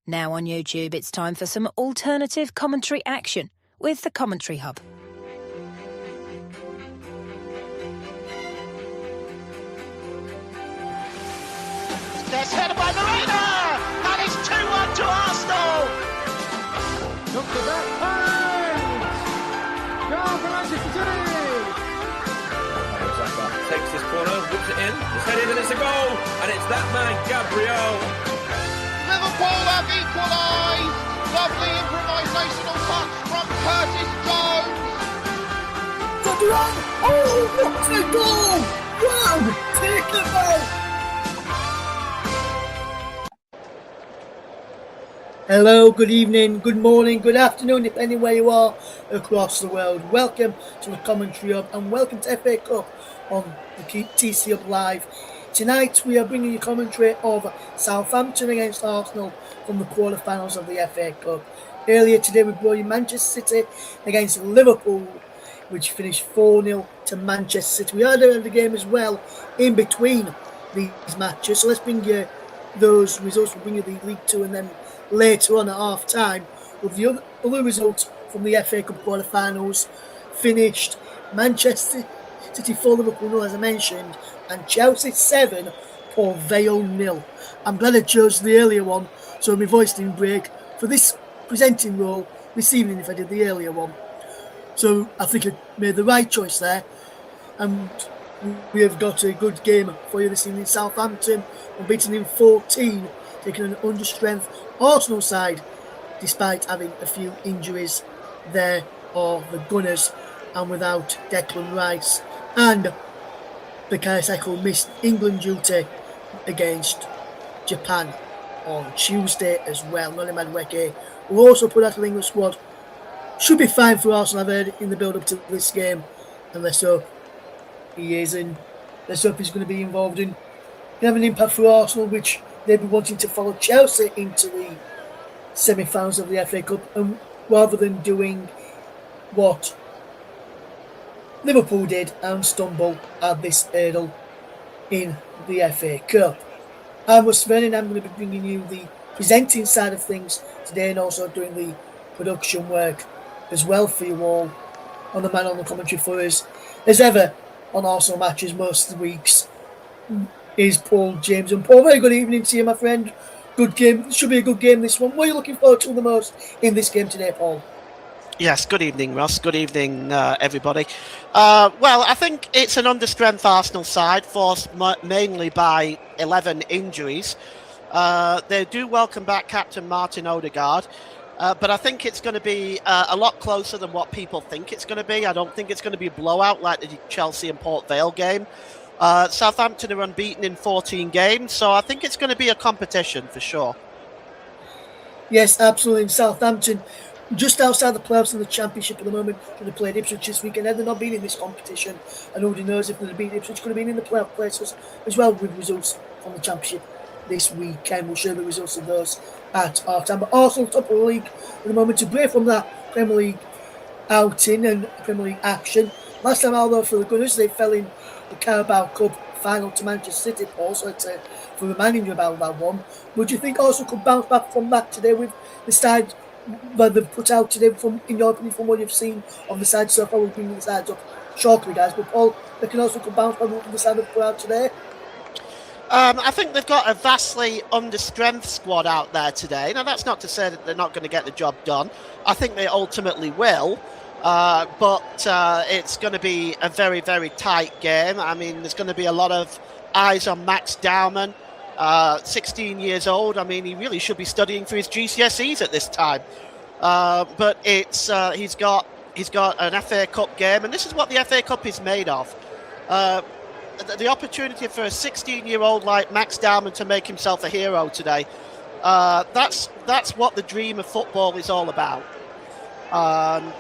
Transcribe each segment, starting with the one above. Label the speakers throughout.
Speaker 1: Now on YouTube, it's time for some alternative commentary action with the Commentary Hub.
Speaker 2: Gets headed by Marina, and it's 2-1 to Arsenal.
Speaker 3: Look at that point! Goal for Manchester City!
Speaker 4: Takes this corner, whips it in, it's headed and it's a goal, and it's that man, Gabriel.
Speaker 2: Liverpool have equalised. Lovely improvisational touch from Curtis Jones.
Speaker 5: Oh, what a goal! Wow, take it out! Hello, good evening, good morning, good afternoon, depending where you are across the world. Welcome to the Commentary Hub and welcome to FA Cup on the TCHub Live. Tonight we are bringing you commentary of Southampton against Arsenal from the quarterfinals of the FA Cup. Earlier today we brought you Manchester City against Liverpool, which finished 4-0 to Manchester City. We had the game as well in between these matches, so let's bring you those results. We'll bring you the League Two and then later on at half time with the other results from the FA Cup quarterfinals. Finished Manchester City 4, Liverpool 0, as I mentioned, and Chelsea 7, Port Vale 0. I'm glad I chose the earlier one, so my voice didn't break for this presenting role this evening if I did the earlier one. So I think I made the right choice there, and we have got a good game for you this evening. Southampton were beaten in 14, taking an understrength Arsenal side, despite having a few injuries. There are the Gunners, and without Declan Rice, and Bukayo Saka missed England duty against Japan on Tuesday as well. Noni Madueke will also put out the England squad. Should be fine for Arsenal, I've heard, in the build-up to this game, and let's hope he is, and let's hope he's going to be involved in have an impact for Arsenal, which they'll be wanting to follow Chelsea into the semi-finals of the FA Cup, and rather than doing what Liverpool did and stumble at this hurdle in the FA Cup. I'm Russ Vernon. I'm going to be bringing you the presenting side of things today and also doing the production work as well for you all on the man on the commentary for us. As ever on Arsenal matches most of the weeks is Paul James. And Paul, very good evening to you, my friend. Good game. Should be a good game, this one. What are you looking forward to the most in this game today, Paul?
Speaker 6: Yes, good evening, Ross. Good evening, everybody. Well, I think it's an understrength Arsenal side, forced mainly by 11 injuries. They do welcome back Captain Martin Odegaard, but I think it's going to be a lot closer than what people think it's going to be. I don't think it's going to be a blowout like the Chelsea and Port Vale game. Southampton are unbeaten in 14 games, so I think it's going to be a competition for sure.
Speaker 5: Yes, absolutely. In Southampton, just outside the playoffs in the Championship at the moment, should have played Ipswich this weekend. They're not been in this competition, and nobody knows if they'd have beaten Ipswich. Could have been in the playoff places as well with results from the Championship this weekend. We'll show the results of those at half time. But Arsenal top of the league at the moment to break from that Premier League outing and Premier League action. Last time out though for the Gunners, they fell in the Carabao Cup final to Manchester City, Paul, so it's for reminding you about that one. Would you think Arsenal could bounce back from that today with the side that they've put out today, from, in your opinion, from what you've seen of the side so far? We'll bring the sides up shortly, guys, but Paul, they can also could bounce back from the side they've put out today.
Speaker 6: I think they've got a vastly understrength squad out there today. Now, that's not to say that they're not going to get the job done. I think they ultimately will. But it's going to be a very, very tight game. I mean, there's going to be a lot of eyes on Max Dowman, 16 years old. I mean, he really should be studying for his GCSEs at this time. But it's he's got an FA Cup game, and this is what the FA Cup is made of. The opportunity for a 16-year-old like Max Dowman to make himself a hero today. That's what the dream of football is all about. And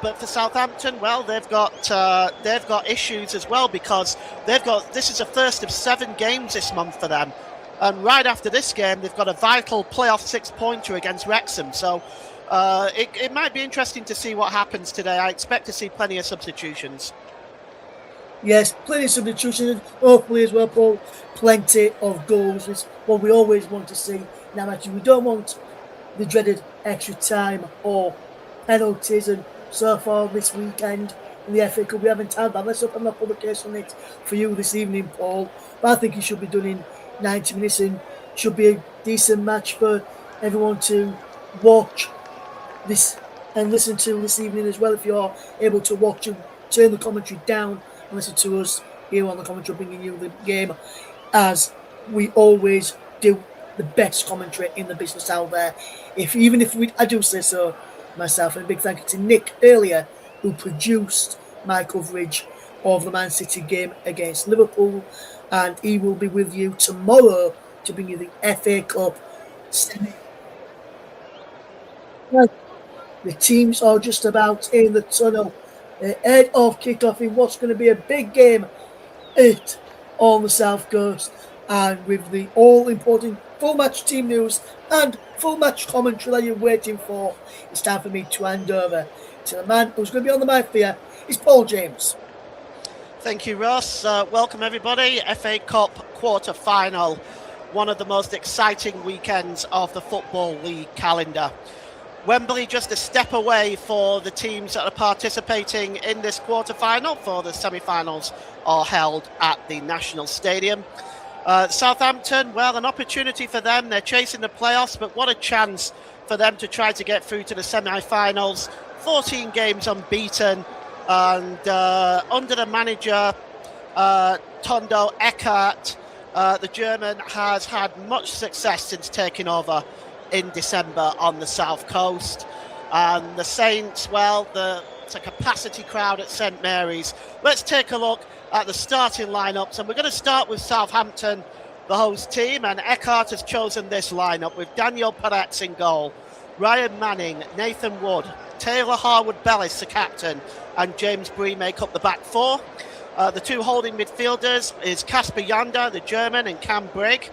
Speaker 6: but for Southampton, well, they've got issues as well, because this is the first of 7 games this month for them, and right after this game they've got a vital playoff 6-pointer against Wrexham. So it might be interesting to see what happens today. I expect to see plenty of substitutions.
Speaker 5: Yes, plenty of substitutions. Hopefully as well, Paul, plenty of goals. It's what we always want to see. Now, actually, we don't want the dreaded extra time or penalties, and so far this weekend in the FA Cup we haven't had that. Let's open up the case on it for you this evening, Paul. But I think it should be done in 90 minutes and should be a decent match for everyone to watch this and listen to this evening as well. If you're able to watch and turn the commentary down and listen to us here on the commentary, bringing you the game as we always do, the best commentary in the business out there. I do say so myself, and a big thank you to Nick earlier who produced my coverage of the Man City game against Liverpool, and he will be with you tomorrow to bring you the FA Cup semi. The teams are just about in the tunnel ahead of kick-off in what's going to be a big game on the South Coast, and with the all-important full match team news and full match commentary that you're waiting for, it's time for me to hand over to the man who's going to be on the mic for you. It's Paul James.
Speaker 6: Thank you, Ross. Welcome, everybody. FA Cup quarter-final, one of the most exciting weekends of the Football League calendar. Wembley just a step away for the teams that are participating in this quarter-final, for the semi-finals are held at the National Stadium. Southampton, well, an opportunity for them. They're chasing the playoffs, but what a chance for them to try to get through to the semi-finals. 14 games unbeaten, and under the manager, Tondo Eckhardt, the German has had much success since taking over in December on the South Coast. And the Saints, well, it's a capacity crowd at St Mary's. Let's take a look at the starting lineups, and we're going to start with Southampton, the host team, and Eckhardt has chosen this lineup with Daniel Peretz in goal, Ryan Manning, Nathan Wood, Taylor Harwood-Bellis, the captain, and James Bree make up the back four. The two holding midfielders is Kasper Janda, the German, and Cam Brigg.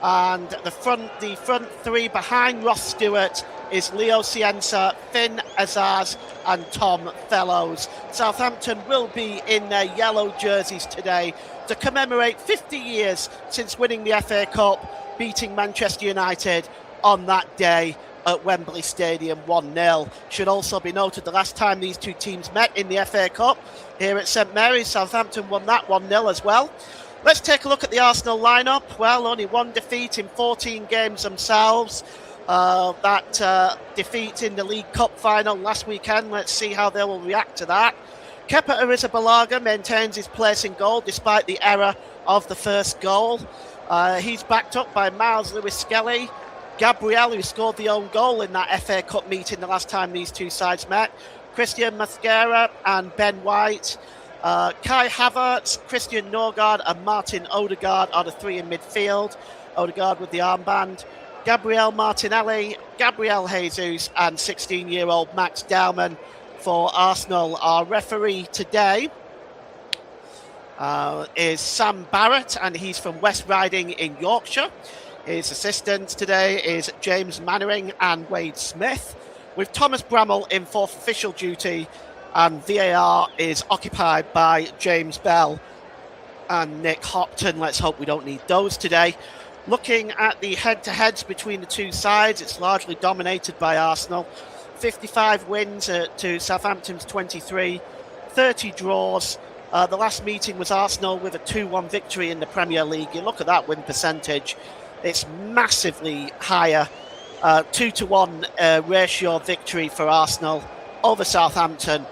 Speaker 6: And the front three behind Ross Stewart is Leo Cienza, Finn Azaz, and Tom Fellows. Southampton will be in their yellow jerseys today to commemorate 50 years since winning the FA Cup, beating Manchester United on that day at Wembley Stadium 1-0. Should also be noted the last time these two teams met in the FA Cup here at St Mary's, Southampton won that 1-0 as well. Let's take a look at the Arsenal lineup. Well, only one defeat in 14 games themselves. That defeat in the League Cup final last weekend. Let's see how they will react to that. Kepa Arrizabalaga maintains his place in goal despite the error of the first goal. He's backed up by Miles Lewis-Skelly, Gabriel, who scored the own goal in that FA Cup meeting the last time these two sides met, Christian Mascara and Ben White. Kai Havertz, Christian Norgard and Martin Odegaard are the three in midfield. Odegaard with the armband. Gabriel Martinelli, Gabriel Jesus and 16-year-old Max Dowman for Arsenal. Our referee today is Sam Barrett, and he's from West Riding in Yorkshire. His assistants today is James Mannering and Wade Smith, with Thomas Bramall in for official duty, and VAR is occupied by James Bell and Nick Hopton. Let's hope we don't need those today. Looking at the head-to-heads between the two sides, it's largely dominated by Arsenal. 55 wins to Southampton's 23, 30 draws. The last meeting was Arsenal with a 2-1 victory in the Premier League. You look at that win percentage, it's massively higher. 2-1 ratio victory for Arsenal over Southampton.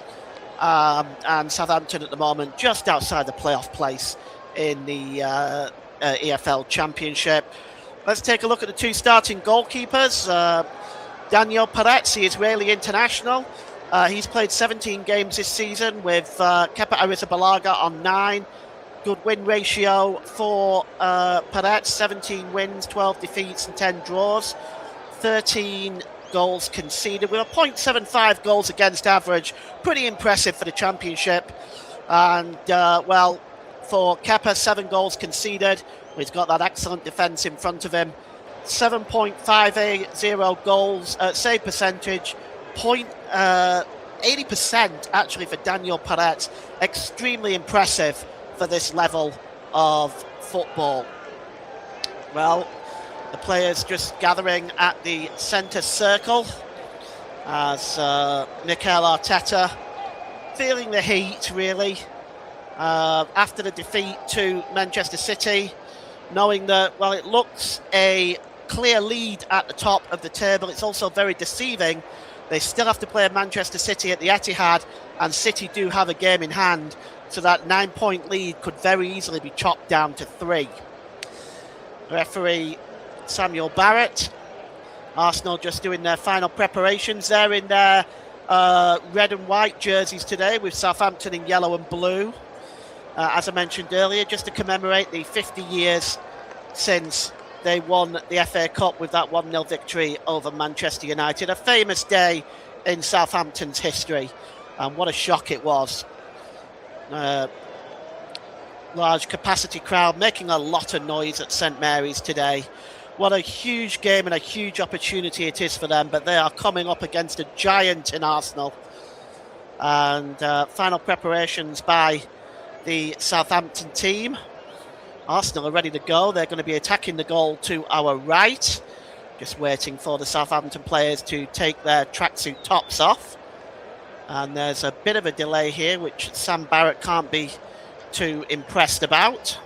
Speaker 6: And Southampton at the moment just outside the playoff place in the EFL Championship. Let's take a look at the two starting goalkeepers. Daniel Peretz, the Israeli international. He's played 17 games this season with Kepa Arrizabalaga on 9. Good win ratio for Peretz, 17 wins, 12 defeats and 10 draws. 13 goals conceded with a 0.75 goals against average. Pretty impressive for the Championship. And, well, for Kepa, 7 goals conceded. He's got that excellent defence in front of him. 7.580 goals, save percentage, 80% actually for Daniel Peretz. Extremely impressive for this level of football. Well, The players just gathering at the centre circle as Mikel Arteta feeling the heat, really, after the defeat to Manchester City, knowing that, well, it looks a clear lead at the top of the table. It's also very deceiving. They still have to play Manchester City at the Etihad, and City do have a game in hand, so that 9-point lead could very easily be chopped down to 3. Referee Samuel Barrett. Arsenal just doing their final preparations. They're in their red and white jerseys today, with Southampton in yellow and blue. As I mentioned earlier, just to commemorate the 50 years since they won the FA Cup with that 1-0 victory over Manchester United. A famous day in Southampton's history, and what a shock it was. Large capacity crowd making a lot of noise at St Mary's today. What a huge game and a huge opportunity it is for them, but they are coming up against a giant in Arsenal. And final preparations by the Southampton team. Arsenal are ready to go. They're going to be attacking the goal to our right. Just waiting for the Southampton players to take their tracksuit tops off. And there's a bit of a delay here, which Sam Barrett can't be too impressed about.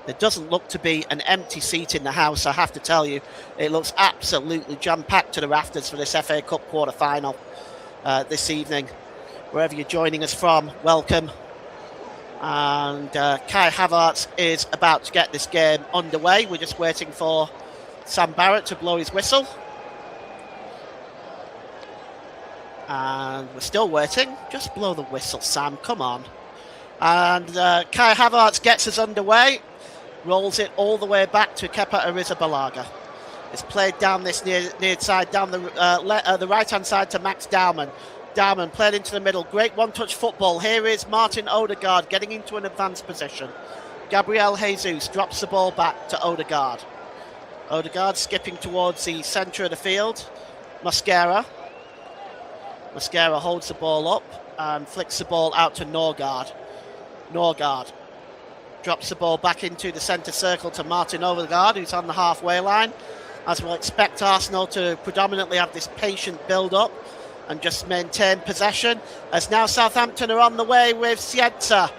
Speaker 6: There doesn't look to be an empty seat in the house, I have to tell you. It looks absolutely jam-packed to the rafters for this FA Cup quarter-final this evening. Wherever you're joining us from, welcome. And Kai Havertz is about to get this game underway. We're just waiting for Sam Barrett to blow his whistle. And we're still waiting. Just blow the whistle, Sam, come on. And Kai Havertz gets us underway. Rolls it all the way back to Kepa Arrizabalaga. It's played down this near side, down the right-hand side to Max Dowman. Dowman played into the middle. Great one-touch football. Here is Martin Odegaard getting into an advanced position. Gabriel Jesus drops the ball back to Odegaard. Odegaard skipping towards the centre of the field. Mosquera holds the ball up and flicks the ball out to Norgard. Norgard drops the ball back into the centre circle to Martin Odegaard, who's on the halfway line. As we'll expect Arsenal to predominantly have this patient build-up and just maintain possession, as now Southampton are on the way with Cienza.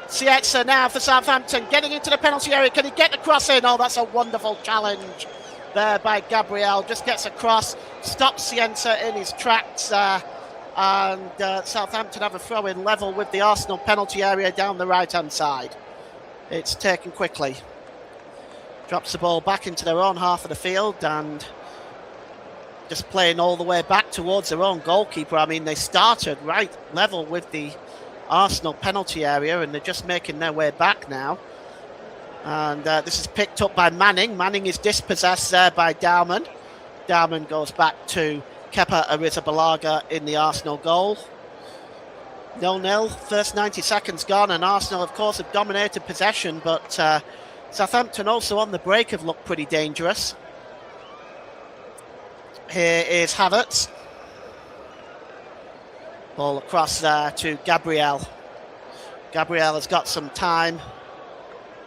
Speaker 6: Cienza now for Southampton, getting into the penalty area. Can he get the cross in? Oh, that's a wonderful challenge there by Gabriel. Just gets across, stops Cienza in his tracks there. And Southampton have a throw-in level with the Arsenal penalty area down the right-hand side. It's taken quickly. Drops the ball back into their own half of the field and just playing all the way back towards their own goalkeeper. I mean, they started right level with the Arsenal penalty area and they're just making their way back now. And this is picked up by Manning. Manning is dispossessed there by Dowman. Dowman goes back to Kepa Arrizabalaga in the Arsenal goal. 0-0, first 90 seconds gone, and Arsenal, of course, have dominated possession, but Southampton also on the break have looked pretty dangerous. Here is Havertz. Ball across there to Gabriel. Gabriel has got some time.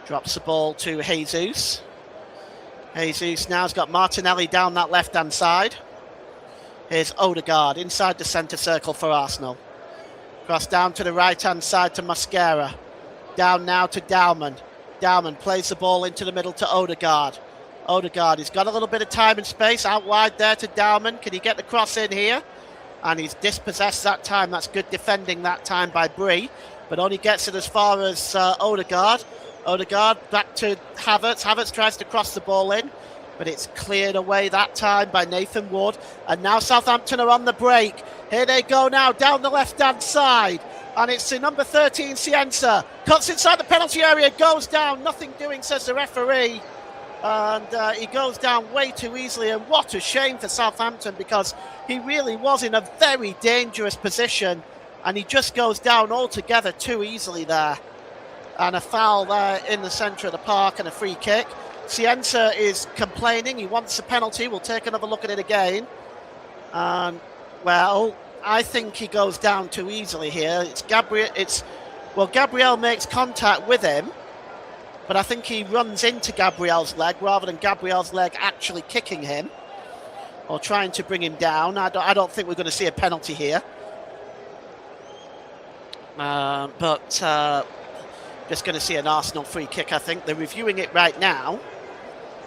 Speaker 6: Drops the ball to Jesus. Jesus now has got Martinelli down that left-hand side. Here's Odegaard inside the centre circle for Arsenal. Cross down to the right-hand side to Mosquera. Down now to Dowman. Dowman plays the ball into the middle to Odegaard. Odegaard, he's got a little bit of time and space out wide there to Dowman. Can he get the cross in here? And he's dispossessed that time. That's good defending that time by Bree, but only gets it as far as Odegaard. Odegaard back to Havertz. Havertz tries to cross the ball in, but it's cleared away that time by Nathan Wood. And now Southampton are on the break. Here they go now down the left-hand side. And it's the number 13, Cienza. Cuts inside the penalty area, goes down. Nothing doing, says the referee. And he goes down way too easily. And what a shame for Southampton, because he really was in a very dangerous position. And he just goes down altogether too easily there. And a foul there in the centre of the park and a free kick. Cienza is complaining. He wants a penalty. We'll take another look at it again. Well, I think he goes down too easily here. Gabriel makes contact with him, but I think he runs into Gabriel's leg rather than Gabriel's leg actually kicking him or trying to bring him down. I don't think we're going to see a penalty here. But just going to see an Arsenal free kick, I think. They're reviewing it right now.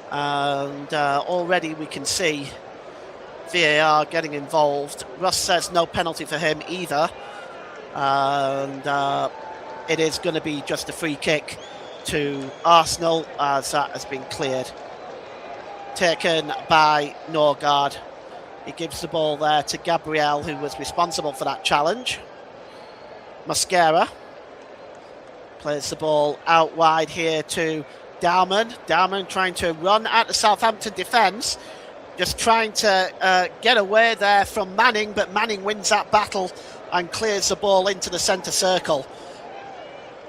Speaker 6: And already we can see VAR getting involved. Russ says no penalty for him either. And it is going to be just a free kick to Arsenal as that has been cleared. Taken by Norgard. He gives the ball there to Gabriel, who was responsible for that challenge. Mascara plays the ball out wide here to Dowman. Dowman trying to run at the Southampton defence, just trying to get away there from Manning, but Manning wins that battle and clears the ball into the centre circle.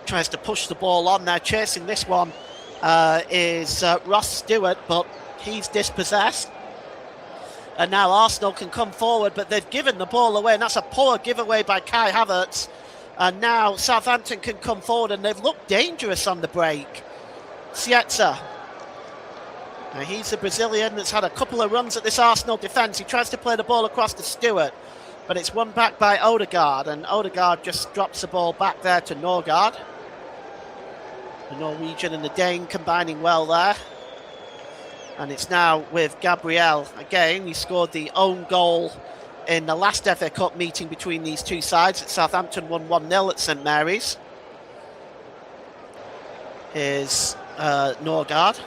Speaker 6: Tries to push the ball on there. Chasing this one is Ross Stewart, but he's dispossessed. And now Arsenal can come forward, but they've given the ball away, and that's a poor giveaway by Kai Havertz. And now Southampton can come forward, and they've looked dangerous on the break. Sietza. Now he's a Brazilian that's had a couple of runs at this Arsenal defence. He tries to play the ball across to Stewart, but it's won back by Odegaard, and Odegaard just drops the ball back there to Norgard. The Norwegian and the Dane combining well there. And it's now with Gabriel. Again, he scored the own goal in the last FA Cup meeting between these two sides. Southampton won 1-0 at St Mary's. Is Norgard.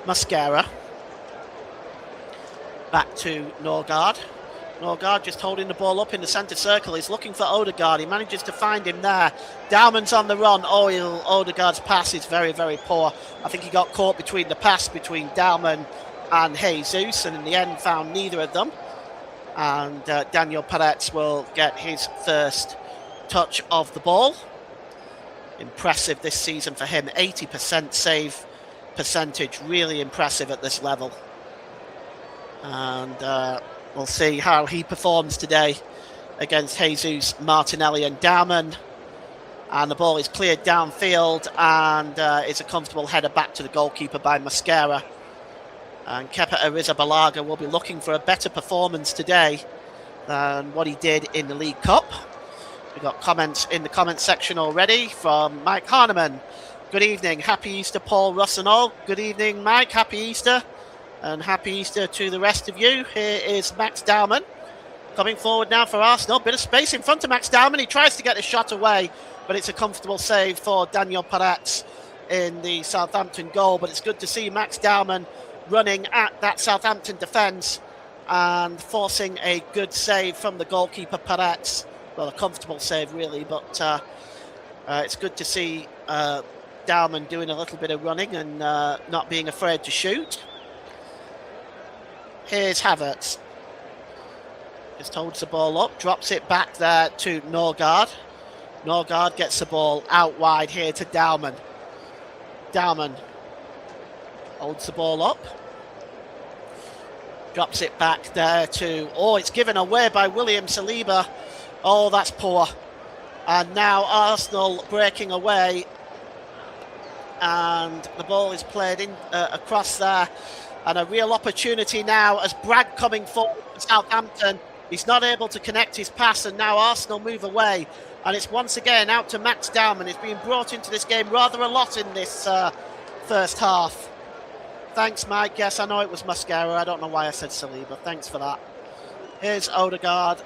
Speaker 6: Mascara. Back to Norgard. Norgard just holding the ball up in the centre circle. He's looking for Odegaard. He manages to find him there. Dowman's on the run. Odegaard's pass is very, very poor. I think he got caught between the pass between Dowman and Jesus, and in the end found neither of them. And Daniel Peretz will get his first touch of the ball. Impressive this season for him. 80% save percentage. Really impressive at this level. And we'll see how he performs today against Jesus, Martinelli and Dowman. And the ball is cleared downfield, and it's a comfortable header back to the goalkeeper by Mascara. And Kepa Arrizabalaga will be looking for a better performance today than what he did in the League Cup. We've got comments in the comments section already from Mike Harneman. Good evening. Happy Easter, Paul, Russ and all. Good evening, Mike. Happy Easter. And happy Easter to the rest of you. Here is Max Dowman coming forward now for Arsenal. Bit of space in front of Max Dowman. He tries to get the shot away, but it's a comfortable save for Daniel Peretz in the Southampton goal. But it's good to see Max Dowman running at that Southampton defence and forcing a good save from the goalkeeper Peretz. Well, a comfortable save really, but it's good to see Dowman doing a little bit of running and not being afraid to shoot. Here's Havertz. Just holds the ball up, drops it back there to Norgard. Norgard gets the ball out wide here to Dowman. Dowman holds the ball up. Drops it back there to... Oh, it's given away by William Saliba. Oh, that's poor. And now Arsenal breaking away. And the ball is played in across there. And a real opportunity now as Bragg coming forward for Southampton. He's not able to connect his pass, and now Arsenal move away. And it's once again out to Max Dowman. He's been brought into this game rather a lot in this first half. Thanks, Mike. Yes, I know it was Mascara. I don't know why I said Saliba. Thanks for that. Here's Odegaard.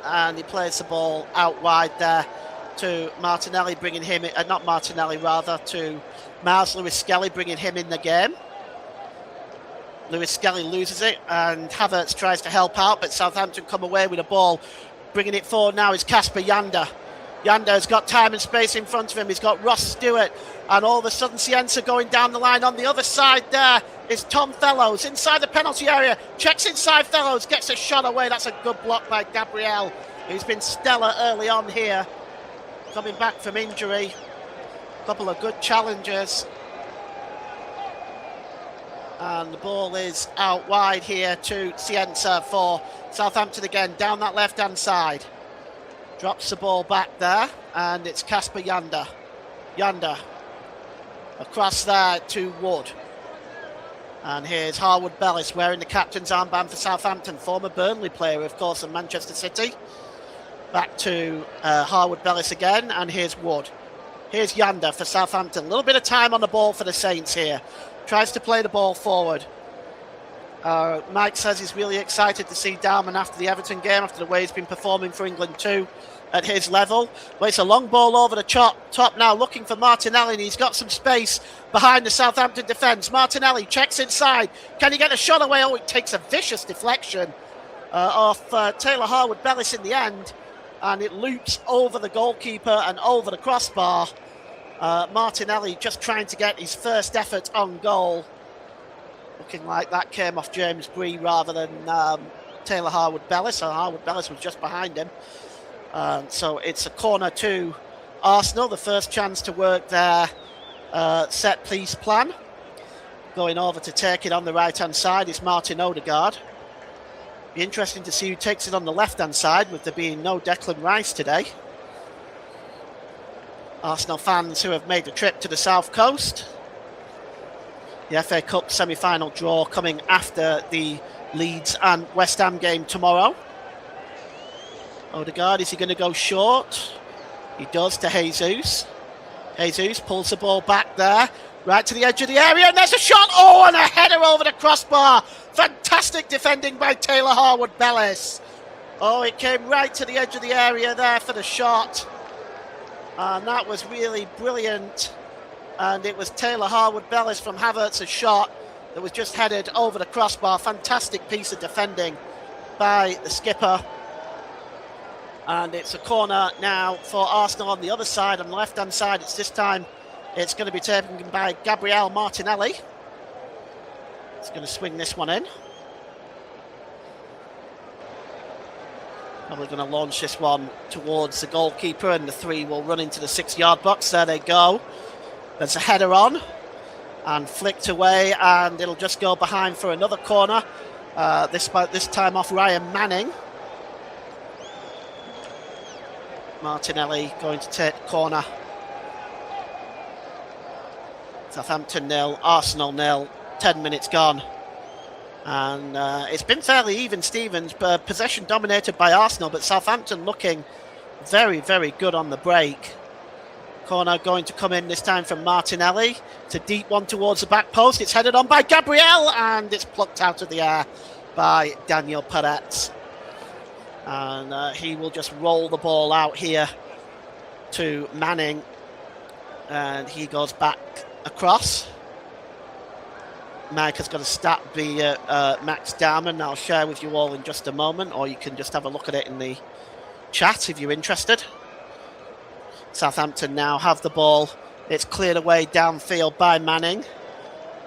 Speaker 6: And he plays the ball out wide there to Martinelli, bringing him in, not Martinelli, rather, to Miles Lewis-Skelly, bringing him in the game. Lewis-Skelly loses it, and Havertz tries to help out, but Southampton come away with a ball. Bringing it forward now is Kasper Janda. Janda has got time and space in front of him. He's got Ross Stewart, and all of a sudden Cienza going down the line. On the other side there is Tom Fellows inside the penalty area. Checks inside Fellows, gets a shot away. That's a good block by Gabriel, who's been stellar early on here. Coming back from injury. A couple of good challenges. And the ball is out wide here to Cienza for Southampton again, down that left-hand side. Drops the ball back there, and it's Kasper Janda. Janda Across there to Wood. And here's Harwood Bellis wearing the captain's armband for Southampton, former Burnley player, of course, in Manchester City. Back to Harwood Bellis again, and here's Wood. Here's Yander for Southampton. A little bit of time on the ball for the Saints here. Tries to play the ball forward. Mike says he's really excited to see Darman after the Everton game, after the way he's been performing for England too at his level. Well, it's a long ball over the top now, looking for Martinelli, and he's got some space behind the Southampton defence. Martinelli checks inside. Can he get a shot away? Oh, it takes a vicious deflection off Taylor Harwood Bellis in the end, and it loops over the goalkeeper and over the crossbar. Martinelli just trying to get his first effort on goal. Looking like that came off James Bree rather than Taylor Harwood Bellis. So Harwood Bellis was just behind him. So it's a corner to Arsenal, the first chance to work their set-piece plan. Going over to take it on the right-hand side is Martin Odegaard. Be interesting to see who takes it on the left-hand side, with there being no Declan Rice today. Arsenal fans who have made the trip to the South Coast. The FA Cup semi-final draw coming after the Leeds and West Ham game tomorrow. Odegaard, is he going to go short? He does to Jesus. Jesus pulls the ball back there, right to the edge of the area, and there's a shot. Oh, and a header over the crossbar. Fantastic defending by Taylor Harwood Bellis. Oh, it came right to the edge of the area there for the shot. And that was really brilliant. And it was Taylor Harwood Bellis from Havertz's shot that was just headed over the crossbar. Fantastic piece of defending by the skipper. And it's a corner now for Arsenal on the other side. On the left-hand side, it's going to be taken by Gabriel Martinelli. It's going to swing this one in. Probably going to launch this one towards the goalkeeper, and the three will run into the 6-yard box. There they go. There's a header on and flicked away, and it'll just go behind for another corner. This time off Ryan Manning. Martinelli going to take the corner. Southampton 0, Arsenal 0, 10 minutes gone. And it's been fairly even, Stevens, but possession dominated by Arsenal, but Southampton looking very, very good on the break. Corner going to come in this time from Martinelli. It's a deep one towards the back post. It's headed on by Gabriel, and it's plucked out of the air by Daniel Peretz. And he will just roll the ball out here to Manning, and he goes back across. Mike has got a stat via Max Darman. I'll share with you all in just a moment, or you can just have a look at it in the chat if you're interested. Southampton now have the ball. It's cleared away downfield by Manning,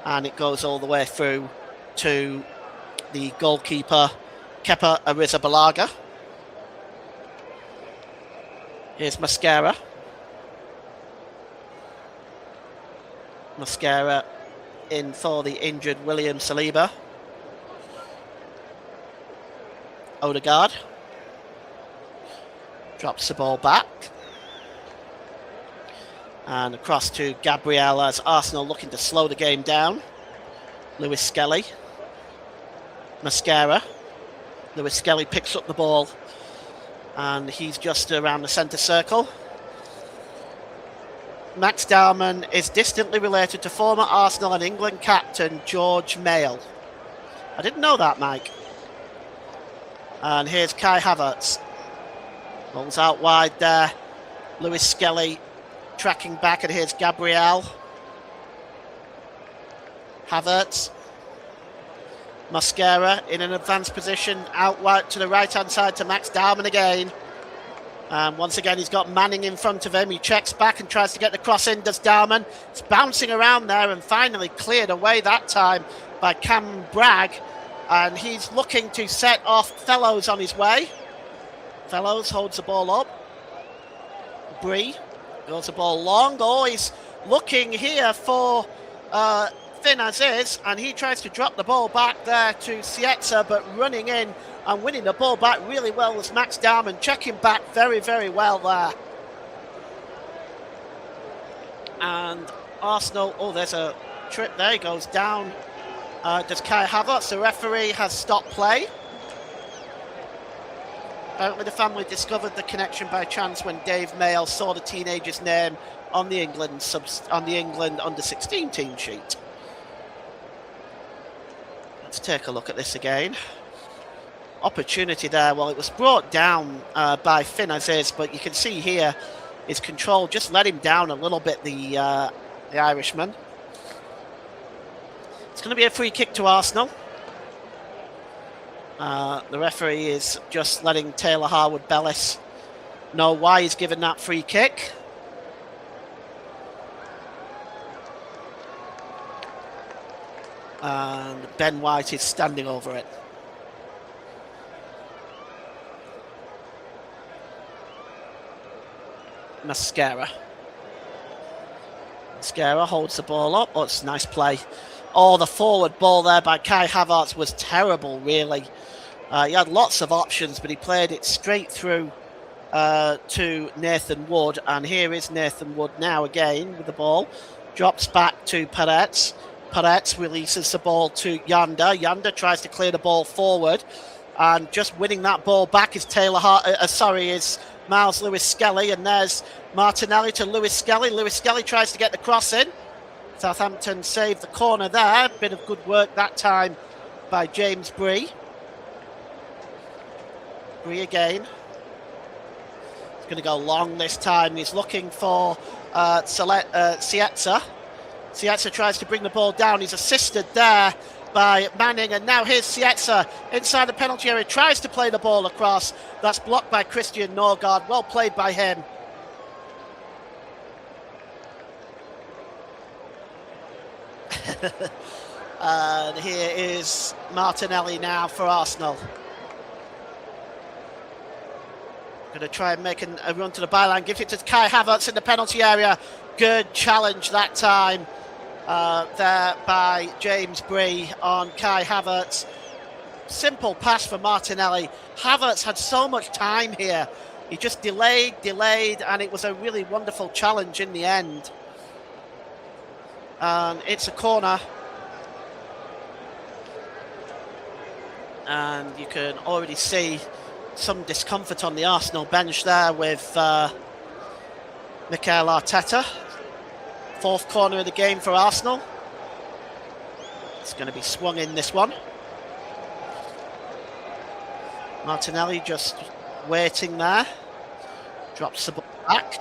Speaker 6: and it goes all the way through to the goalkeeper, Kepa Arrizabalaga. Here's Mascara. Mascara in for the injured William Saliba. Odegaard drops the ball back. And across to Gabriel as Arsenal looking to slow the game down. Lewis Skelly. Mascara. Lewis Skelly picks up the ball, and he's just around the centre circle. Max Darman is distantly related to former Arsenal and England captain George Mayle. I didn't know that, Mike. And here's Kai Havertz. Balls out wide there. Lewis Skelly tracking back, and here's Gabriel. Havertz. Mascara in an advanced position out wide to the right-hand side to Max Darman again. And once again, he's got Manning in front of him. He checks back and tries to get the cross in, does Darman. It's bouncing around there and finally cleared away that time by Cam Bragg. And he's looking to set off Fellows on his way. Fellows holds the ball up. Bree goes the ball long. Oh, he's looking here for Finn Aziz, and he tries to drop the ball back there to Sietza, but running in and winning the ball back really well was Max Darman, checking back very, very well there. And Arsenal. Oh, there's a trip there. He goes down. Does Kai Havertz? The referee has stopped play. Apparently the family discovered the connection by chance when Dave Mayle saw the teenager's name on the England under-16 team sheet. Let's take a look at this again. Opportunity there. Well, it was brought down by Finn Aziz, but you can see here his control just let him down a little bit, the Irishman. It's going to be a free kick to Arsenal. The referee is just letting Taylor Harwood-Bellis know why he's given that free kick. And Ben White is standing over it. Mascara holds the ball up. Oh, it's a nice play. Oh, the forward ball there by Kai Havertz was terrible, really. He had lots of options, but he played it straight through to Nathan Wood. And here is Nathan Wood now again with the ball. Drops back to Peretz. Peretz releases the ball to Yanda. Yanda tries to clear the ball forward. And just winning that ball back is is Miles Lewis-Skelly. And there's Martinelli to Lewis-Skelly. Lewis-Skelly tries to get the cross in. Southampton saved the corner there. Bit of good work that time by James Bree. Bree again. He's going to go long this time. He's looking for Sietza. Sietza tries to bring the ball down. He's assisted there by Manning. And now here's Sietza inside the penalty area. Tries to play the ball across. That's blocked by Christian Norgard. Well played by him. And here is Martinelli now for Arsenal. Going to try and make a run to the byline. Gives it to Kai Havertz in the penalty area. Good challenge that time there by James Bree on Kai Havertz. Simple pass for Martinelli. Havertz had so much time here. He just delayed, and it was a really wonderful challenge in the end. And it's a corner. And you can already see some discomfort on the Arsenal bench there with Mikel Arteta. Fourth corner of the game for Arsenal. It's going to be swung in, this one. Martinelli just waiting there. Drops the ball back.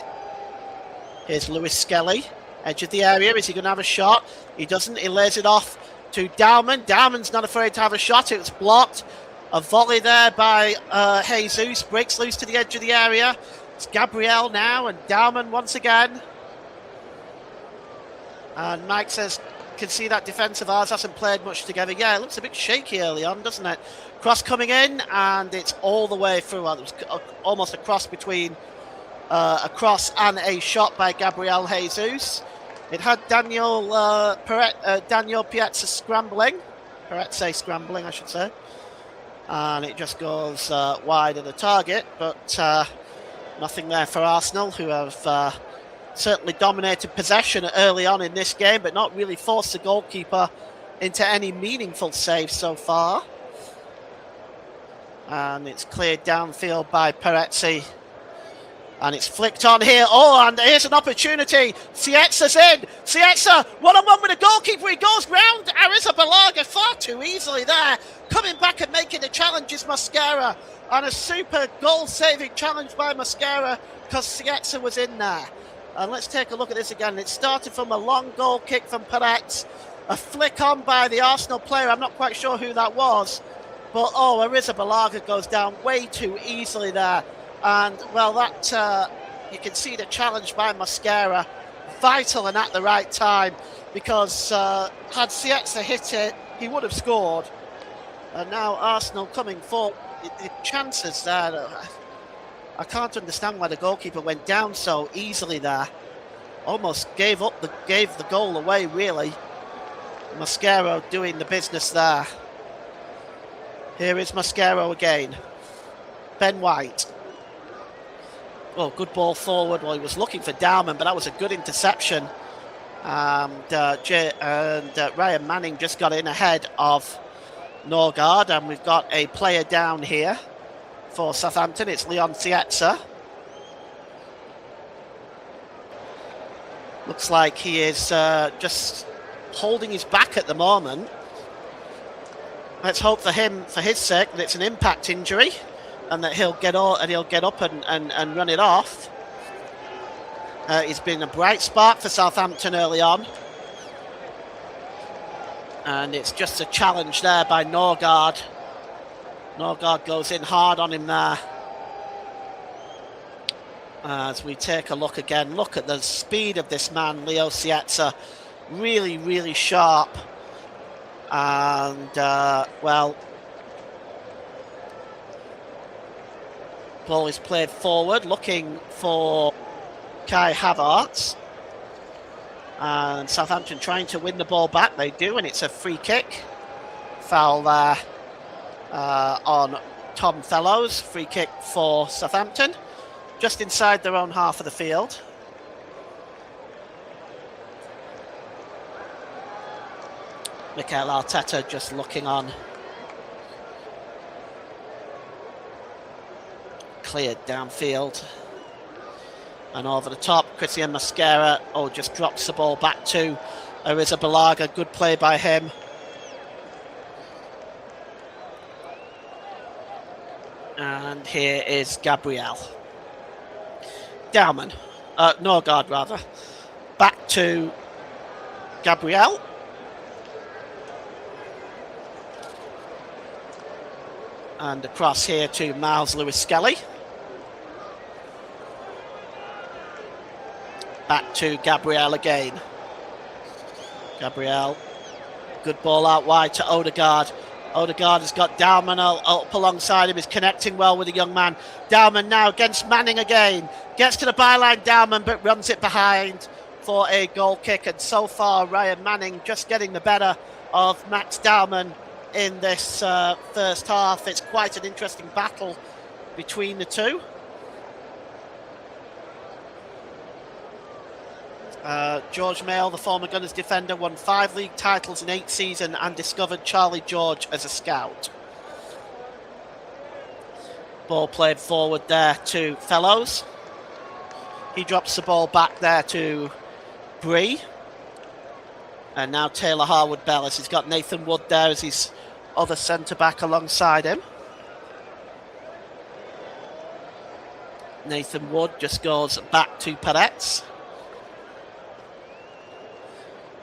Speaker 6: Here's Lewis-Skelly. Edge of the area. Is he going to have a shot? He doesn't. He lays it off to Dowman. Dowman's not afraid to have a shot. It was blocked. A volley there by Jesus. Breaks loose to the edge of the area. It's Gabriel now and Dowman once again. And Mike says, can see that defence of ours hasn't played much together. Yeah, it looks a bit shaky early on, doesn't it? Cross coming in, and it's all the way through. Well, it was almost a cross between a cross and a shot by Gabriel Jesus. It had Daniel Piazza scrambling. Perezze scrambling, I should say. And it just goes wide of the target, but nothing there for Arsenal, who have certainly dominated possession early on in this game, but not really forced the goalkeeper into any meaningful saves so far. And it's cleared downfield by Perezze. And it's flicked on here. Oh, and here's an opportunity. Sietza's in. Sietza, one-on-one with the goalkeeper. He goes round Arrizabalaga far too easily there. Coming back and making the challenge is Mascara. And a super goal-saving challenge by Mascara because Sietza was in there. And let's take a look at this again. It started from a long goal kick from Peretz. A flick on by the Arsenal player. I'm not quite sure who that was. But, oh, Arrizabalaga goes down way too easily there. And, well, that you can see the challenge by Mascara. Vital and at the right time. Because had Sietza hit it, he would have scored. And now Arsenal coming forward. The chances there... I can't understand why the goalkeeper went down so easily there. Almost gave the goal away, really. Mascaro doing the business there. Here is Mascaro again. Ben White. Oh, good ball forward. Well, he was looking for Dowman, but that was a good interception Ryan Manning just got in ahead of Norgard, and we've got a player down here for Southampton. It's Leon Cietza. Looks like he is just holding his back at the moment. Let's hope for him, for his sake, that it's an impact injury and that he'll get up and run it off. He's been a bright spark for Southampton early on. And it's just a challenge there by Norgard. Norgard goes in hard on him there. As we take a look again, look at the speed of this man, Leo Cietza. Really, really sharp. And, well, ball is played forward, looking for Kai Havertz. And Southampton trying to win the ball back. They do, and it's a free kick. Foul there on Tom Fellows. Free kick for Southampton. Just inside their own half of the field. Mikel Arteta just looking on. Cleared downfield. And over the top, Christian Mascara, just drops the ball back to Ariza Balaga. Good play by him. And here is Gabriel. Norgard rather. Back to Gabriel. And across here to Miles Lewis-Skelly. Back to Gabriel again. Gabriel, good ball out wide to Odegaard. Odegaard has got Dowman up alongside him, is connecting well with the young man. Dowman now against Manning again. Gets to the byline, Dowman, but runs it behind for a goal kick. And so far, Ryan Manning just getting the better of Max Dowman in this first half. It's quite an interesting battle between the two. George Mayle, the former Gunners defender, won 5 league titles in 8 seasons and discovered Charlie George as a scout. Ball played forward there to Fellows. He drops the ball back there to Bree. And now Taylor Harwood-Bell, as he's got Nathan Wood there as his other centre-back alongside him. Nathan Wood just goes back to Peretz.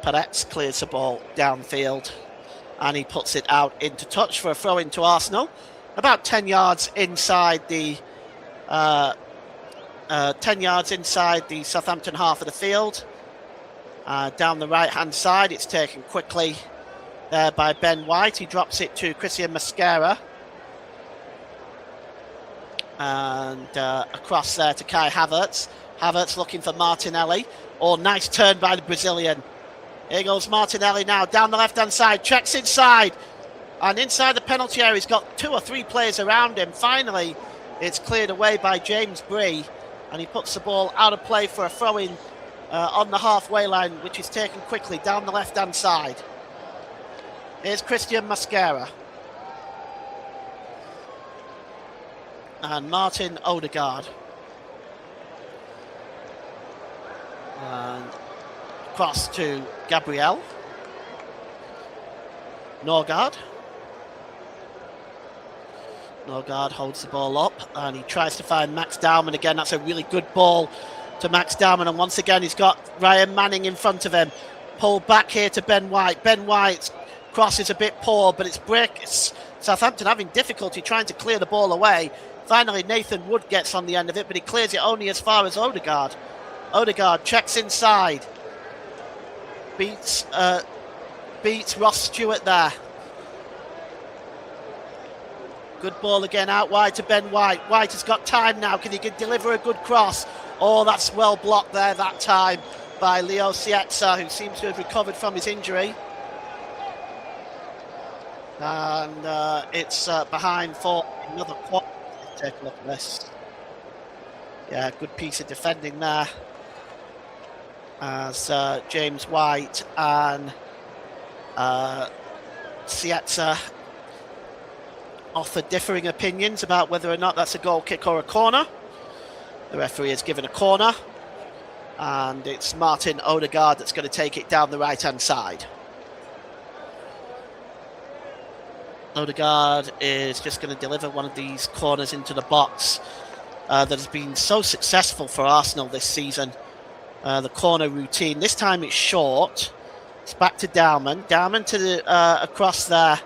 Speaker 6: Peretz clears the ball downfield and he puts it out into touch for a throw into Arsenal. About 10 yards inside the 10 yards inside the Southampton half of the field. Down the right-hand side, it's taken quickly there by Ben White. He drops it to Christian Mascara. And across there to Kai Havertz. Havertz looking for Martinelli. Nice turn by the Brazilian. Here goes Martinelli now, down the left-hand side, checks inside. And inside the penalty area, he's got 2 or 3 players around him. Finally, it's cleared away by James Bree. And he puts the ball out of play for a throw-in on the halfway line, which is taken quickly down the left-hand side. Here's Christian Mascara. And Martin Odegaard. And cross to Gabriel. Norgard holds the ball up and he tries to find Max Dowman again. That's a really good ball to Max Dowman, and once again he's got Ryan Manning in front of him. Pulled back here to Ben White. Ben White's cross is a bit poor, but it's Southampton having difficulty trying to clear the ball away. Finally Nathan Wood gets on the end of it, but he clears it only as far as Odegaard. Odegaard checks inside. Beats Ross Stewart there. Good ball again out wide to Ben White. White has got time now. Can he deliver a good cross? That's well blocked there that time by Leo Cietza, who seems to have recovered from his injury. And it's behind for another quarter. Take a look at this. Yeah, good piece of defending there as James White and Sietza offer differing opinions about whether or not that's a goal kick or a corner. The referee has given a corner, and it's Martin Odegaard that's going to take it down the right-hand side. Odegaard is just going to deliver one of these corners into the box that has been so successful for Arsenal this season. The corner routine. This time it's short. It's back to Dowman. Dowman to the, across there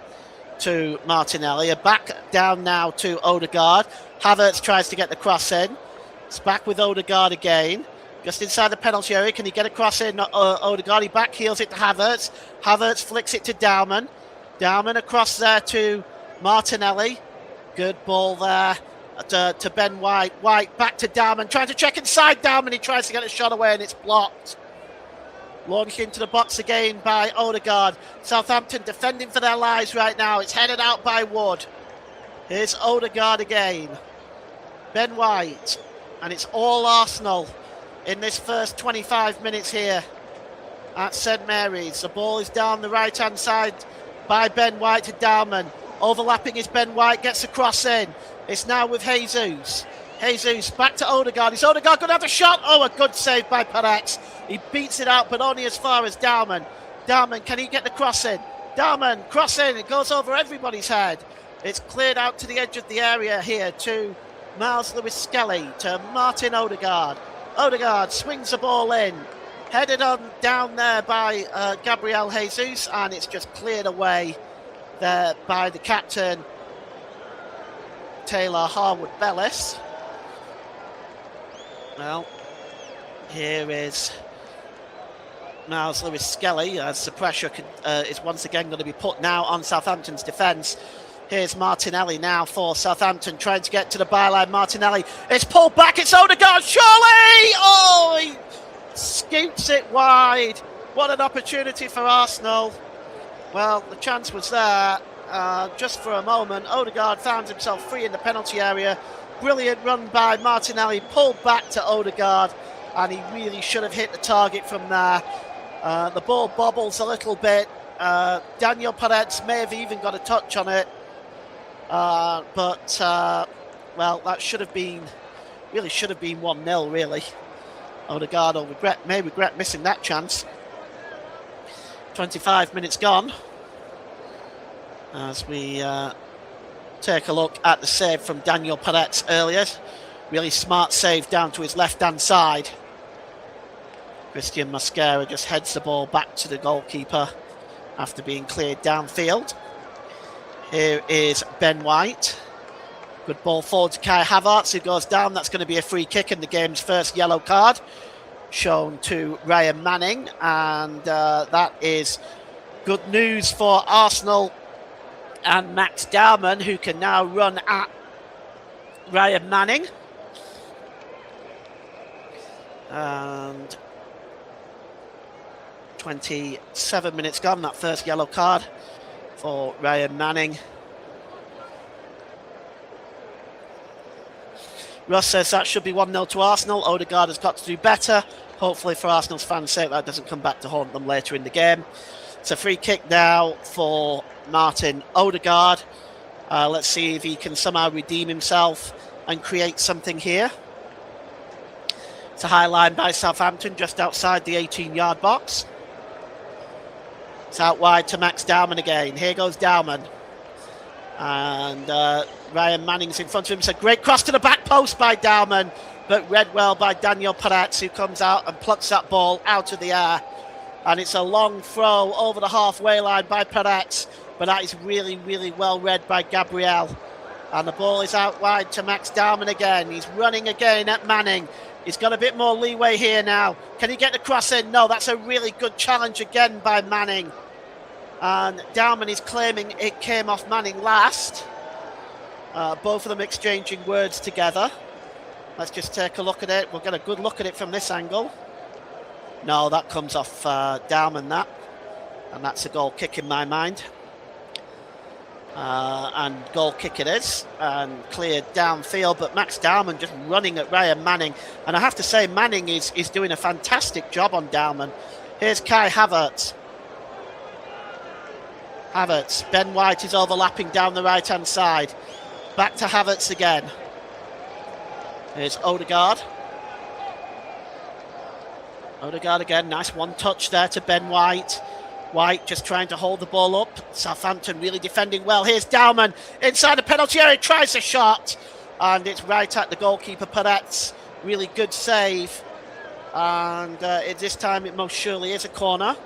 Speaker 6: to Martinelli. Back down now to Odegaard. Havertz tries to get the cross in. It's back with Odegaard again. Just inside the penalty area. Can he get a cross in? Odegaard, he back heels it to Havertz. Havertz flicks it to Dowman. Dowman across there to Martinelli. Good ball there to Ben White. White back to Dowman. Trying to check inside Dowman. He tries to get a shot away and it's blocked. Launched into the box again by Odegaard. Southampton defending for their lives right now. It's headed out by Wood. Here's Odegaard again. Ben White. And it's all Arsenal in this first 25 minutes here at St Mary's. The ball is down the right-hand side by Ben White to Dowman. Overlapping is Ben White, gets a cross in. It's now with Jesus. Jesus back to Odegaard. Is Odegaard going to have a shot? Oh, a good save by Perez. He beats it out, but only as far as Dowman. Dowman, can he get the cross in? Dowman, cross in. It goes over everybody's head. It's cleared out to the edge of the area here to Miles Lewis-Skelly, to Martin Odegaard. Odegaard swings the ball in. Headed on down there by Gabriel Jesus, and it's just cleared away there by the captain, Taylor Harwood-Bellis. Well, here is Miles Lewis-Skelly as the pressure is once again going to be put now on Southampton's defence. Here's Martinelli now for Southampton, trying to get to the byline. Martinelli, it's pulled back, it's Odegaard, surely! Oh, he scoots it wide. What an opportunity for Arsenal. Well, the chance was there just for a moment. Odegaard found himself free in the penalty area. Brilliant run by Martinelli, pulled back to Odegaard, and he really should have hit the target from there. The ball bobbles a little bit. Daniel Perez may have even got a touch on it. But well, that should have been 1-0, really. Odegaard may regret missing that chance. 25 minutes gone as we take a look at the save from Daniel Perez earlier. Really smart save down to his left-hand side. Christian Mosquera just heads the ball back to the goalkeeper after being cleared downfield. Here is Ben White. Good ball forward to Kai Havertz, who goes down. That's going to be a free kick and the game's first yellow card shown to Ryan Manning. And that is good news for Arsenal and Max Dowman, who can now run at Ryan Manning. And 27 minutes gone, that first yellow card for Ryan Manning. Russ says that should be 1-0 to Arsenal. Odegaard has got to do better. Hopefully for Arsenal's fans' sake that doesn't come back to haunt them later in the game. It's a free kick now for Martin Odegaard. Let's see if he can somehow redeem himself and create something here. It's a high line by Southampton just outside the 18-yard box. It's out wide to Max Dowman again. Here goes Dowman. And Ryan Manning's in front of him. It's a great cross to the back post by Dowman, but read well by Daniel Perez, who comes out and plucks that ball out of the air. And it's a long throw over the halfway line by Perez, but that is really, really well read by Gabriel. And the ball is out wide to Max Dowman again. He's running again at Manning. He's got a bit more leeway here now. Can he get the cross in? No, that's a really good challenge again by Manning. And Dowman is claiming it came off Manning last. Both of them exchanging words together. Let's just take a look at it. We'll get a good look at it from this angle. No, that comes off Dowman, that. And that's a goal kick in my mind. And goal kick it is, and cleared downfield, but Max Dowman just running at Ryan Manning, and I have to say Manning is doing a fantastic job on Dowman. Here's Kai Havertz. Ben White is overlapping down the right hand side, back to Havertz again. Here's Odegaard again, nice one touch there to Ben White. White just trying to hold the ball up. Southampton really defending well. Here's Dowman inside the penalty area, tries a shot, and it's right at the goalkeeper, Peretz. Really good save, and this time it most surely is a corner.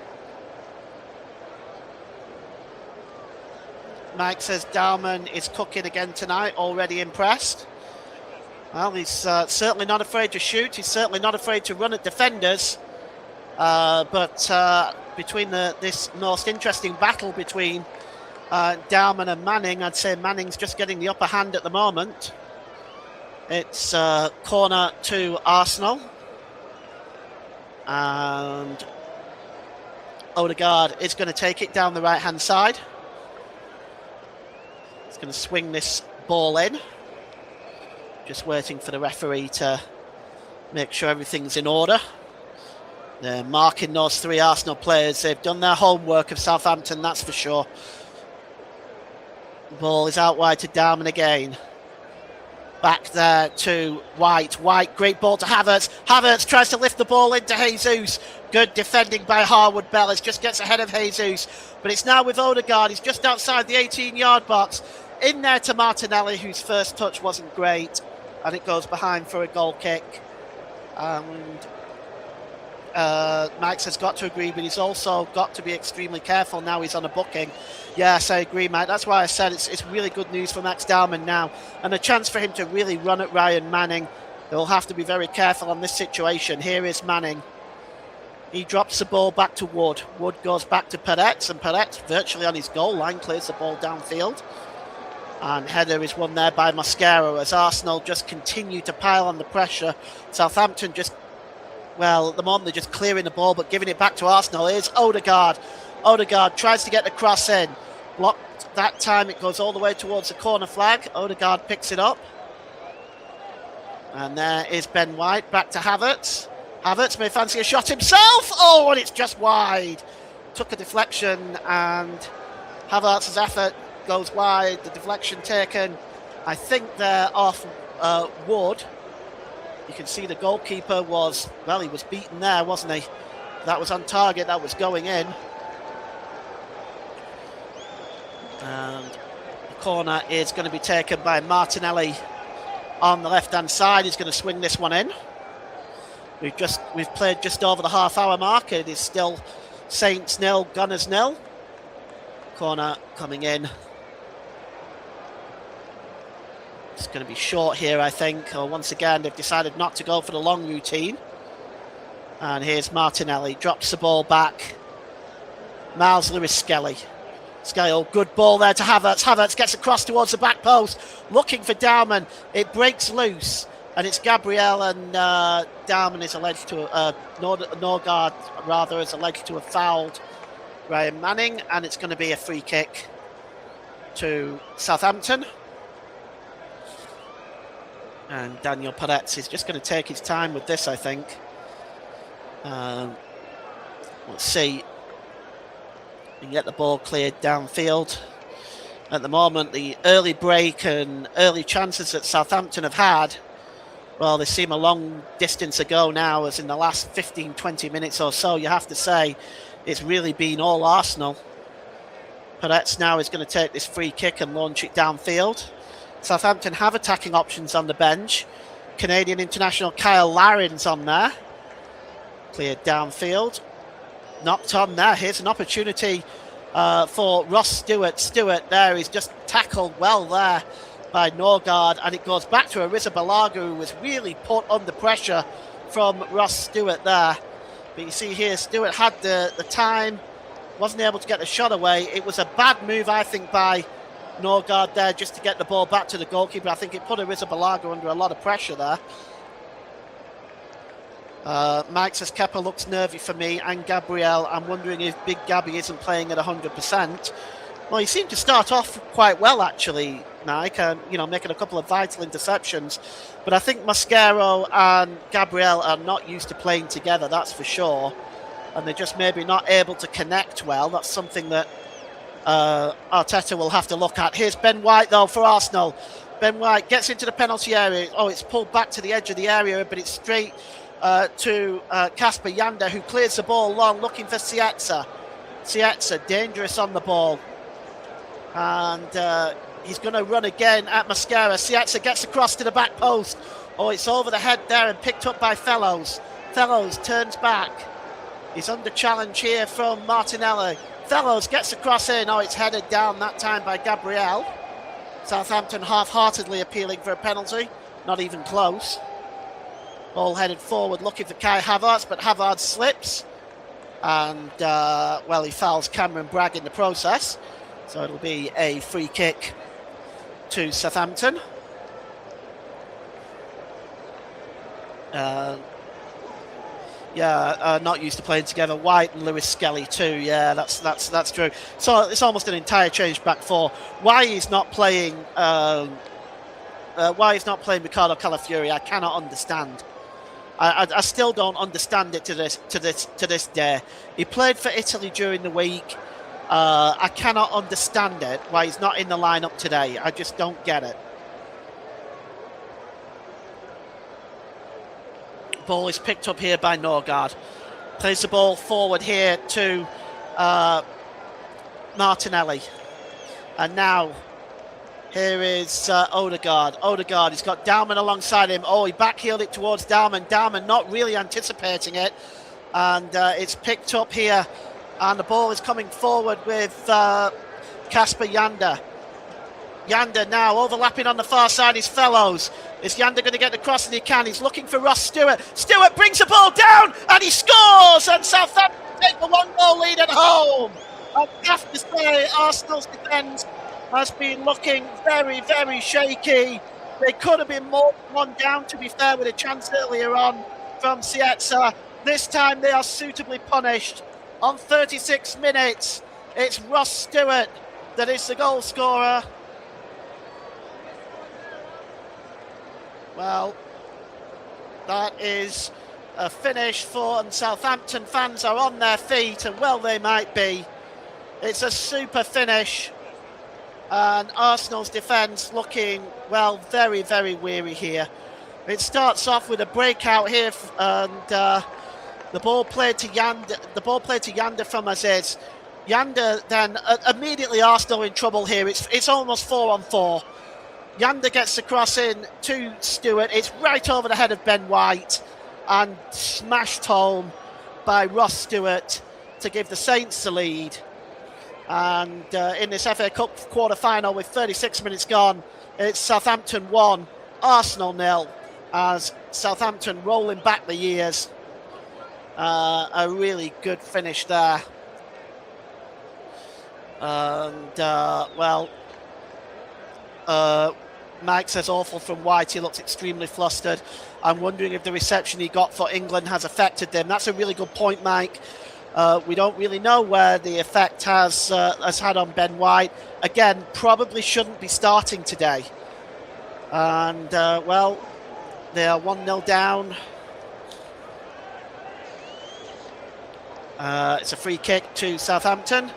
Speaker 6: Mike says Dowman is cooking again tonight, already impressed. Well, he's certainly not afraid to shoot. He's certainly not afraid to run at defenders. But between this most interesting battle between Dowman and Manning, I'd say Manning's just getting the upper hand at the moment. It's corner to Arsenal. And Odegaard is going to take it down the right-hand side. He's going to swing this ball in. Just waiting for the referee to make sure everything's in order. They're marking those 3 Arsenal players. They've done their homework of Southampton, that's for sure. Ball is out wide to Dowman again. Back there to White. White, great ball to Havertz. Havertz tries to lift the ball into Jesus. Good defending by Harwood Bellis. Just gets ahead of Jesus. But it's now with Odegaard. He's just outside the 18-yard box. In there to Martinelli, whose first touch wasn't great. And it goes behind for a goal kick. And Max has got to agree, but he's also got to be extremely careful now he's on a booking. Yes, I agree, Mike. That's why I said it's really good news for Max Dowman now, and a chance for him to really run at Ryan Manning. They'll have to be very careful on this situation. Here is Manning. He drops the ball back to Wood. Wood goes back to Peretz, and Peretz, virtually on his goal line, clears the ball downfield. And header is won there by Mosquera as Arsenal just continue to pile on the pressure. Southampton just, well, at the moment they're just clearing the ball but giving it back to Arsenal. Here's Odegaard. Odegaard tries to get the cross in. Blocked that time. It goes all the way towards the corner flag. Odegaard picks it up. And there is Ben White. Back to Havertz. Havertz may fancy a shot himself. Oh, and it's just wide. Took a deflection and Havertz's effort goes wide. The deflection taken, I think they're off Wood. You can see the goalkeeper was, well, he was beaten there, wasn't he? That was on target, that was going in. And the corner is going to be taken by Martinelli on the left-hand side. He's going to swing this one in. We've played just over the half-hour mark. It is still Saints 0, Gunners 0. Corner coming in. It's going to be short here, I think. Once again, they've decided not to go for the long routine. And here's Martinelli. Drops the ball back. Miles Lewis-Skelly. Skelly, good ball there to Havertz. Havertz gets across towards the back post. Looking for Dowman. It breaks loose. And it's Gabriel, and Dowman is alleged to... Norgard, rather, is alleged to have fouled Ryan Manning. And it's going to be a free kick to Southampton. And Daniel Peretz is just going to take his time with this, I think. Let's see. We can get the ball cleared downfield. At the moment, the early break and early chances that Southampton have had, well, they seem a long distance ago now, as in the last 15, 20 minutes or so. You have to say it's really been all Arsenal. Peretz now is going to take this free kick and launch it downfield. Southampton have attacking options on the bench. Canadian international Kyle Larin's on there. Cleared downfield. Knocked on there. Here's an opportunity for Ross Stewart. Stewart there is just tackled well there by Norgard, and it goes back to Arrizabalaga, who was really put under pressure from Ross Stewart there. But you see here, Stewart had the time, wasn't able to get the shot away. It was a bad move, I think, by Norgard there just to get the ball back to the goalkeeper. I think it put Arrizabalaga under a lot of pressure there. Mike says Kepa looks nervy for me and Gabriel. I'm wondering if Big Gabby isn't playing at 100%. Well, he seemed to start off quite well, actually, Mike, and making a couple of vital interceptions. But I think Mascaro and Gabriel are not used to playing together, that's for sure. And they're just maybe not able to connect well. That's something that Arteta will have to look at. Here's Ben White, though, for Arsenal. Ben White gets into the penalty area. Oh, it's pulled back to the edge of the area, but it's straight to Kasper Janda, who clears the ball long, looking for Sietza. Sietza, dangerous on the ball. And he's going to run again at Mascara. Sietza gets across to the back post. Oh, it's over the head there and picked up by Fellows. Fellows turns back. He's under challenge here from Martinelli. Fellows gets across in. Oh, it's headed down that time by Gabriel. Southampton half-heartedly appealing for a penalty. Not even close. Ball headed forward looking for Kai Havertz, but Havertz slips. And, he fouls Cameron Bragg in the process. So it'll be a free kick to Southampton. Not used to playing together. White and Lewis Skelly too. Yeah, that's true. So it's almost an entire change back four. Why he's not playing? Ricardo Calafiori, I cannot understand. I still don't understand it to this day. He played for Italy during the week. I cannot understand it why he's not in the lineup today. I just don't get it. Ball is picked up here by Norgard. Plays the ball forward here to Martinelli. And now here is Odegaard. Odegaard, he's got Dowman alongside him. Oh, he backheeled it towards Dowman. Dowman not really anticipating it. And it's picked up here. And the ball is coming forward with Kasper Janda. Janda now overlapping on the far side is Fellows. Is Janda going to get the cross? And he can. He's looking for Ross Stewart. Stewart brings the ball down and he scores. And Southampton take the 1-goal lead at home. I have to say, Arsenal's defence has been looking very, very shaky. They could have been more than one down, to be fair, with a chance earlier on from Sietza. This time they are suitably punished. On 36 minutes, it's Ross Stewart that is the goal scorer. Well, that is a finish for, and Southampton fans are on their feet, and well they might be. It's a super finish, and Arsenal's defence looking, well, very, very weary here. It starts off with a breakout here, and the ball played to Janda from Aziz. Janda then immediately Arsenal in trouble here. It's almost 4-on-4. Janda gets the cross in to Stewart. It's right over the head of Ben White and smashed home by Ross Stewart to give the Saints the lead. And in this FA Cup quarter-final with 36 minutes gone, it's Southampton 1, Arsenal 0, as Southampton rolling back the years. A really good finish there. And, Mike says awful from White. He looks extremely flustered. I'm wondering if the reception he got for England has affected them. That's a really good point, Mike. We don't really know where the effect has had on Ben White. Again, probably shouldn't be starting today. And, they are 1-0 down. It's a free kick to Southampton.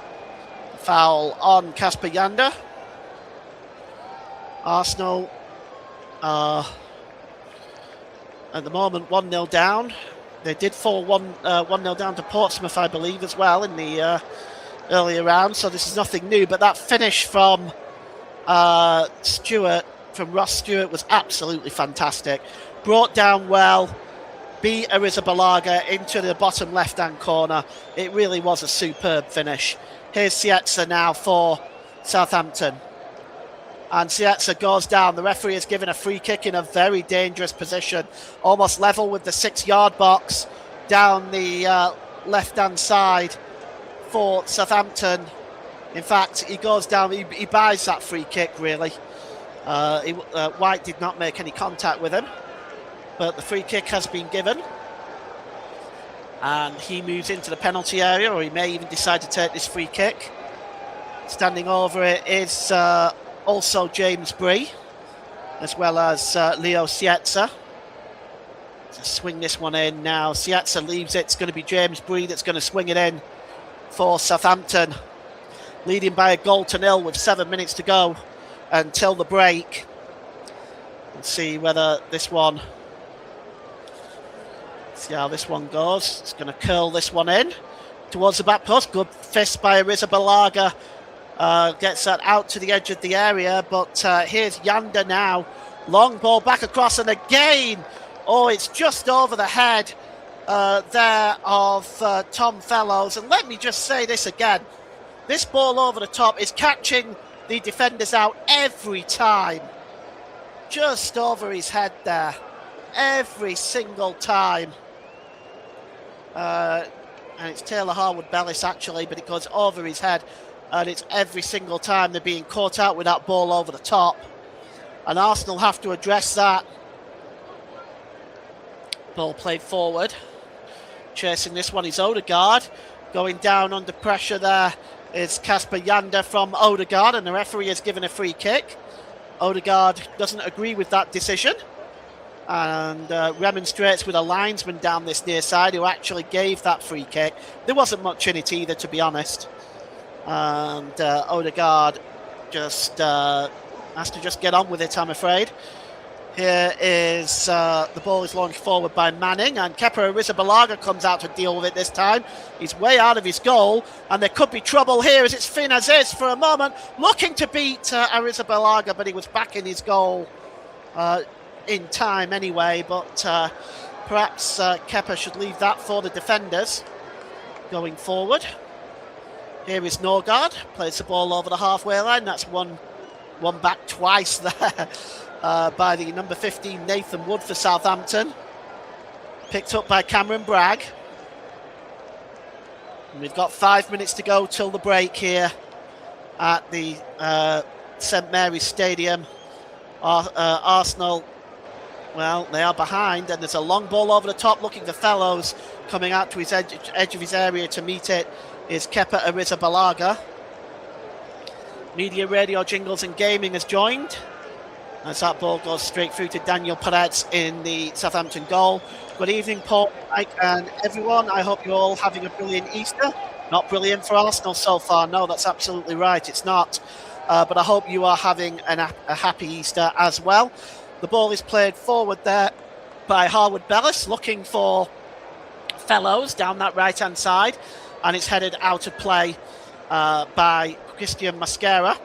Speaker 6: Foul on Kasper Janda. Arsenal are at the moment 1-0 down. They did fall 1-0 down to Portsmouth, I believe, as well in the earlier round. So this is nothing new. But that finish from Ross Stewart, was absolutely fantastic. Brought down well. Beat Arrizabalaga into the bottom left-hand corner. It really was a superb finish. Here's Sietza now for Southampton. And Sietza goes down. The referee has given a free kick in a very dangerous position, almost level with the 6-yard box down the left-hand side for Southampton. In fact, he goes down, he buys that free kick, really. White did not make any contact with him, but the free kick has been given. And he moves into the penalty area, or he may even decide to take this free kick. Standing over it is also James Bree, as well as Leo Sietza. To swing this one in now. Sietza leaves it. It's going to be James Bree that's going to swing it in for Southampton, leading by a 1-0 with 7 minutes to go until the break. Let's see whether this one, see how this one goes. It's going to curl this one in towards the back post. Good fist by Arrizabalaga. Gets that out to the edge of the area, but here's Yanda now. Long ball back across, and again, it's just over the head there of Tom Fellows. And let me just say this again. This ball over the top is catching the defenders out every time. Just over his head there. Every single time. And it's Taylor Harwood-Bellis actually, but it goes over his head. And it's every single time they're being caught out with that ball over the top. And Arsenal have to address that. Ball played forward. Chasing this one is Odegaard. Going down under pressure there is Kasper Yanda from Odegaard, and the referee has given a free kick. Odegaard doesn't agree with that decision and remonstrates with a linesman down this near side who actually gave that free kick. There wasn't much in it either, to be honest. And Odegaard just has to just get on with it, I'm afraid. Here is the ball is launched forward by Manning, and Kepa Arrizabalaga comes out to deal with it this time. He's way out of his goal, and there could be trouble here as it's Finn Aziz for a moment looking to beat Arrizabalaga, but he was back in his goal in time anyway. But perhaps Kepa should leave that for the defenders going forward. Here is Norgard, plays the ball over the halfway line. That's one back twice there. By the number 15 Nathan Wood for Southampton. Picked up by Cameron Bragg. And we've got 5 minutes to go till the break here at the St Mary's Stadium. Arsenal, well, they are behind, and there's a long ball over the top looking for Fellows. Coming out to his edge of his area to meet it is Kepa Arrizabalaga. Media, Radio, Jingles and Gaming has joined as that ball goes straight through to Daniel Perez in the Southampton goal. Good evening, Paul, Mike and everyone. I hope you're all having a brilliant Easter. Not brilliant for Arsenal so far. No, that's absolutely right. It's not. But I hope you are having a happy Easter as well. The ball is played forward there by Harwood-Bellis, looking for Fellows down that right-hand side. And it's headed out of play by Christian Mascara.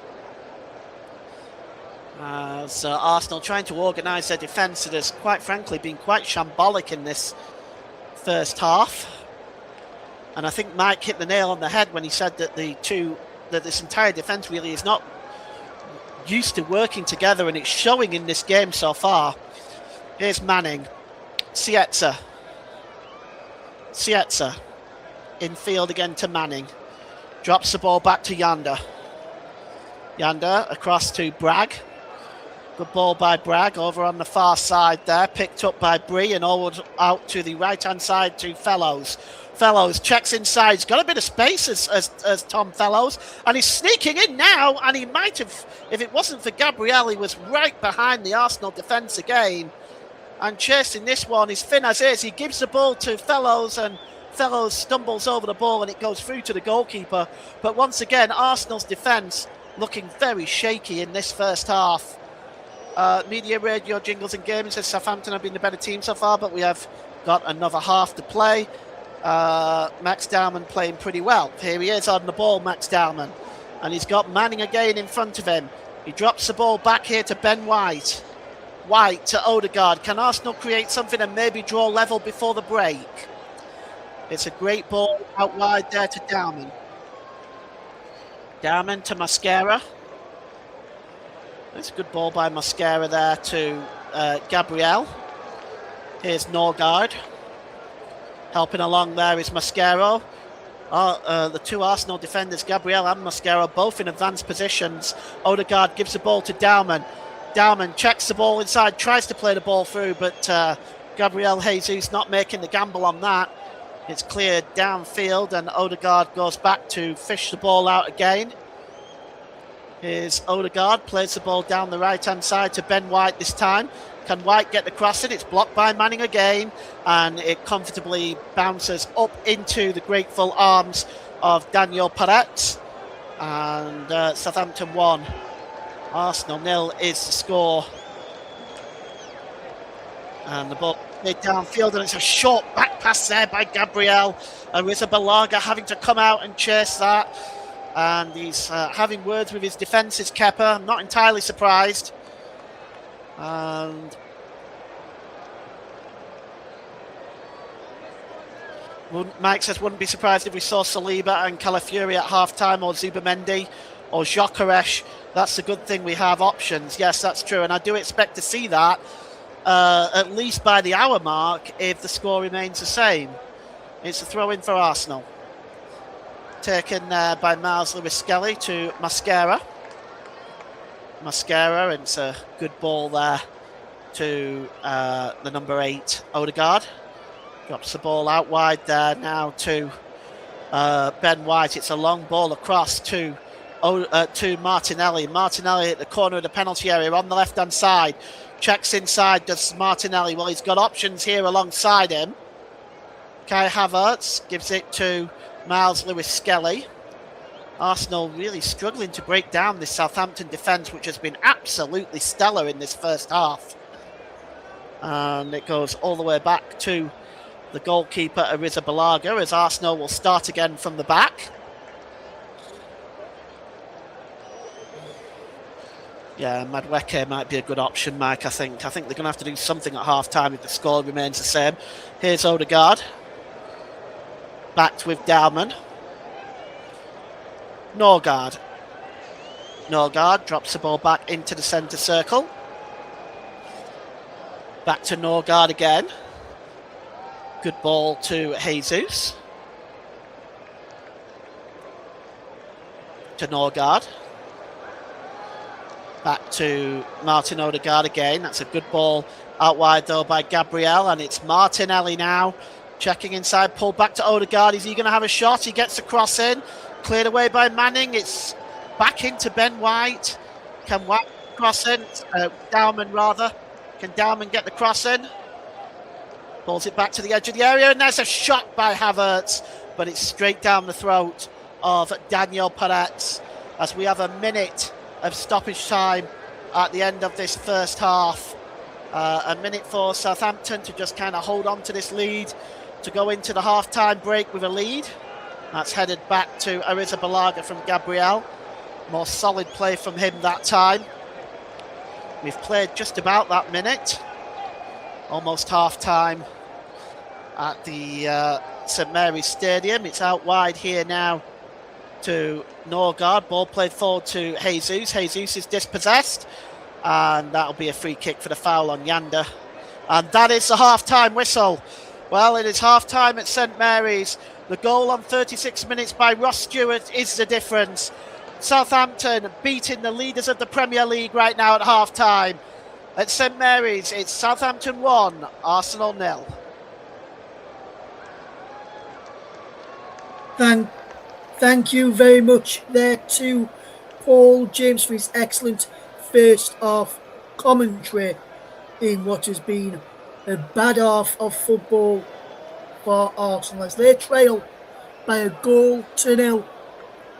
Speaker 6: As Arsenal trying to organise their defence, that has quite frankly been quite shambolic in this first half. And I think Mike hit the nail on the head when he said that this entire defence really is not used to working together, and it's showing in this game so far. Here's Manning. Sietza. In field again to Manning. Drops the ball back to Yanda. Yanda across to Bragg. Good ball by Bragg over on the far side there. Picked up by Bree and out to the right-hand side to Fellows. Fellows checks inside. He's got a bit of space as Tom Fellows. And he's sneaking in now. And he might have, if it wasn't for Gabriel, he was right behind the Arsenal defence again. And chasing this one is Finn Aziz. He gives the ball to Fellows, and Fellows stumbles over the ball and it goes through to the goalkeeper. But once again, Arsenal's defence looking very shaky in this first half. Media, Radio, Jingles and Gaming says Southampton have been the better team so far, but we have got another half to play. Max Dowman playing pretty well. Here he is on the ball, Max Dowman. And he's got Manning again in front of him. He drops the ball back here to Ben White. White to Odegaard. Can Arsenal create something and maybe draw level before the break? It's a great ball out wide there to Dowman. Dowman to Mascara. It's a good ball by Mascara there to Gabriel. Here's Norgard. Helping along there is Mascaro. The two Arsenal defenders, Gabriel and Mascaro, both in advanced positions. Odegaard gives the ball to Dowman. Dowman checks the ball inside, tries to play the ball through, but Gabriel Jesus not making the gamble on that. It's cleared downfield, and Odegaard goes back to fish the ball out again. Here's Odegaard, plays the ball down the right-hand side to Ben White this time. Can White get the cross in? It's blocked by Manning again, and it comfortably bounces up into the grateful arms of Daniel Peretz. And Southampton 1, Arsenal 0 is the score. And the ball made downfield, and it's a short back pass there by Gabriel. Arrizabalaga having to come out and chase that. And he's having words with his defences, Kepa. I'm not entirely surprised. And Mike says, wouldn't be surprised if we saw Saliba and Calafiori at half-time, or Zubamendi or Gyökeres. That's the good thing, we have options. Yes, that's true. And I do expect to see that at least by the hour mark if the score remains the same. It's a throw-in for Arsenal. Taken by Miles Lewis-Skelly to Mascara. And it's a good ball there to the number 8, Odegaard. Drops the ball out wide there now to Ben White. It's a long ball across to Martinelli. Martinelli at the corner of the penalty area on the left-hand side. Checks inside, does Martinelli. Well, he's got options here alongside him. Kai Havertz gives it to Miles Lewis-Skelly. Arsenal really struggling to break down this Southampton defence, which has been absolutely stellar in this first half. And it goes all the way back to the goalkeeper, Arrizabalaga, as Arsenal will start again from the back. Yeah, Madueke might be a good option, Mike, I think. I think they're going to have to do something at half-time if the score remains the same. Here's Odegaard. Backed with Dowman. Norgard drops the ball back into the centre circle. Back to Norgard again. Good ball to Jesus. To Norgard. Back to Martin Odegaard again. That's a good ball out wide though by Gabriel, and it's Martinelli now. Checking inside, pulled back to Odegaard. Is he going to have a shot? He gets the cross in. Cleared away by Manning. It's back into Ben White. Can White cross in? Dowman rather. Can Dowman get the cross in? Pulls it back to the edge of the area, and there's a shot by Havertz, but it's straight down the throat of Daniel Peretz as we have a minute of stoppage time at the end of this first half. A minute for Southampton to just kind of hold on to this lead, to go into the half-time break with a lead. That's headed back to Arrizabalaga from Gabriel. More solid play from him that time. We've played just about that minute. Almost half-time at the St Mary's Stadium. It's out wide here now to Norgard. Ball played forward to Jesus. Jesus is dispossessed, and that'll be a free kick for the foul on Yanda. And that is the half-time whistle. Well, it is half-time at St Mary's. The goal on 36 minutes by Ross Stewart is the difference. Southampton beating the leaders of the Premier League right now at half-time. At St Mary's, it's Southampton 1, Arsenal 0.
Speaker 5: Thank you very much there to Paul James for his excellent first half commentary in what has been a bad half of football for Arsenal as they trail by a goal to 0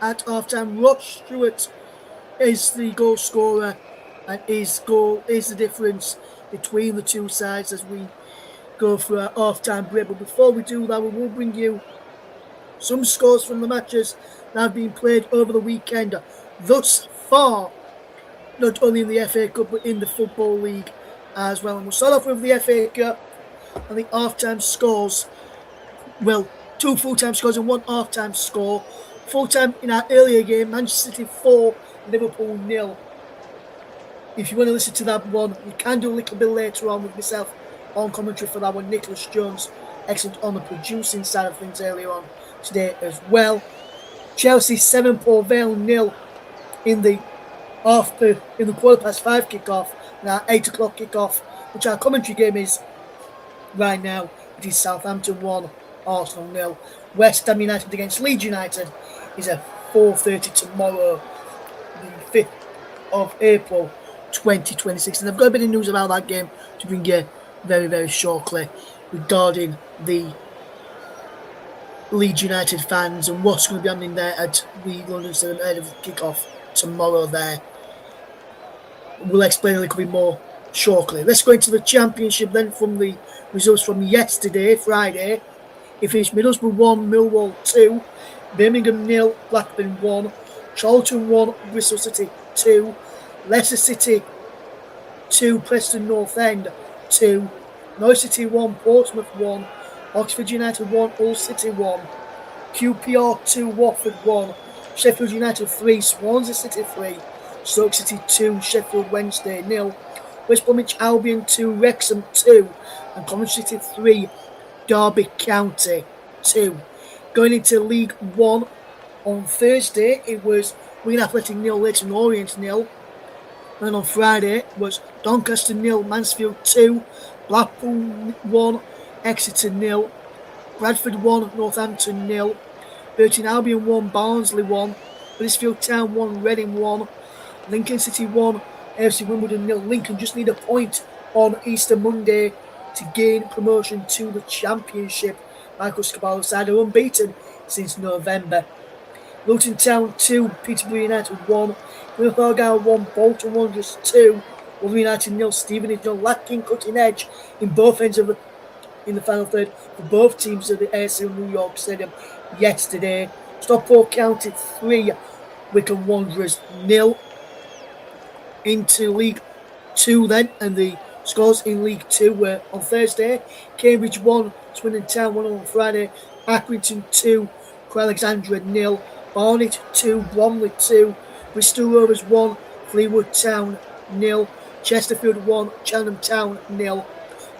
Speaker 5: at half-time. Ross Stewart is the goal scorer, and his goal is the difference between the two sides as we go through our half-time break. But before we do that, we will bring you some scores from the matches that have been played over the weekend thus far, not only in the FA Cup but in the Football League as well. And we'll start off with the FA Cup and the half-time scores. Well, 2 full-time scores and 1 half-time score. Full-time in our earlier game, Manchester City 4, Liverpool 0. If you want to listen to that one, you can do a little bit later on with myself on commentary for that one. Nicholas Jones, excellent on the producing side of things earlier on today as well. Chelsea 7, Port Vale 0 in the quarter past 5 kickoff and our 8 o'clock kickoff, which our commentary game is right now. It is Southampton 1, Arsenal 0. West Ham United against Leeds United is at 4:30 tomorrow. The 5th of April 2026. And I've got a bit of news about that game to bring you very, very shortly regarding the Leeds United fans and what's going to be happening there at the London Stadium ahead of the kick-off tomorrow there. We'll explain a little bit more shortly. Let's go into the Championship then from the results from yesterday, Friday. It finished Middlesbrough 1, Millwall 2, Birmingham 0, Blackburn 1, Charlton 1, Bristol City 2, Leicester City 2, Preston North End 2, Norwich City 1, Portsmouth 1, Oxford United 1, Hull City 1, QPR 2, Watford 1, Sheffield United 3, Swansea City 3, Stoke City 2, Sheffield Wednesday 0, West Bromwich Albion 2, Wrexham 2, and Coventry City 3, Derby County 2. Going into League 1 on Thursday, it was Wigan Athletic 0, Leyton Orient 0. And on Friday was Doncaster 0, Mansfield 2, Blackpool 1, Exeter 0, Bradford 1, Northampton 0, Burton Albion 1, Barnsley 1, Huddersfield Town 1, Reading 1, Lincoln City 1, AFC Wimbledon 0. Lincoln just need a point on Easter Monday to gain promotion to the Championship. Michael Scaballo's side are unbeaten since November. Luton Town 2, Peterborough United 1, Plymouth Argyle 1, Bolton Wanderers 2, Wolverhampton United 0, Stevenage 0, lacking cutting edge in both ends of in the final third for both teams at the ASL New York Stadium yesterday. Stockport County 3, Wycombe Wanderers 0. Into League 2 then, and the scores in League 2 were on Thursday, Cambridge 1, Swindon Town 1 on Friday, Accrington 2, Alexandra 0, Barnet 2, Bromley 2, Bristol Rovers 1, Fleetwood Town 0, Chesterfield 1, Cheltenham Town 0,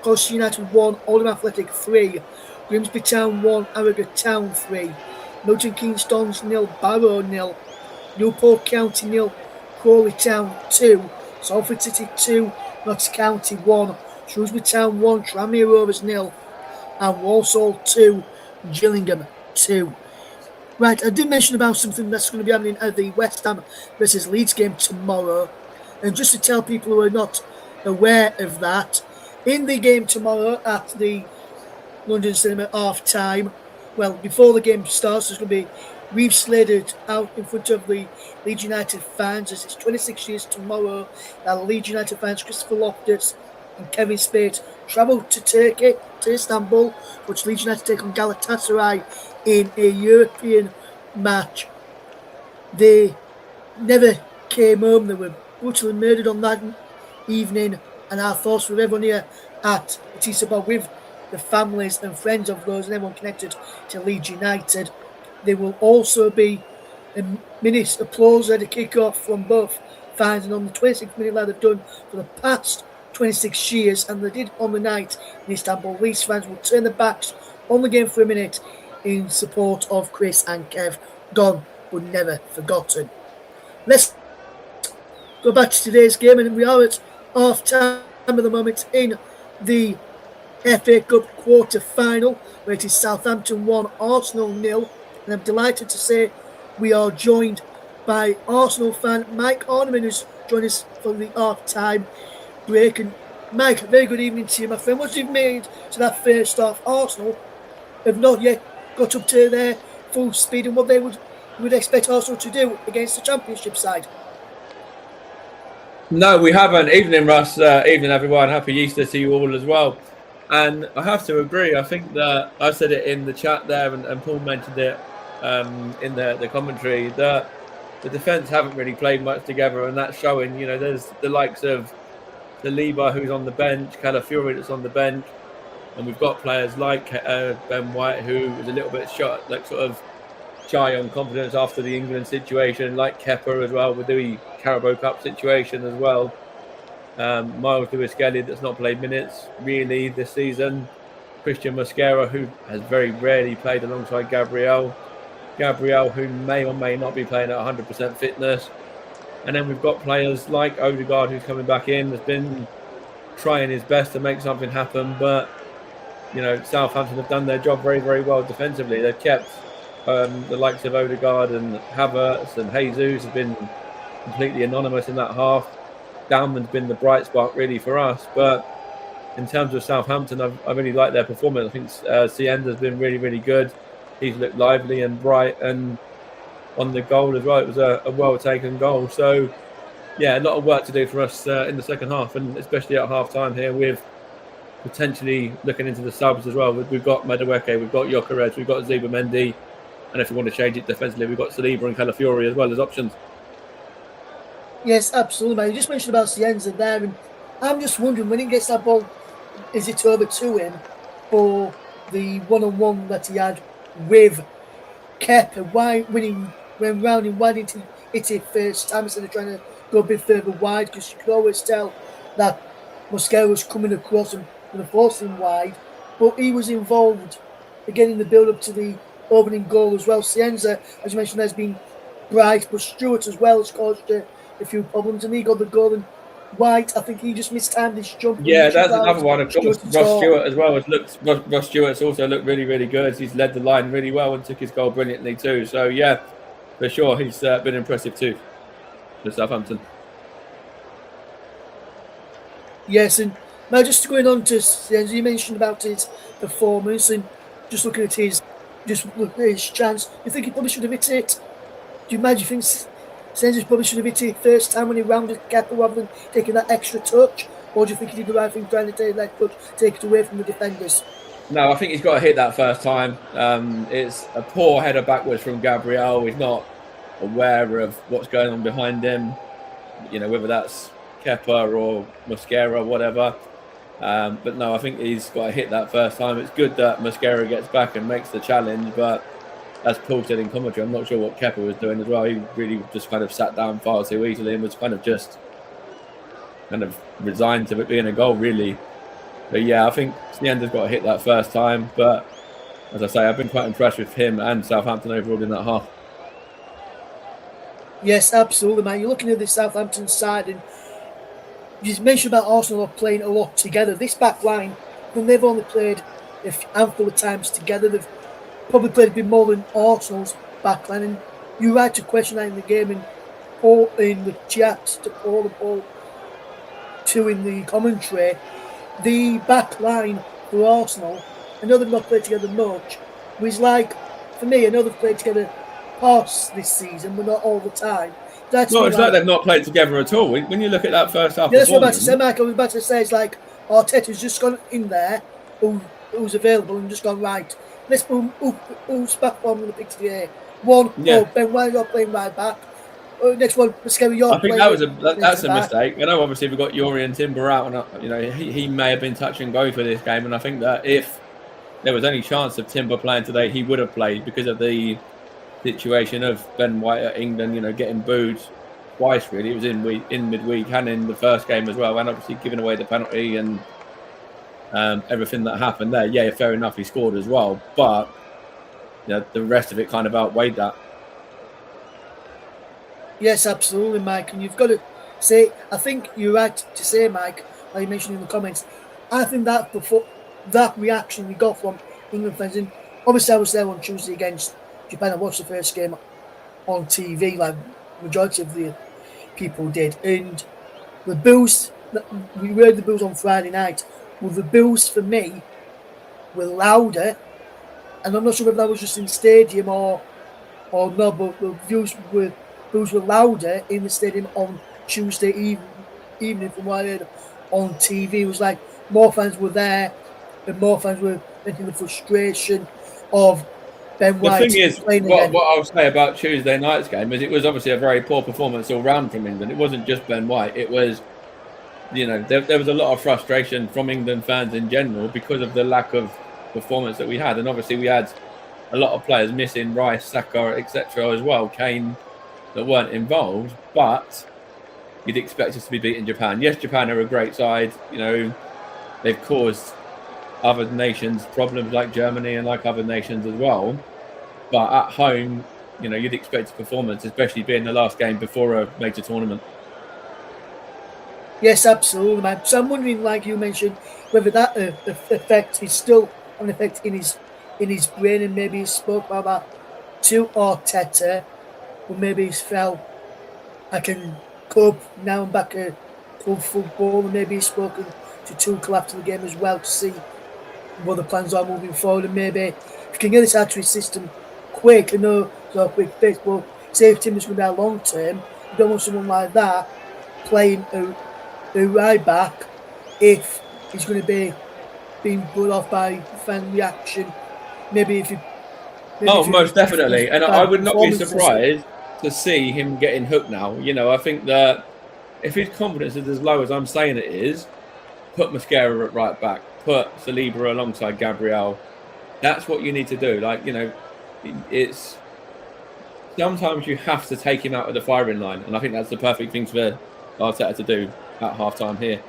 Speaker 5: Colchester United 1, Oldham Athletic 3, Grimsby Town 1, Harrogate Town 3, Milton Keynes Dons 0, Barrow 0, Newport County 0, Crawley Town 2, Salford City 2, Notts County 1, Shrewsbury Town 1, Tranmere Rovers 0, and Walsall 2, Gillingham 2. Right, I did mention about something that's going to be happening at the West Ham versus Leeds game tomorrow. And just to tell people who are not aware of that, in the game tomorrow at the London Cinema half time, well, before the game starts, there's going to be Reeve Slated out in front of the Leeds United fans, as it's 26 years tomorrow that Leeds United fans Christopher Loftus and Kevin Spade travel to Turkey, to Istanbul, which Leeds United take on Galatasaray in a European match. They never came home. They were brutally murdered on that evening, and our thoughts with everyone here at the TCHub, with the families and friends of those and everyone connected to Leeds United. There will also be a minute's applause at the kick-off from both fans, and on the 26th minute like they've done for the past 26 years, and they did on the night in Istanbul. Leeds fans will turn their backs on the game for a minute in support of Chris and Kev. Gone but never forgotten. Let's go back to today's game, and we are at half time at the moment in the FA Cup quarter final, where it is Southampton 1, Arsenal 0. And I'm delighted to say we are joined by Arsenal fan Mike Orneman, who's joined us for the half-time break. And Mike, very good evening to you, my friend. What you've made to that first half? Arsenal have not yet got up to their full speed and what they would expect Arsenal to do against the Championship side.
Speaker 4: No, we haven't. Evening, Russ. Evening, everyone. Happy Easter to you all as well. And I have to agree. I think that I said it in the chat there, and Paul mentioned it in the commentary, that the defence haven't really played much together, and that's showing. You know, there's the likes of Saliba, who's on the bench, Calafiori that's on the bench, and we've got players like Ben White, who is a little bit sort of shy on confidence after the England situation, like Kepa as well with the Carabao Cup situation as well. Miles Lewis-Skelly, that's not played minutes really this season. Christian Mosquera, who has very rarely played alongside Gabriel, who may or may not be playing at 100% fitness. And then we've got players like Odegaard, who's coming back in, has been trying his best to make something happen. But, you know, Southampton have done their job very, very well defensively. They've kept the likes of Odegaard and Havertz and Jesus have been completely anonymous in that half. Downman's been the bright spark really for us, but in terms of Southampton, I really like their performance. I think Cienza's been really, really good. He's looked lively and bright, and on the goal as well, it was a well-taken goal. So, yeah, a lot of work to do for us in the second half, and especially at half-time here with potentially looking into the subs as well. We've got Madueke, we've got Gyökeres, we've got Zubimendi, and if we want to change it defensively, we've got Saliba and Calafiori as well as options.
Speaker 5: Yes, absolutely, man. You just mentioned about Cienza there, and I'm just wondering, when he gets that ball, is it over to him for the one-on-one that he had with Kepa? Why, when he went round him, why didn't he hit it first time instead of trying to go a bit further wide? Because you could always tell that Mosquera was coming across and forcing him wide, but he was involved again in the build-up to the opening goal as well. Cienza, as you mentioned, has been bright, but Stewart as well has caused a few problems, and he got the goal. And White, I think he just mistimed his jump.
Speaker 4: Yeah, that's another one. Of course, Ross Stewart as well. Ross Stewart's also looked really, really good. He's led the line really well and took his goal brilliantly too. So yeah, for sure, he's been impressive too for Southampton.
Speaker 5: Yes, and now just going on to, as you mentioned about his performance and just looking at his chance, you think he probably should have hit it? Do you imagine you think Senza probably should have hit it first time when he rounded Kepa rather than taking that extra touch? Or do you think he did the right thing trying to take that touch, take it away from the defenders?
Speaker 4: No, I think he's got to hit that first time. It's a poor header backwards from Gabriel. He's not aware of what's going on behind him, whether that's Kepa or Mosquera or whatever. But no, I think he's got to hit that first time. It's good that Mosquera gets back and makes the challenge, but as Paul said in commentary, I'm not sure what Kepa was doing as well. He really just kind of sat down far too easily and was kind of resigned to it being a goal, really. But yeah, I think Cienza's got to hit that first time. But as I say, I've been quite impressed with him and Southampton overall in that half.
Speaker 5: Yes, absolutely, man. You're looking at the Southampton side, and you mentioned about Arsenal playing a lot together. This back line, when they've only played a handful of times together, they've probably played a bit more than Arsenal's back line. And you're right to question that in the game, and Paul in the chat to Paul and Paul too in the commentary. The back line for Arsenal, I know they've not played together much, was like, for me, I know they've played together parts this season, but not all the time. It's like
Speaker 4: they've not played together at all. When you look at that first half,
Speaker 5: that's what I was about to say, Mike. I was about to say, it's like Arteta's just gone in there, who's available, and just gone, right, let's put who's back one with the pick today. One, Ben White, you're playing right back. Next one, Mosquera, you're
Speaker 4: I think that's a mistake. I know obviously we've got Yuri and Timber out, and he may have been touch and go for this game, and I think that if there was any chance of Timber playing today, he would have played because of the situation of Ben White at England, getting booed twice. Really, it was in midweek and in the first game as well, and obviously giving away the penalty and everything that happened there. Yeah, fair enough, he scored as well, but the rest of it kind of outweighed that.
Speaker 5: Yes, absolutely, Mike. And you've got to say, I think you're right to say, Mike, like you mentioned in the comments, I think that that reaction we got from England fans, and obviously I was there on Tuesday against Japan. I watched the first game on TV, like majority of the people did. And the boos, we heard the boos on Friday night. Well, the boos for me were louder, and I'm not sure whether that was just in stadium or not, but the boos were louder in the stadium on Tuesday evening from what I heard on TV. It was like more fans were there, and more fans were making the frustration of Ben White.
Speaker 4: The thing is, what I'll say about Tuesday night's game is it was obviously a very poor performance all round from England. It wasn't just Ben White. It was, there was a lot of frustration from England fans in general because of the lack of performance that we had. And obviously we had a lot of players missing, Rice, Saka, etc. as well, Kane, that weren't involved. But you'd expect us to be beating Japan. Yes, Japan are a great side. They've caused other nations problems like Germany and like other nations as well. But at home, you'd expect a performance, especially being the last game before a major tournament.
Speaker 5: Yes, absolutely, man. So I'm wondering, like you mentioned, whether that effect is still an effect in his brain, and maybe he spoke about that to Arteta, or maybe he's felt I can cope now I'm back at club football, and maybe he's spoken to Tuchel after the game as well to see what the plans are moving forward, and maybe if you can get this out to his system quick, I know it's not a quick fix, but say if Tim is going to be out long term, you don't want someone like that playing a right back if he's going to be being put off by fan reaction. Maybe if you.
Speaker 4: Most definitely, and I would not be surprised to see him getting hooked now. I think that if his confidence is as low as I'm saying it is, put Mascara at right back, put Saliba alongside Gabriel. That's what you need to do. It's sometimes you have to take him out of the firing line, and I think that's the perfect thing for Arteta to do at half-time here.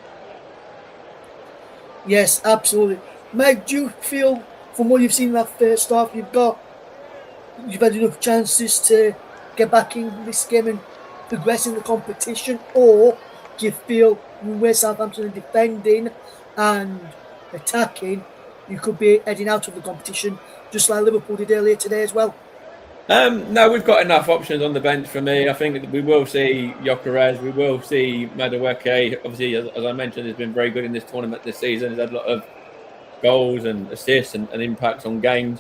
Speaker 5: Yes, absolutely. Mike, do you feel, from what you've seen in that first half, you've had enough chances to get back in this game and progress in the competition, or do you feel where Southampton are defending and attacking, you could be heading out of the competition just like Liverpool did earlier today as well?
Speaker 4: No, we've got enough options on the bench for me. I think we will see Gyökeres, we will see Madueke. Obviously, as I mentioned, he's been very good in this tournament this season. He's had a lot of goals and assists and impacts on games.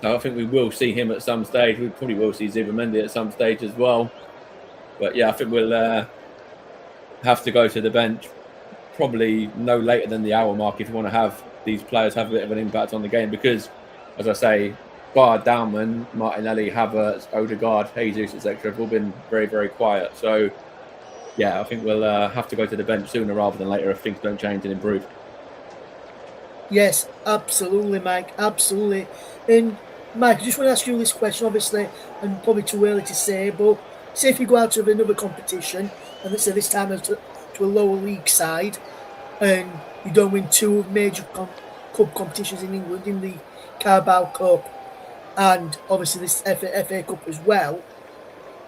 Speaker 4: So I think we will see him at some stage. We probably will see Zubimendi at some stage as well. But yeah, I think we'll have to go to the bench probably no later than the hour mark if you want to have these players have a bit of an impact on the game, because, as I say, bar Dalman, Martinelli, Havertz, Odegaard, Jesus, etc. have all been very, very quiet. So yeah, I think we'll have to go to the bench sooner rather than later if things don't change and improve.
Speaker 5: Yes, absolutely, Mike, absolutely. And Mike, I just want to ask you this question, obviously, and probably too early to say, but say if you go out to another competition, and let's say this time to a lower league side, and you don't win two major cup competitions in England, in the Carabao Cup and obviously this FA Cup as well,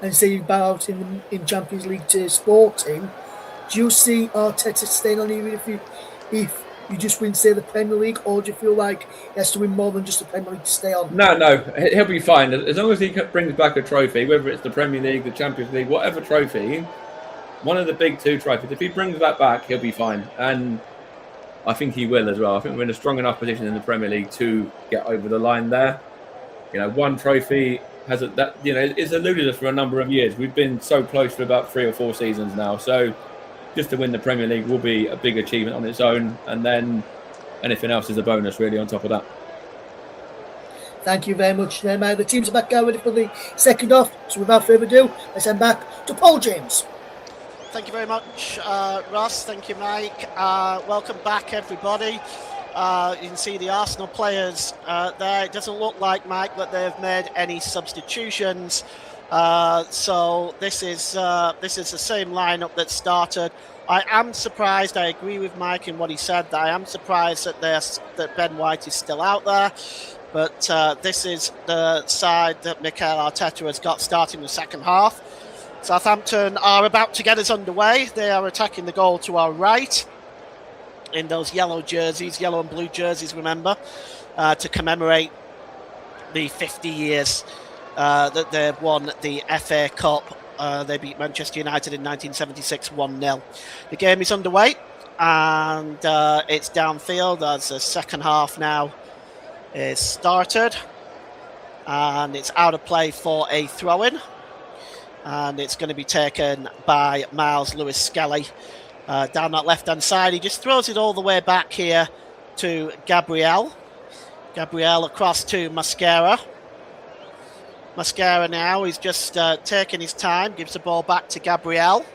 Speaker 5: and say you bow out in Champions League to Sporting, do you see Arteta staying on even if you just win, say, the Premier League, or do you feel like he has to win more than just the Premier League to stay on?
Speaker 4: No, he'll be fine. As long as he brings back a trophy, whether it's the Premier League, the Champions League, whatever trophy, one of the big two trophies, if he brings that back, he'll be fine. And I think he will as well. I think we're in a strong enough position in the Premier League to get over the line there. One trophy it's eluded us for a number of years. We've been so close for about 3 or 4 seasons now. So just to win the Premier League will be a big achievement on its own, and then anything else is a bonus really on top of that.
Speaker 5: Thank you very much, Mike. The teams are back out ready for the second half. So without further ado, let's head back to Paul James.
Speaker 6: Thank you very much, Ross. Thank you, Mike. Welcome back, everybody. You can see the Arsenal players there. It doesn't look like, Mike, that they've made any substitutions. So this is the same lineup that started. I am surprised. I agree with Mike in what he said. That I am surprised that Ben White is still out there. But this is the side that Mikel Arteta has got starting the second half. Southampton are about to get us underway. They are attacking the goal to our right in those yellow and blue jerseys, remember, to commemorate the 50 years that they've won the FA Cup. They beat Manchester United in 1976 1-0. The game is underway, and it's downfield as the second half now is started, and it's out of play for a throw-in, and it's going to be taken by Miles Lewis-Skelly down that left-hand side. He just throws it all the way back here to Gabriel across to Mascara now, he's just taking his time, gives the ball back to Gabriel.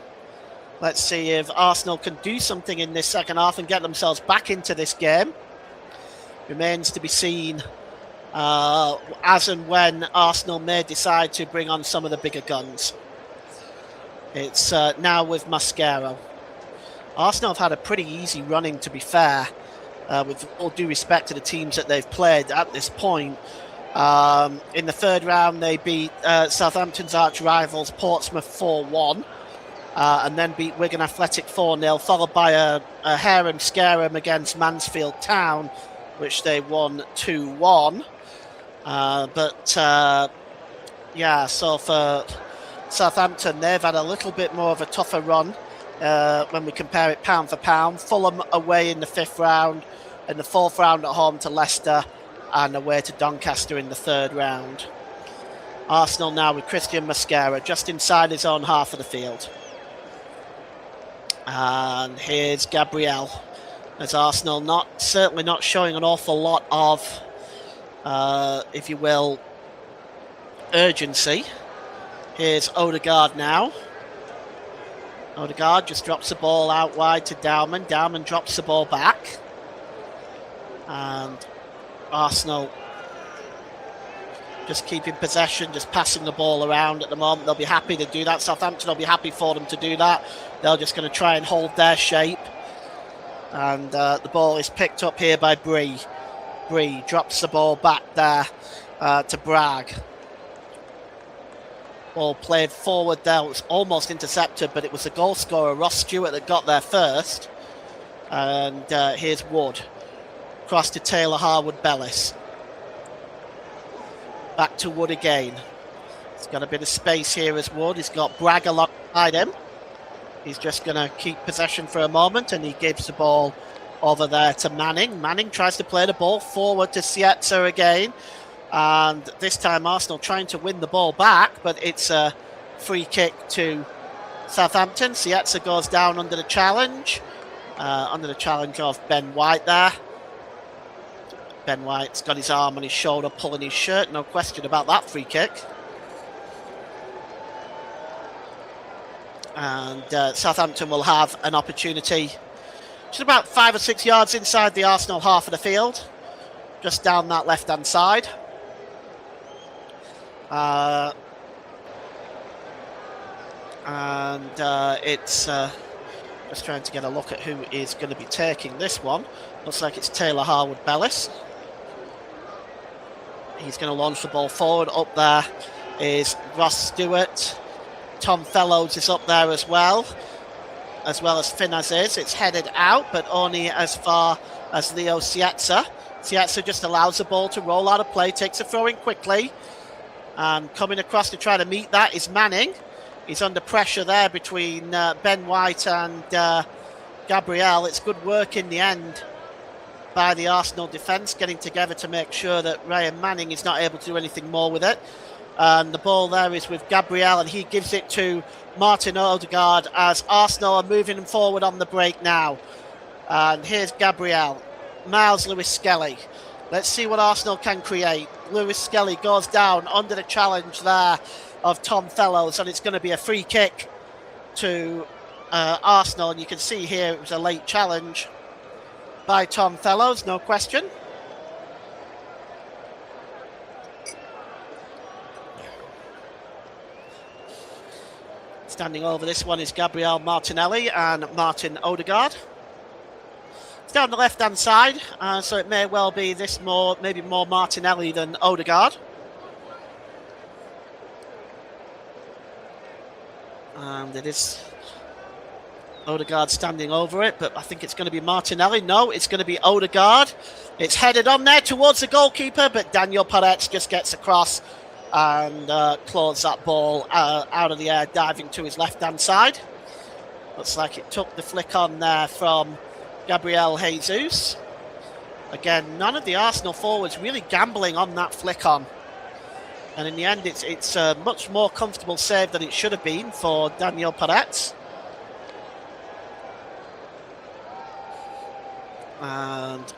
Speaker 6: Let's see if Arsenal can do something in this second half and get themselves back into this game. Remains to be seen as and when Arsenal may decide to bring on some of the bigger guns. It's now with Mascara. Arsenal have had a pretty easy running, to be fair, with all due respect to the teams that they've played at this point. In the third round, they beat Southampton's arch rivals Portsmouth 4-1, and then beat Wigan Athletic 4-0, followed by a harem-scarum against Mansfield Town, which they won 2-1. So for Southampton, they've had a little bit more of a tougher run when we compare it pound for pound. Fulham away in the 5th round, in the 4th round at home to Leicester, and away to Doncaster in the 3rd round. Arsenal now with Christian Mosquera just inside his own half of the field. And here's Gabriel, as Arsenal certainly not showing an awful lot of, if you will, urgency. Here's Odegaard now. Odegaard just drops the ball out wide to Dowman. Dowman drops the ball back. And Arsenal just keeping possession, just passing the ball around at the moment. They'll be happy to do that. Southampton will be happy for them to do that. They're just going to try and hold their shape. And the ball is picked up here by Bree. Bree drops the ball back there to Bragg. Ball played forward there. It was almost intercepted, but it was the goal scorer, Ross Stewart, that got there first. And here's Wood. Cross to Taylor Harwood-Bellis. Back to Wood again. He's got a bit of space here as Wood. He's got Bragg alongside him. He's just going to keep possession for a moment, and he gives the ball over there to Manning. Manning tries to play the ball forward to Sietza again. And this time Arsenal trying to win the ball back, but it's a free kick to Southampton. Sietza goes down under the challenge of Ben White there. Ben White's got his arm on his shoulder, pulling his shirt. No question about that free kick. And Southampton will have an opportunity just about 5 or 6 yards inside the Arsenal half of the field, just down that left-hand side. It's just trying to get a look at who is going to be taking this one. Looks like it's Taylor Harwood-Bellis. He's going to launch the ball forward. Up there is Ross Stewart. Tom Fellows is up there as well as Finn Aziz. It's headed out, but only as far as Leo Sietza. Sietza just allows the ball to roll out of play, takes a throw in quickly, and coming across to try to meet that is Manning. He's under pressure there between Ben White and Gabriel. It's good work in the end by the Arsenal defence, getting together to make sure that Ryan Manning is not able to do anything more with it. And the ball there is with Gabriel, and he gives it to Martin Odegaard as Arsenal are moving forward on the break now. And here's Gabriel. Miles Lewis-Skelly. Let's see what Arsenal can create. Lewis-Skelly goes down under the challenge there of Tom Fellows, and it's going to be a free kick to Arsenal. And you can see here it was a late challenge by Tom Fellows, no question. Standing over this one is Gabriel Martinelli and Martin Odegaard. It's down the left-hand side, so it may well be maybe more Martinelli than Odegaard. And it is Odegaard standing over it, but I think it's going to be Martinelli. No, it's going to be Odegaard. It's headed on there towards the goalkeeper, but Daniel Paretz just gets across and claws that ball out of the air, diving to his left-hand side. Looks like it took the flick on there from Gabriel Jesus. Again, none of the Arsenal forwards really gambling on that flick on. And in the end, it's a much more comfortable save than it should have been for Daniel Paretz. And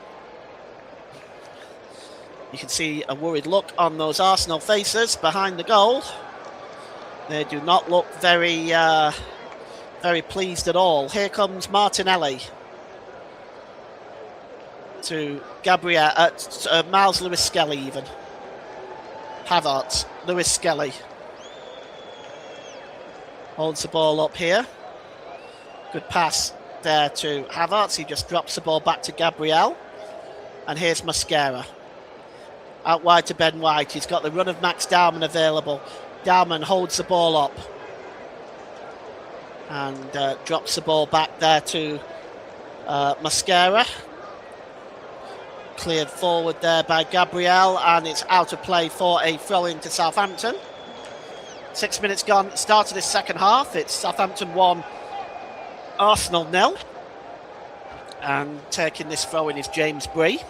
Speaker 6: you can see a worried look on those Arsenal faces behind the goal. They do not look very pleased at all. Here comes Martinelli to Gabriel, Miles Lewis-Skelly even. Havertz, Lewis-Skelly holds the ball up here. Good pass there to Havertz. He just drops the ball back to Gabriel. And here's Mosquera. Out wide to Ben White. He's got the run of Max Dowman available. Dowman holds the ball up. And drops the ball back there to Mosquera. Cleared forward there by Gabriel, and it's out of play for a throw-in to Southampton. 6 minutes gone, start of this second half. It's Southampton 1, Arsenal 0. And taking this throw in is James Bree.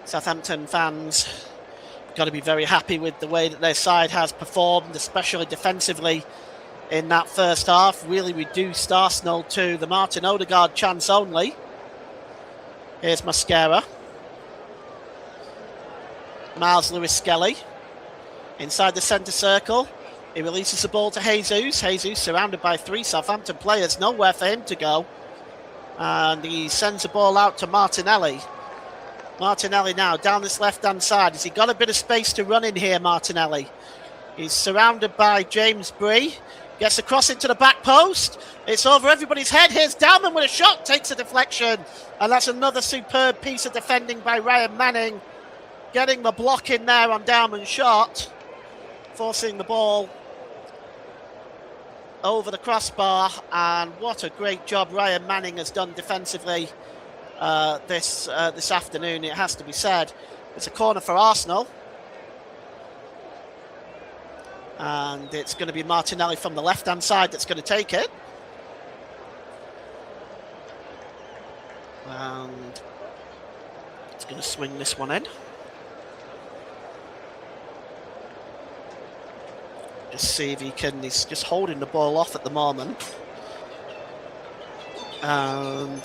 Speaker 6: Southampton fans got to be very happy with the way that their side has performed, especially defensively in that first half. Really reduced Arsenal to the Martin Odegaard chance only. Here's Mascara. Miles Lewis-Skelly inside the centre circle. He releases the ball to Jesus. Jesus surrounded by 3 Southampton players, nowhere for him to go. And he sends the ball out to Martinelli. Martinelli now down this left-hand side. Has he got a bit of space to run in here, Martinelli? He's surrounded by James Bree. Gets across into the back post. It's over everybody's head. Here's Dalman with a shot. Takes a deflection. And that's another superb piece of defending by Ryan Manning. Getting the block in there on Dalman's shot. Forcing the ball over the crossbar. And what a great job Ryan Manning has done defensively this afternoon, it has to be said. It's a corner for Arsenal. And it's going to be Martinelli from the left-hand side that's going to take it. And it's going to swing this one in. Just see if he can. He's just holding the ball off at the moment. And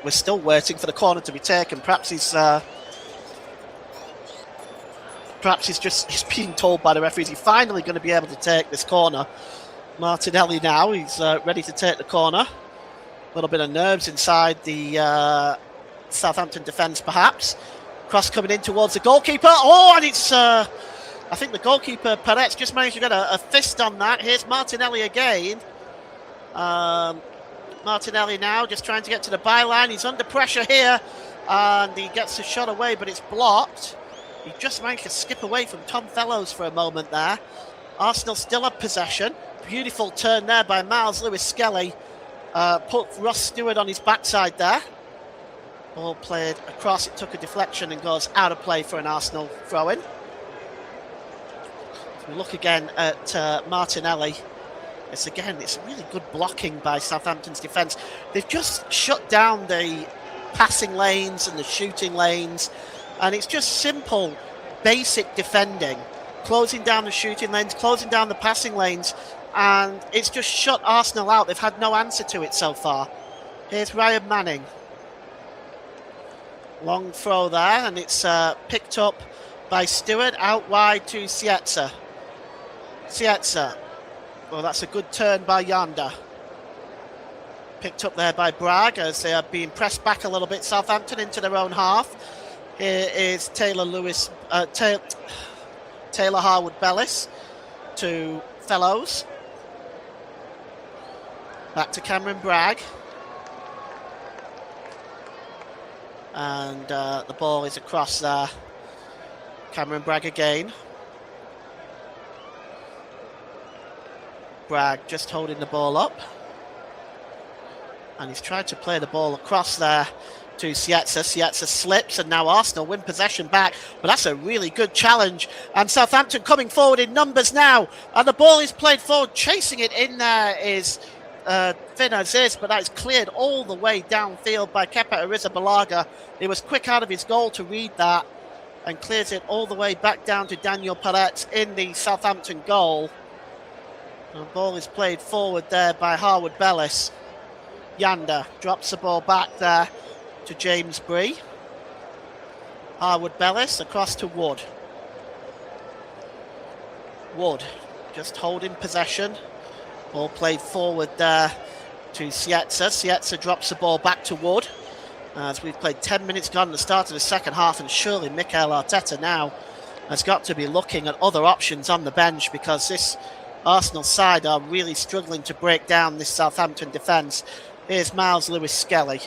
Speaker 6: we're still waiting for the corner to be taken. Perhaps he's being told by the referees he's finally going to be able to take this corner. Martinelli now, he's ready to take the corner. A little bit of nerves inside the Southampton defence, perhaps. Cross coming in towards the goalkeeper. Oh, and it's I think the goalkeeper Perez just managed to get a fist on that. Here's Martinelli again. Martinelli now just trying to get to the byline. He's under pressure here, and he gets the shot away, but it's blocked. He just managed to skip away from Tom Fellows for a moment there. Arsenal still have possession. Beautiful turn there by Miles Lewis-Skelly. Put Ross Stewart on his backside there. Ball played across. It took a deflection and goes out of play for an Arsenal throw-in. If we look again at Martinelli, it's really good blocking by Southampton's defence. They've just shut down the passing lanes and the shooting lanes, and it's just simple, basic defending. Closing down the shooting lanes, closing down the passing lanes, and it's just shut Arsenal out. They've had no answer to it so far. Here's Ryan Manning. Long throw there, and it's picked up by Stewart, out wide to Sietza. Sietza. Well, that's a good turn by Yanda. Picked up there by Bragg as they are being pressed back a little bit. Southampton into their own half. Here is Taylor Harwood-Bellis to Fellows. Back to Cameron Bragg. And the ball is across there. Cameron Bragg again. Bragg just holding the ball up. And he's tried to play the ball across there to Sietza. Sietza slips, and now Arsenal win possession back. But that's a really good challenge. And Southampton coming forward in numbers now. And the ball is played forward. Chasing it in there is Finn Aziz, but that is cleared all the way downfield by Kepa Arrizabalaga. He was quick out of his goal to read that and clears it all the way back down to Daniel Perez in the Southampton goal. And the ball is played forward there by Harwood-Bellis. Yanda drops the ball back there to James Bree. Harwood-Bellis across to Wood. Wood just holding possession. Ball played forward there to Sietza. Sietza drops the ball back to Wood. As we've played 10 minutes gone at the start of the second half, and surely Mikel Arteta now has got to be looking at other options on the bench, because this Arsenal side are really struggling to break down this Southampton defence. Here's Miles Lewis-Skelly.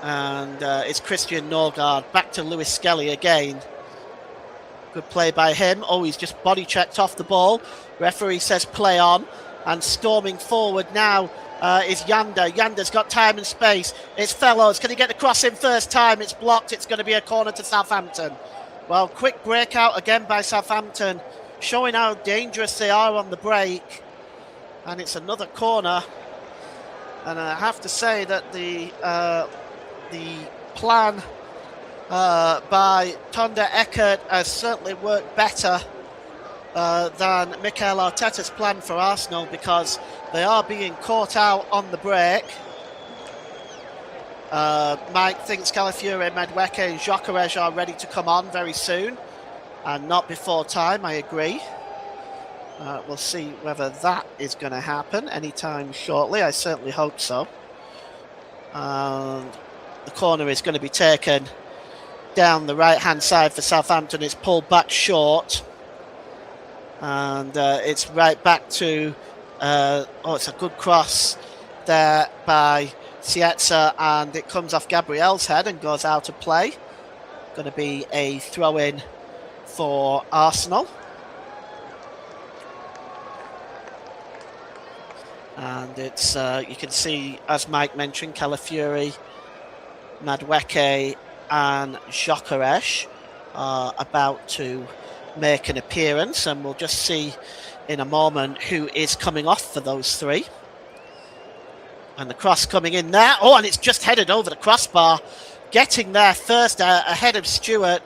Speaker 6: And it's Christian Norgard. Back to Lewis-Skelly again. Good play by him. Oh, he's just body checked off the ball. Referee says play on. And storming forward now is Yanda. Yanda's got time and space. It's Fellows. Can he get the cross in first time? It's blocked. It's going to be a corner to Southampton. Well, quick breakout again by Southampton, showing how dangerous they are on the break. And it's another corner. And I have to say that the plan by Tonda Eckert has certainly worked better than Mikel Arteta's plan for Arsenal, because they are being caught out on the break. Mike thinks Calafiori, Madueke and Gyökeres are ready to come on very soon, and not before time. I agree. We'll see whether that is going to happen anytime shortly. I certainly hope so. And the corner is going to be taken down the right-hand side for Southampton. It's pulled back short. And it's right back to... it's a good cross there by Sietza, and it comes off Gabriel's head and goes out of play. Going to be a throw-in for Arsenal. And it's, you can see, as Mike mentioned, Calafiori, Madueke and Gyökeres are about to make an appearance, and we'll just see in a moment who is coming off for those three. And the cross coming in there. Oh, and it's just headed over the crossbar. Getting there first ahead of Stewart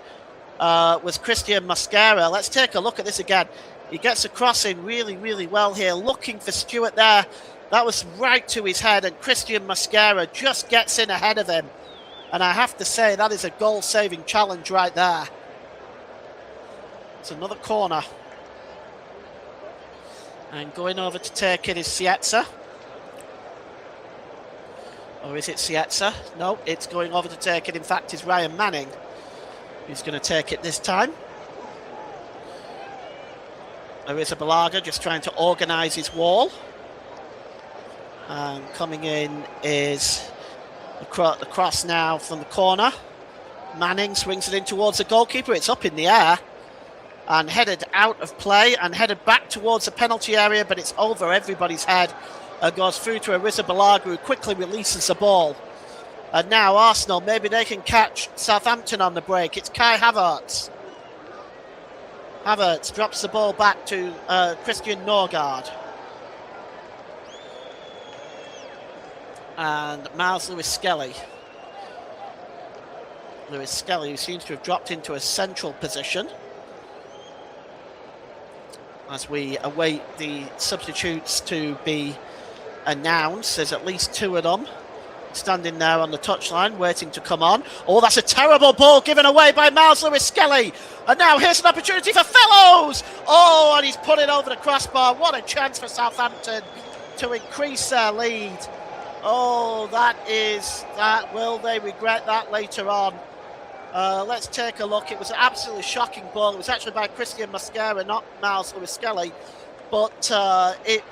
Speaker 6: was Christian Mosquera. Let's take a look at this again. He gets a cross in really, really well here, looking for Stewart there. That was right to his head, and Christian Mosquera just gets in ahead of him. And I have to say, that is a goal-saving challenge right there. It's another corner. And going over to take it is Sietza. Or is it Sietza? No, it's going over to take it. In fact, it's Ryan Manning who's going to take it this time. Arrizabalaga just trying to organise his wall. And coming in is the cross now from the corner. Manning swings it in towards the goalkeeper. It's up in the air and headed out of play and headed back towards the penalty area, but it's over everybody's head and goes through to Arrizabalaga, who quickly releases the ball. And now Arsenal, maybe they can catch Southampton on the break. It's Kai Havertz. Havertz drops the ball back to Christian Norgard. And Miles Lewis-Skelly. Lewis-Skelly, who seems to have dropped into a central position. As we await the substitutes to be announced, there's at least two of them standing there on the touchline waiting to come on. Oh, that's a terrible ball given away by Miles Lewis-Skelly. And now here's an opportunity for Fellows. Oh, and he's put it over the crossbar. What a chance for Southampton to increase their lead. Oh, will they regret that later on? Let's take a look. It was an absolutely shocking ball. It was actually by Christian Mosquera, not Miles Lewis-Skelly. But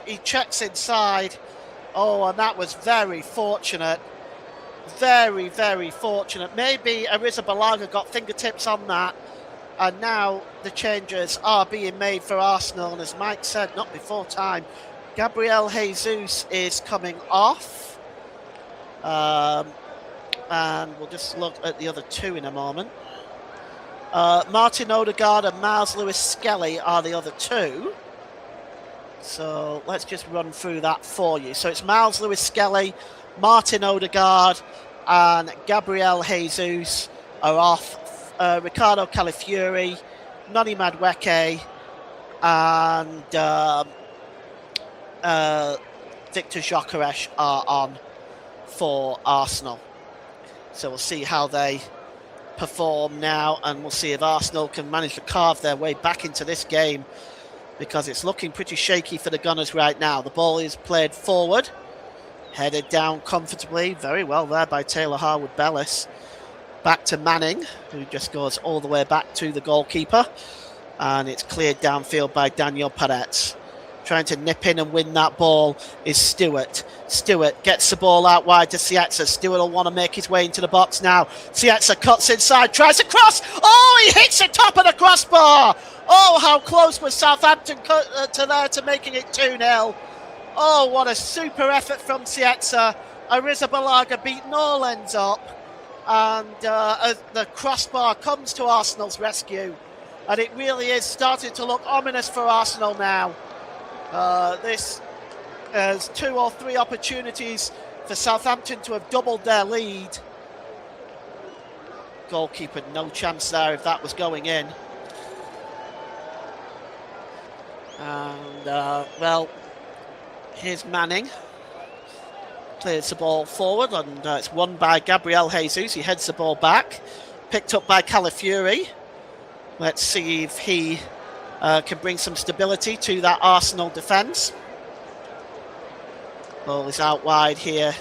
Speaker 6: he checks inside. Oh, and that was very fortunate. Very, very fortunate. Maybe Arrizabalaga got fingertips on that. And now the changes are being made for Arsenal. And as Mike said, not before time, Gabriel Jesus is coming off. And we'll just look at the other two in a moment. Martin Odegaard and Miles Lewis-Skelly are the other two. So let's just run through that for you. So it's Miles Lewis-Skelly, Martin Odegaard and Gabriel Jesus are off. Ricardo Calafiori, Noni Madueke and Victor Gyökeres are on for Arsenal. So we'll see how they perform now, and we'll see if Arsenal can manage to carve their way back into this game, because it's looking pretty shaky for the Gunners right now. The ball is played forward, headed down comfortably, very well there by Taylor Harwood-Bellis. Back to Manning, who just goes all the way back to the goalkeeper, and it's cleared downfield by Daniel Paredes. Trying to nip in and win that ball is Stewart. Stewart gets the ball out wide to Sietza. Stewart will want to make his way into the box now. Sietza cuts inside, tries to cross. Oh, he hits the top of the crossbar. Oh, how close was Southampton to making it 2-0. Oh, what a super effort from Sietza. Arrizabalaga beat all ends up. and the crossbar comes to Arsenal's rescue, and it really is starting to look ominous for Arsenal now. This has 2 or 3 opportunities for Southampton to have doubled their lead. Goalkeeper, no chance there if that was going in. And, well, here's Manning. Clears the ball forward, and it's won by Gabriel Jesus. He heads the ball back. Picked up by Calafiori. Let's see if he can bring some stability to that Arsenal defence. Ball is out wide here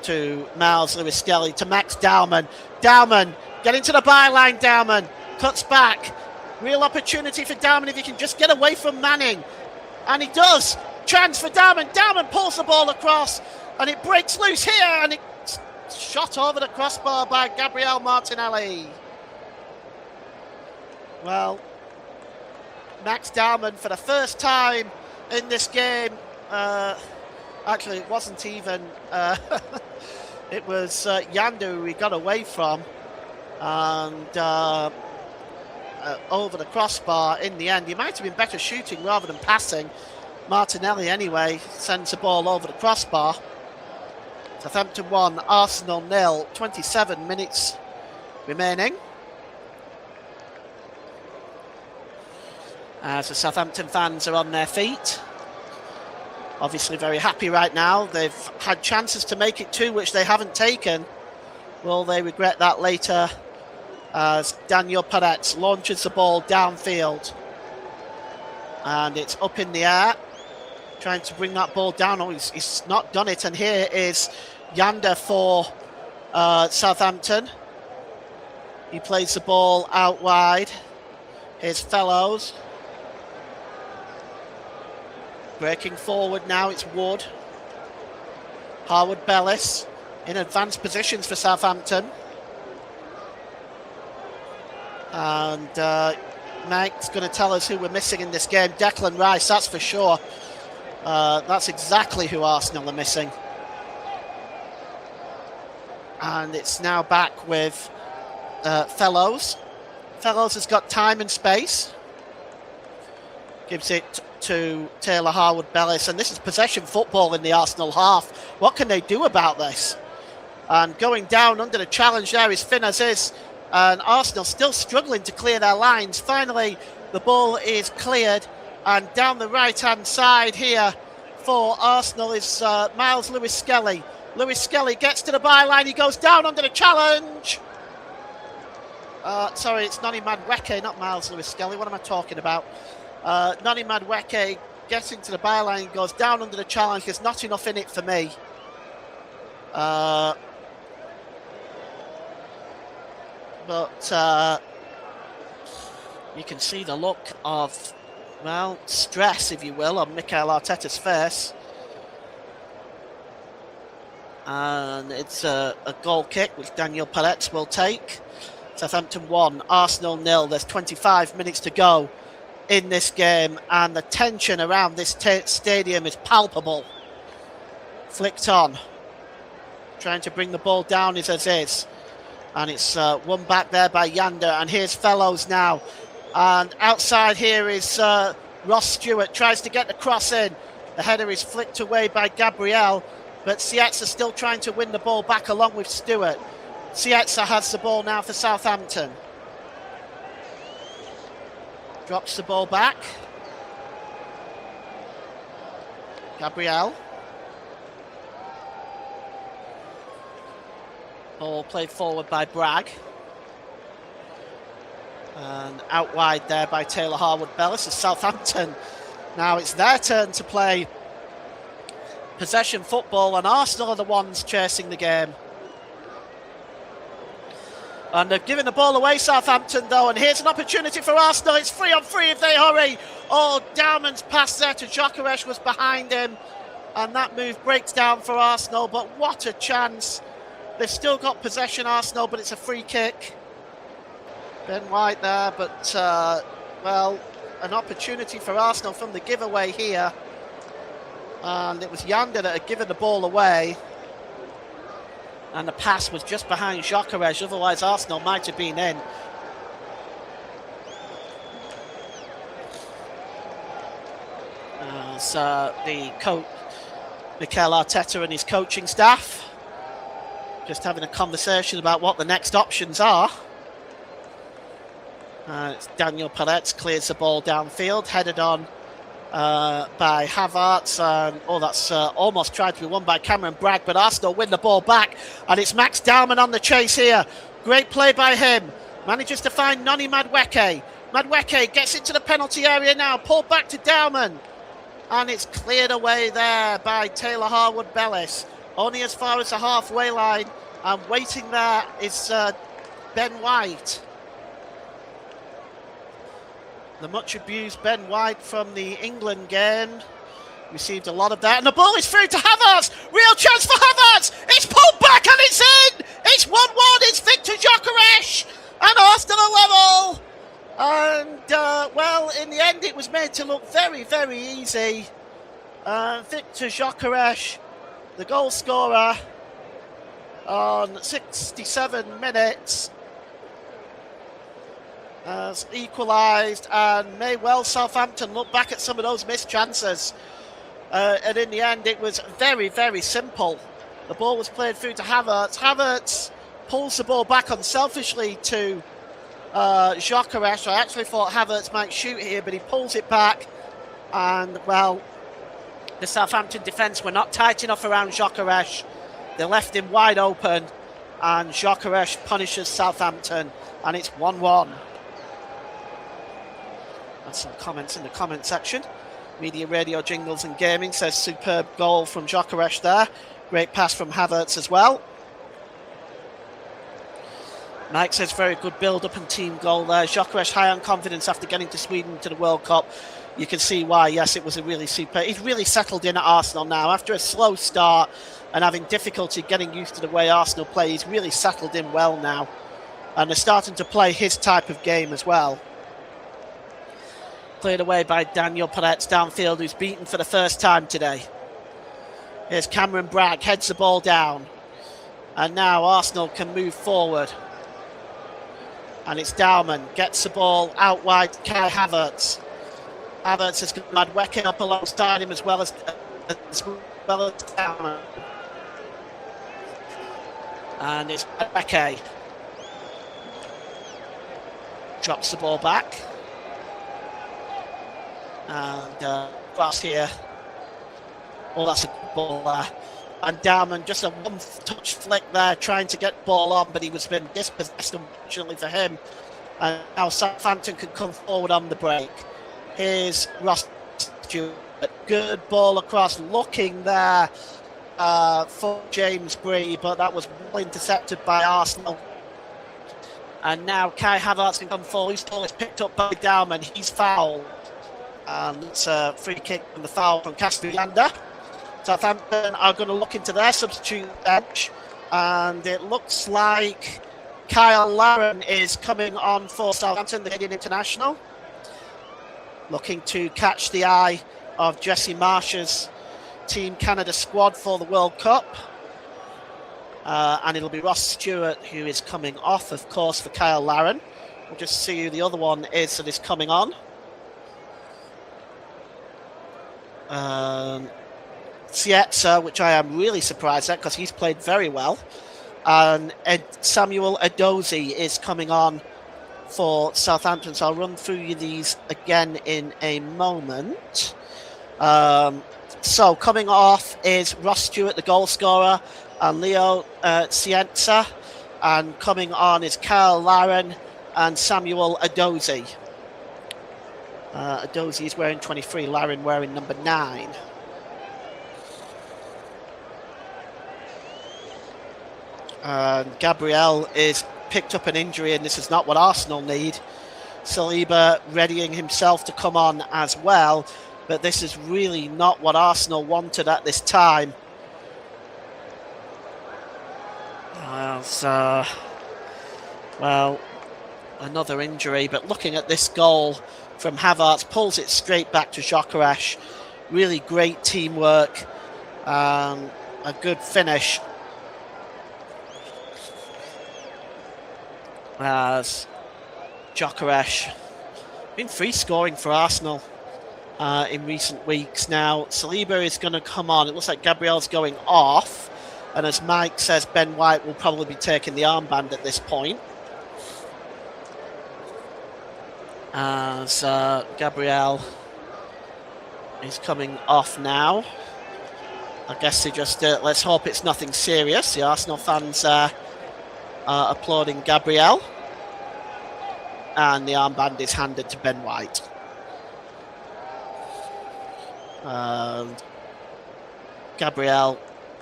Speaker 6: to Miles Lewis-Skelly, to Max Dowman. Dowman, get into the byline, Dowman. Cuts back. Real opportunity for Dowman if he can just get away from Manning. And he does. Chance for Dowman. Dowman pulls the ball across, and it breaks loose here, and it's shot over the crossbar by Gabriel Martinelli. Well, Max Dowman, for the first time in this game, actually it wasn't even, it was Yandu who he got away from, and over the crossbar in the end. He might have been better shooting rather than passing. Martinelli, anyway, sends the ball over the crossbar. Southampton 1, Arsenal 0, 27 minutes remaining. As the Southampton fans are on their feet. Obviously very happy right now. They've had chances to make it 2, which they haven't taken. Will they regret that later? As Daniel Peretz launches the ball downfield. And it's up in the air. Trying to bring that ball down. Oh, he's not done it. And here is Yander for Southampton. He plays the ball out wide. Here's Fellows. Breaking forward now, it's Wood. Harwood Bellis in advanced positions for Southampton. And Mike's going to tell us who we're missing in this game. Declan Rice, that's for sure. That's exactly who Arsenal are missing. And it's now back with Fellows. Fellows has got time and space. Gives it to Taylor Harwood Bellis. And this is possession football in the Arsenal half. What can they do about this? And going down under the challenge there is Finn Aziz. And Arsenal still struggling to clear their lines. Finally, the ball is cleared. And down the right-hand side here for Arsenal is Miles Lewis-Skelly. Lewis-Skelly gets to the byline. He goes down under the challenge. Sorry, it's Noni Madueke, not Miles Lewis-Skelly. What am I talking about? Noni Madueke getting to the byline, goes down under the challenge. There's not enough in it for me. But you can see the look of, well, stress, if you will, on Mikel Arteta's face. And it's a goal kick, which Daniel Peretz will take. Southampton 1, Arsenal 0. There's 25 minutes to go in this game, and the tension around this stadium is palpable. Flicked on. Trying to bring the ball down is Aziz. And it's won back there by Yander. And here's Fellows now. And outside here is Ross Stewart. Tries to get the cross in. The header is flicked away by Gabriel. But Sietza still trying to win the ball back along with Stewart. Sietza has the ball now for Southampton. Drops the ball back. Gabriel. Ball played forward by Bragg. And out wide there by Taylor Harwood Bellis. It's Southampton. Now it's their turn to play possession football, and Arsenal are the ones chasing the game. And they've given the ball away, Southampton, though. And here's an opportunity for Arsenal. It's 3-on-3 if they hurry. Oh, Dowman's pass there to Gyökeres was behind him. And that move breaks down for Arsenal. But what a chance. They've still got possession, Arsenal, but it's a free kick. Ben White there, but, well, an opportunity for Arsenal from the giveaway here. And it was Yander that had given the ball away. And the pass was just behind Gyökeres, otherwise Arsenal might have been in. As the coach, Mikel Arteta and his coaching staff, just having a conversation about what the next options are. It's Daniel Peretz clears the ball downfield, headed on by Havertz, and that's almost tried to be won by Cameron Bragg, but Arsenal win the ball back, and it's Max Dowman on the chase here. Great play by him, manages to find Noni Madueke. Madueke gets into the penalty area now, pulled back to Dowman, and it's cleared away there by Taylor Harwood-Bellis, only as far as the halfway line, and waiting there is Ben White. The much abused Ben White from the England game received a lot of that, and the ball is through to Havertz. Real chance for Havertz. It's pulled back and it's in. It's 1-1. It's Victor Gyökeres, and Arsenal are level. And well, in the end, it was made to look very, very easy. Victor Gyökeres, the goal scorer, on 67 minutes. Has equalised, and may well Southampton look back at some of those missed chances. And in the end, it was very, very simple. The ball was played through to Havertz. Havertz pulls the ball back unselfishly to Gyökeres. I actually thought Havertz might shoot here, but he pulls it back. And, well, the Southampton defence were not tight enough around Gyökeres. They left him wide open, and Gyökeres punishes Southampton, and it's 1-1. Some comments in the comment section. Media, radio, jingles and gaming says superb goal from Gyökeres there. Great pass from Havertz as well. Mike says very good build-up and team goal there. Gyökeres high on confidence after getting to Sweden to the World Cup. You can see why. Yes, it was a really superb. He's really settled in at Arsenal now. After a slow start and having difficulty getting used to the way Arsenal play, he's really settled in well now. And they're starting to play his type of game as well. Cleared away by Daniel Peretz downfield, who's beaten for the first time today. Here's Cameron Bragg, heads the ball down. And now Arsenal can move forward. And it's Dowman, gets the ball out wide, Kai Havertz. Havertz has got Madueke up alongside him as well as Dowman. And it's Madueke. Drops the ball back. And cross here. Oh, that's a good ball there. And Dowman, just a one-touch flick there, trying to get ball on, but he was been dispossessed, unfortunately for him. And now Southampton can come forward on the break. Here's Ross Stewart. Good ball across, looking there for James Bree, but that was well intercepted by Arsenal. And now Kai Havertz can come forward. His ball is picked up by Dowman. He's fouled. And it's a free kick from the foul from Castellanda. Southampton are going to look into their substitute bench, and it looks like Kyle Larin is coming on for Southampton, the Canadian international, looking to catch the eye of Jesse Marsh's Team Canada squad for the World Cup. And it'll be Ross Stewart who is coming off, of course, for Kyle Larin. We'll just see who the other one is that is coming on. Sietza, which I am really surprised at because he's played very well. And Samuel Edozie is coming on for Southampton. So I'll run through these again in a moment. So coming off is Ross Stewart, the goal scorer, and Leo Sietza. And coming on is Kyle Larin and Samuel Edozie. Edozie is wearing 23, Larin wearing number 9. Gabriel is picked up an injury, and this is not what Arsenal need. Saliba readying himself to come on as well, but this is really not what Arsenal wanted at this time. Well, another injury, but looking at this goal from Havertz, pulls it straight back to Gyökeres. Really great teamwork, a good finish. as Gyökeres been free scoring for Arsenal in recent weeks. Now Saliba is going to come on. It looks like Gabriel's going off, and as Mike says, Ben White will probably be taking the armband at this point. As Gabriel is coming off now. I guess they just let's hope it's nothing serious. The Arsenal fans are applauding Gabriel, and the armband is handed to Ben White. And Gabriel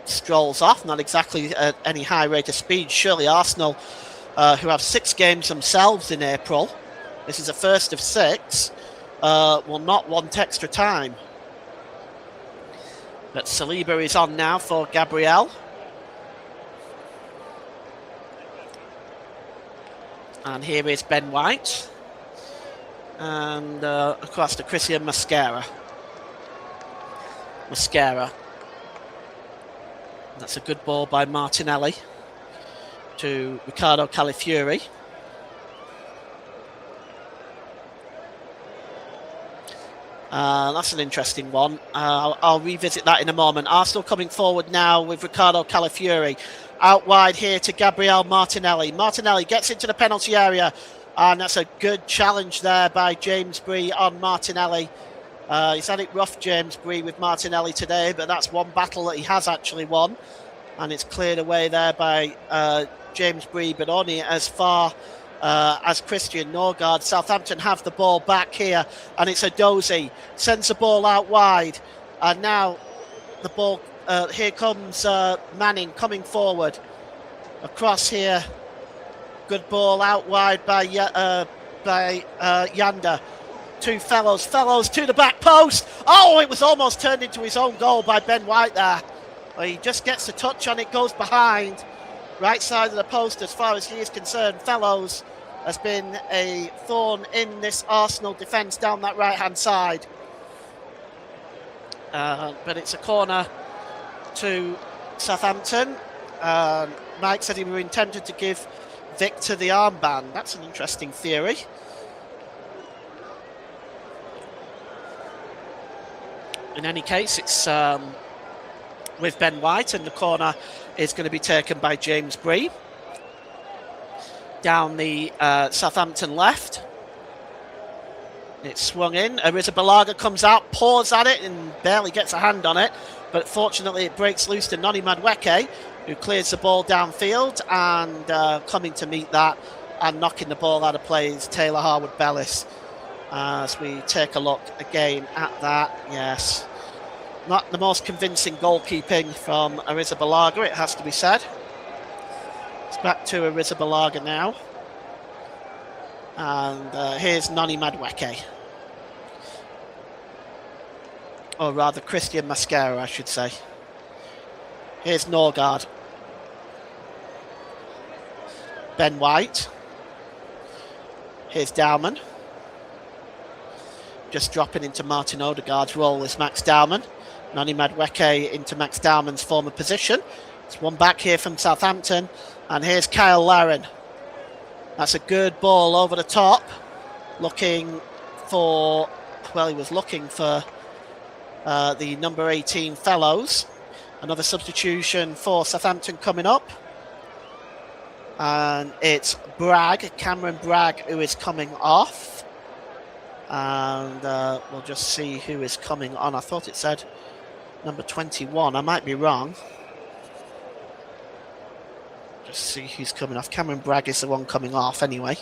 Speaker 6: strolls off, not exactly at any high rate of speed. Surely Arsenal, who have 6 games themselves in April, this is the first of 6, will not want extra time. But Saliba is on now for Gabriel. And here is Ben White. And across to Christian Mascara. That's a good ball by Martinelli to Ricardo Calafiori. That's an interesting one. I'll revisit that in a moment. Arsenal coming forward now with Ricardo Calafiori. Out wide here to Gabriel Martinelli. Martinelli gets into the penalty area. And that's a good challenge there by James Bree on Martinelli. He's had it rough, James Bree, with Martinelli today, but that's one battle that he has actually won. And it's cleared away there by James Bree, but only as far as Christian Norgard. Southampton have the ball back here, and it's a Dozy. Sends the ball out wide. And now the ball, here comes Manning coming forward. Across here. Good ball out wide by Yanda. To Fellows to the back post. Oh, it was almost turned into his own goal by Ben White there. He just gets the touch on it, goes behind. Right side of the post as far as he is concerned. Fellows has been a thorn in this Arsenal defence down that right-hand side. But it's a corner to Southampton. Mike said he were intended to give Victor the armband. That's an interesting theory. In any case, it's with Ben White, and the corner is going to be taken by James Bree. Down the Southampton left. It's swung in. Arrizabalaga comes out, paws at it, and barely gets a hand on it. But fortunately, it breaks loose to Noni Madueke, who clears the ball downfield, and coming to meet that and knocking the ball out of play is Taylor Harwood-Bellis. As we take a look again at that, yes. Not the most convincing goalkeeping from Arrizabalaga, it has to be said. It's back to Arrizabalaga now. And here's Noni Madueke. Or rather, Christian Mascara, I should say. Here's Norgard. Ben White. Here's Dowman. Just dropping into Martin Odegaard's role is Max Dowman. Noni Madueke into Max Dowman's former position. It's one back here from Southampton. And here's Kyle Larin. That's a good ball over the top. Looking for, well, he was looking for the number 18 Fellows. Another substitution for Southampton coming up. And it's Bragg, Cameron Bragg, who is coming off. And we'll just see who is coming on. I thought it said number 21. I might be wrong. Just see who's coming off. Cameron Bragg is the one coming off anyway.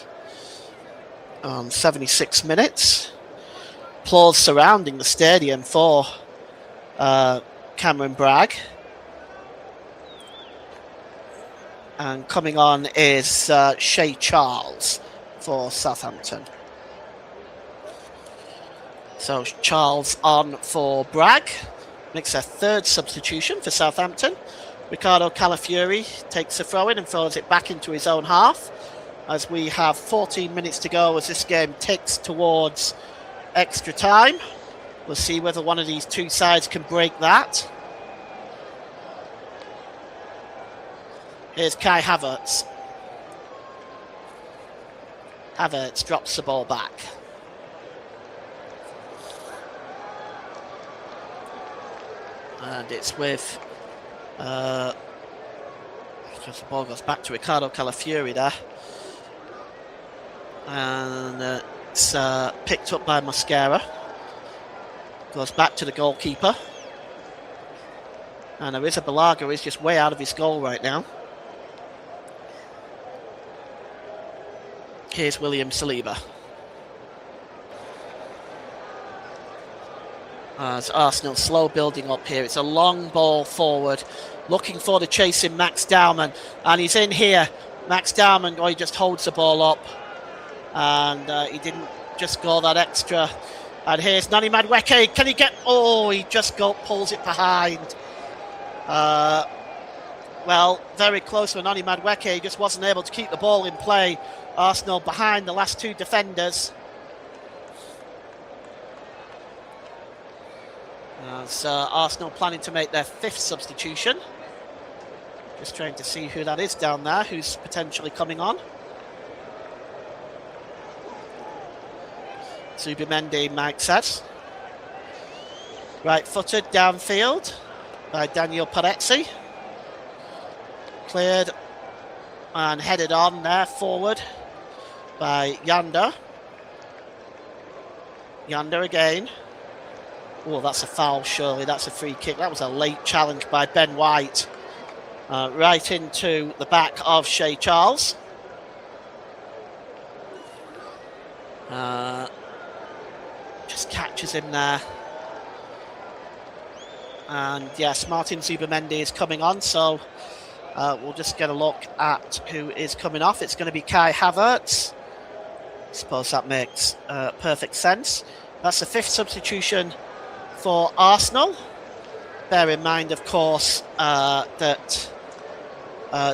Speaker 6: 76 minutes. Applause surrounding the stadium for Cameron Bragg. And coming on is Shea Charles for Southampton. So Charles on for Bragg. Makes a third substitution for Southampton. Ricardo Calafiori takes a throw in and throws it back into his own half. As we have 14 minutes to go as this game ticks towards extra time. We'll see whether one of these two sides can break that. Here's Kai Havertz. Havertz drops the ball back. And it's with... the ball goes back to Ricardo Calafiori there. And it's picked up by Mosquera. Goes back to the goalkeeper. And Arrizabalaga is just way out of his goal right now. Here's William Saliba. As Arsenal slow building up here. It's a long ball forward. Looking for the chasing Max Dowman. And he's in here. Max Dowman, he just holds the ball up. And he didn't just go that extra. And here's Nani Madueke. Can he get... Oh, he just pulls it behind. Well, very close for Nani Madueke. He just wasn't able to keep the ball in play. Arsenal behind the last two defenders. As Arsenal planning to make their 5th substitution. Just trying to see who that is down there, who's potentially coming on. Zubimendi, Mike says. Right-footed downfield by Daniel Parezzi. Cleared and headed on there forward by Yanda. Yanda again. Oh, that's a foul, surely. That's a free kick. That was a late challenge by Ben White. Right into the back of Shea Charles. Just catches him there. And yes, Martin Zubimendi is coming on, so we'll just get a look at who is coming off. It's going to be Kai Havertz. I suppose that makes perfect sense. That's the 5th substitution for Arsenal. Bear in mind, of course, that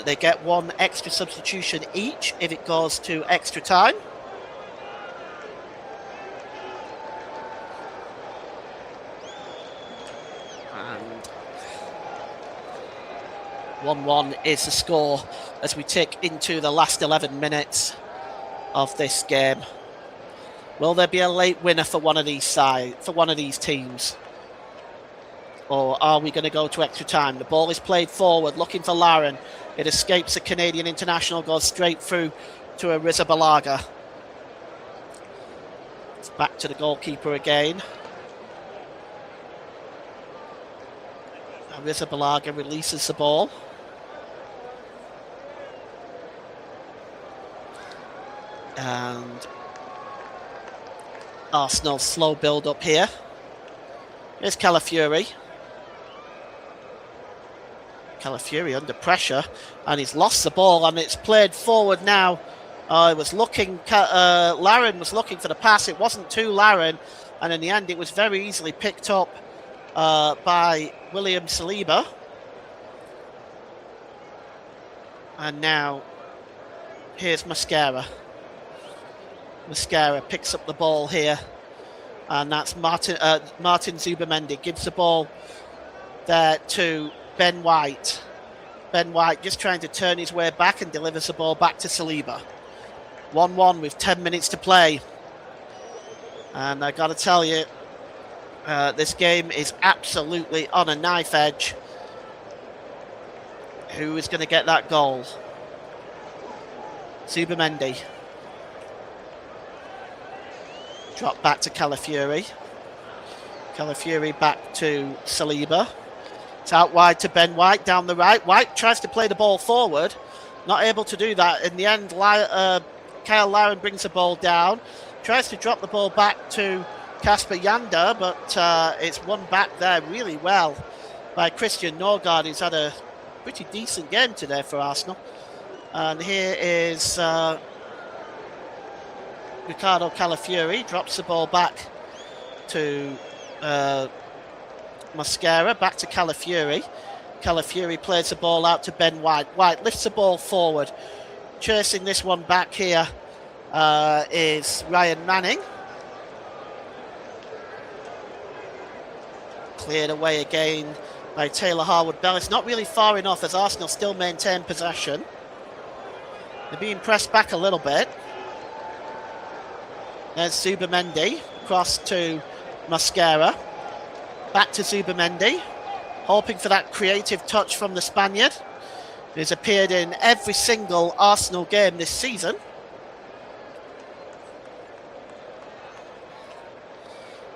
Speaker 6: they get 1 extra substitution each if it goes to extra time. And 1-1 is the score as we tick into the last 11 minutes of this game. Will there be a late winner for one of these teams? Or are we going to go to extra time? The ball is played forward, looking for Laren. It escapes the Canadian international, goes straight through to Arrizabalaga. It's back to the goalkeeper again. Arrizabalaga releases the ball. And Arsenal slow build up here. Here's Calafiori. Calafiori under pressure, and he's lost the ball, and it's played forward now. Laren was looking for the pass. It wasn't to Laren, and in the end it was very easily picked up by William Saliba. And now here's Mosquera. Mosquera picks up the ball here, and that's Martin Zubimendi gives the ball there to Ben White. Ben White just trying to turn his way back and delivers the ball back to Saliba. 1-1 with 10 minutes to play. And I got to tell you, this game is absolutely on a knife edge. Who is going to get that goal? Zubimendi. Drop back to Calafiori. Calafiori back to Saliba. It's out wide to Ben White down the right. White tries to play the ball forward. Not able to do that. In the end, Kyle Laren brings the ball down. Tries to drop the ball back to Kasper Yanda, but it's won back there really well by Christian Norgard, who's had a pretty decent game today for Arsenal. And here is Ricardo Calafiori, drops the ball back to Mosquera, back to Calafiori. Calafiori plays the ball out to Ben White. White lifts the ball forward. Chasing this one back here is Ryan Manning. Cleared away again by Taylor Harwood-Bell. It's not really far enough as Arsenal still maintain possession. They're being pressed back a little bit. There's Zubamendi, across to Mosquera. Back to Zubamendi, hoping for that creative touch from the Spaniard, who's appeared in every single Arsenal game this season.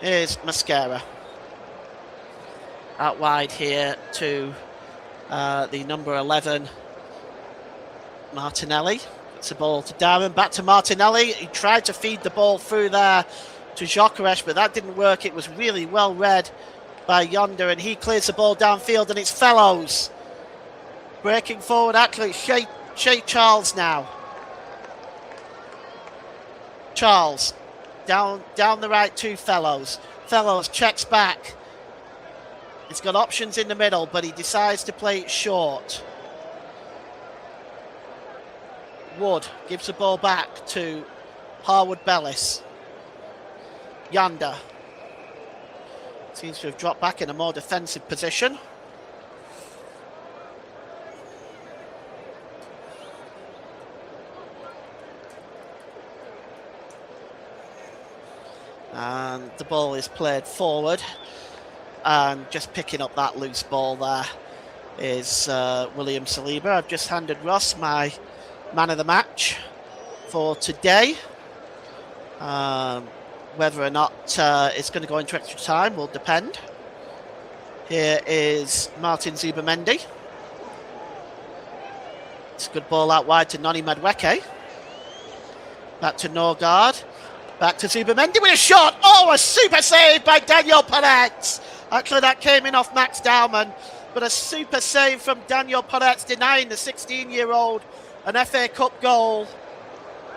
Speaker 6: Here's Mosquera. Out wide here to the number 11, Martinelli. It's the ball to Darren, back to Martinelli. He tried to feed the ball through there to Gyökeres, but that didn't work. It was really well read by Yonder, and he clears the ball downfield, and it's Fellows breaking forward. Actually, Shea Charles now. Charles down the right to Fellows. Fellows checks back. He's got options in the middle, but he decides to play it short. Wood gives the ball back to Harwood Bellis. Yanda seems to have dropped back in a more defensive position. And the ball is played forward. And just picking up that loose ball there is William Saliba. I've just handed Ross my man of the match for today. Whether or not it's going to go into extra time will depend. Here is Martin Zubamendi. It's a good ball out wide to Noni Madueke. Back to Norgard. Back to Zubamendi with a shot. Oh, a super save by Daniel Peretz. Actually, that came in off Max Dowman. But a super save from Daniel Peretz, denying the 16-year-old an FA Cup goal.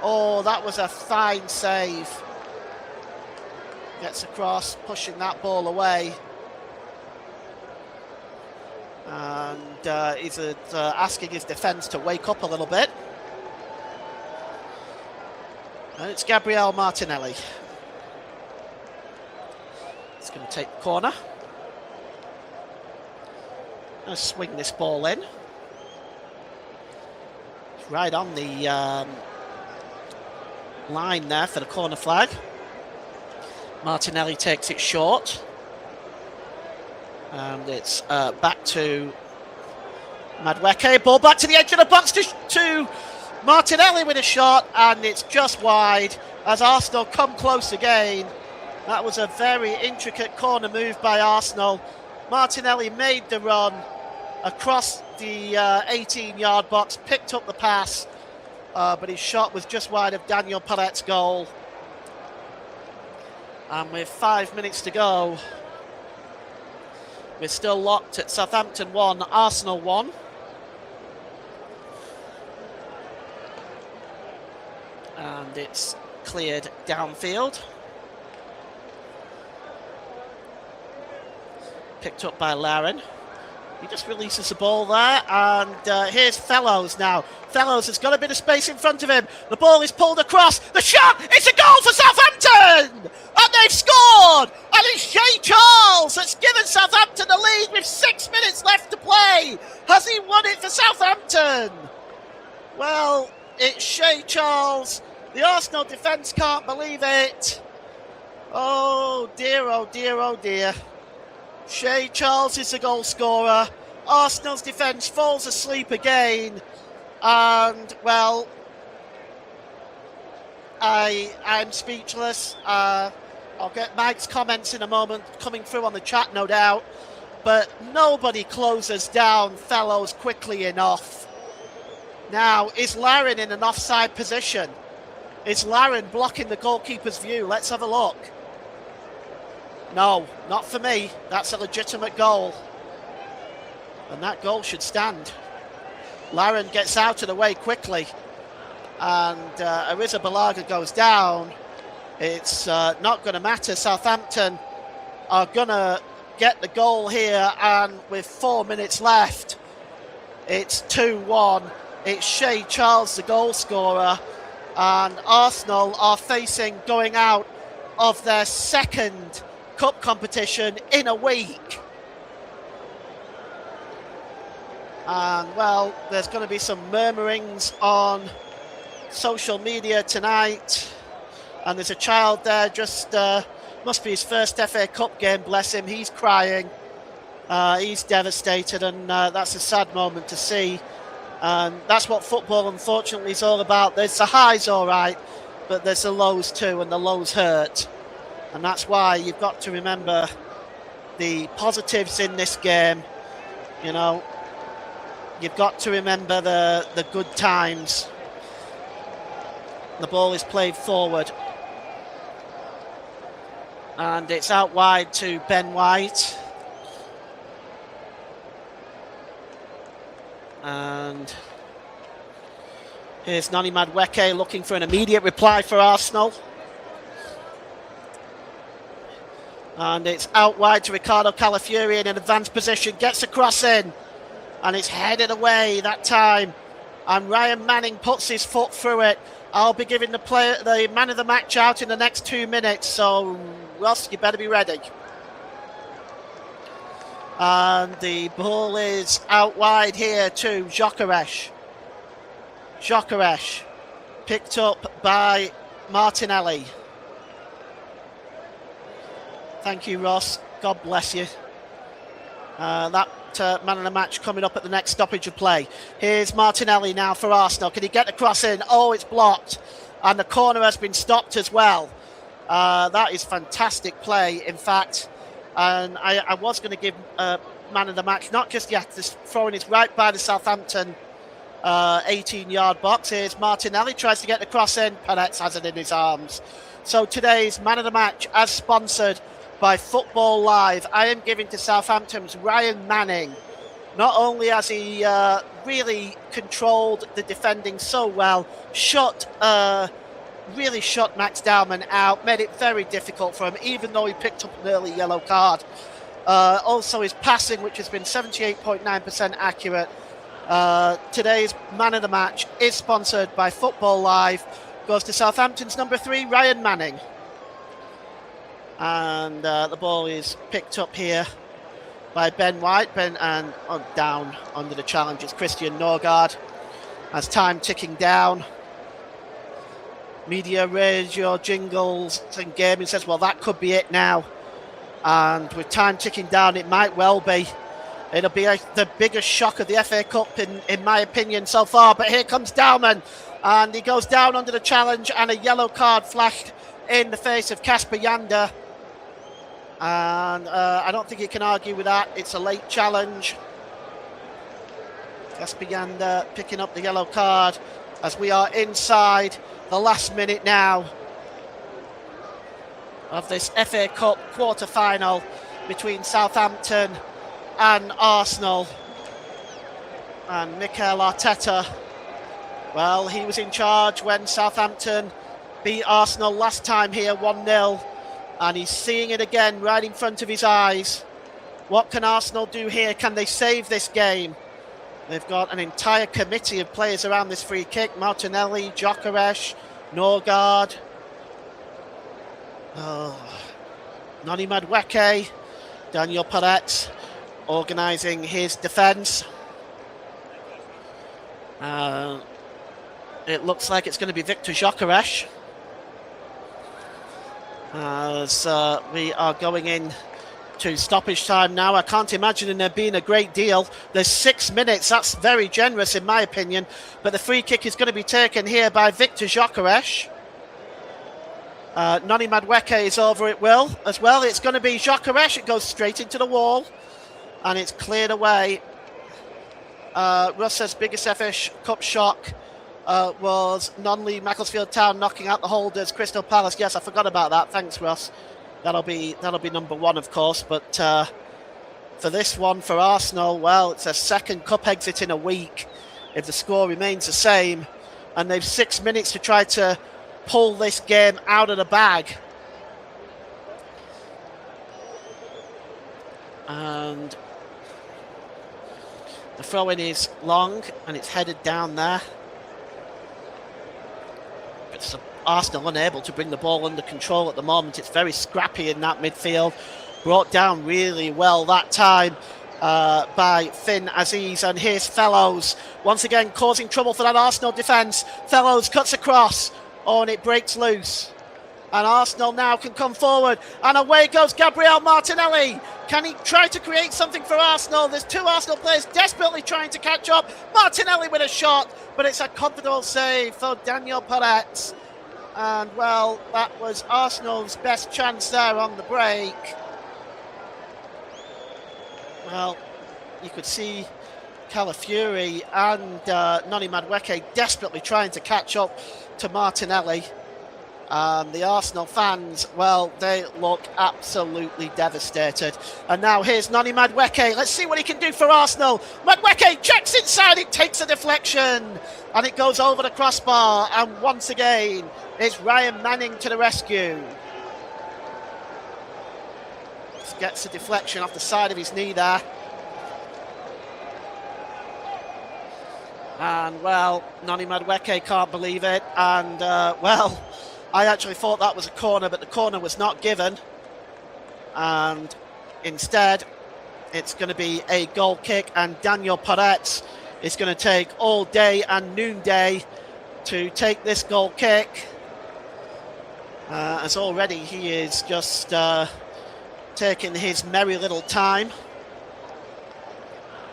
Speaker 6: Oh, that was a fine save. Gets across, pushing that ball away. And he's asking his defence to wake up a little bit. And it's Gabriel Martinelli. He's going to take the corner. Going to swing this ball in. It's right on the line there for the corner flag. Martinelli takes it short. And it's back to Madueke. Ball back to the edge of the box to Martinelli with a shot, and it's just wide as Arsenal come close again. That was a very intricate corner move by Arsenal. Martinelli made the run across the 18-yard box, picked up the pass, but his shot was just wide of Daniel Peretz's goal. And with 5 minutes to go, we're still locked at Southampton 1, Arsenal 1. And it's cleared downfield. Picked up by Laren. He just releases the ball there, and here's Fellows now. Fellows has got a bit of space in front of him. The ball is pulled across. The shot! It's a goal for Southampton! And they've scored! And it's Shea Charles that's given Southampton the lead with 6 minutes left to play. Has he won it for Southampton? Well, it's Shea Charles. The Arsenal defence can't believe it. Oh dear, oh dear, oh dear. Shea Charles is the goal scorer. Arsenal's defence falls asleep again. And, well, I'm speechless. I'll get Mike's comments in a moment coming through on the chat, no doubt. But nobody closes down Fellows quickly enough. Now, is Laren in an offside position? Is Laren blocking the goalkeeper's view? Let's have a look. No, not for me. That's a legitimate goal. And that goal should stand. Laren gets out of the way quickly. And Arrizabalaga goes down. It's not going to matter. Southampton are going to get the goal here. And with 4 minutes left, it's 2-1. It's Shea Charles, the goal scorer. And Arsenal are facing going out of their second cup competition in a week. And, well, there's going to be some murmurings on social media tonight And there's a child there, just must be his first FA Cup game, bless him. He's crying. He's devastated, and that's a sad moment to see. And that's what football, unfortunately, is all about. There's the highs, all right, but there's the lows too, and the lows hurt. And that's why you've got to remember the positives in this game. You know, you've got to remember the good times. The ball is played forward. And it's out wide to Ben White. And here's Noni Madueke looking for an immediate reply for Arsenal. And it's out wide to Ricardo Calafiori in an advanced position. Gets a cross in. And it's headed away that time. And Ryan Manning puts his foot through it. I'll be giving the man of the match out in the next 2 minutes. So, Ross, you better be ready. And the ball is out wide here to Gyökeres. Gyökeres picked up by Martinelli. Thank you, Ross. God bless you. That man of the match coming up at the next stoppage of play. Here's Martinelli now for Arsenal. Can he get the cross in? Oh, it's blocked. And the corner has been stopped as well. That is fantastic play, in fact. And I was going to give man of the match, not just yet, this throwing is right by the Southampton 18-yard box. Here's Martinelli, tries to get the cross in. Perez has it in his arms. So today's man of the match, as sponsored by Football Live, I am giving to Southampton's Ryan Manning. Not only has he really controlled the defending so well, really shut Max Dowman out, made it very difficult for him, even though he picked up an early yellow card. Also his passing, which has been 78.9% accurate. Today's man of the match is sponsored by Football Live. Goes to Southampton's number 3, Ryan Manning. And the ball is picked up here by Ben White. Down under the challenge is Christian Norgard. As time ticking down. Media radio jingles and gaming says, well, that could be it now. And with time ticking down, it might well be. It'll be the biggest shock of the FA Cup, in my opinion, so far. But here comes Dowman. And he goes down under the challenge, and a yellow card flashed in the face of Kasper Yander. And I don't think you can argue with that. It's a late challenge. Kasper Yander picking up the yellow card as we are inside the last minute now of this FA Cup quarter-final between Southampton and Arsenal. And Mikel Arteta, well, he was in charge when Southampton beat Arsenal last time here 1-0, and he's seeing it again right in front of his eyes. What can Arsenal do here? Can they save this game? They've got an entire committee of players around this free kick. Martinelli, Gyökeres, Norgard, Noni Madueke, Daniel Perez organising his defence. It looks like it's going to be Victor Gyökeres as we are going in to stoppage time now. I can't imagine there being a great deal. There's 6 minutes. That's very generous in my opinion. But the free kick is going to be taken here by Victor Gyökeres. Noni Madueke is over it as well. It's going to be Gyökeres. It goes straight into the wall. And it's cleared away. Russ says biggest FA Cup shock was non-league Macclesfield Town knocking out the holders, Crystal Palace. Yes, I forgot about that. Thanks, Russ. That'll be number 1, of course. But for this one, for Arsenal, well, it's a second cup exit in a week if the score remains the same. And they've 6 minutes to try to pull this game out of the bag. And the throw-in is long, and it's headed down there. It's Arsenal unable to bring the ball under control at the moment. It's very scrappy in that midfield. Brought down really well that time by Finn Aziz and his Fellows. Once again causing trouble for that Arsenal defence. Fellows cuts across. Oh, and it breaks loose. And Arsenal now can come forward. And away goes Gabriel Martinelli. Can he try to create something for Arsenal? There's two Arsenal players desperately trying to catch up. Martinelli with a shot, but it's a comfortable save for Daniel Perez. And, well, that was Arsenal's best chance there on the break. Well, you could see Calafiori and Noni Madueke desperately trying to catch up to Martinelli. The Arsenal fans, well, they look absolutely devastated. And now here's Noni Madueke. Let's see what he can do for Arsenal. Madueke checks inside, it takes a deflection, and it goes over the crossbar. And once again, it's Ryan Manning to the rescue. Just gets a deflection off the side of his knee there. And, well, Noni Madueke can't believe it. And, well, I actually thought that was a corner, but the corner was not given. And instead, it's going to be a goal kick. And Daniel Perez is going to take all day and noonday to take this goal kick. As already he is just taking his merry little time.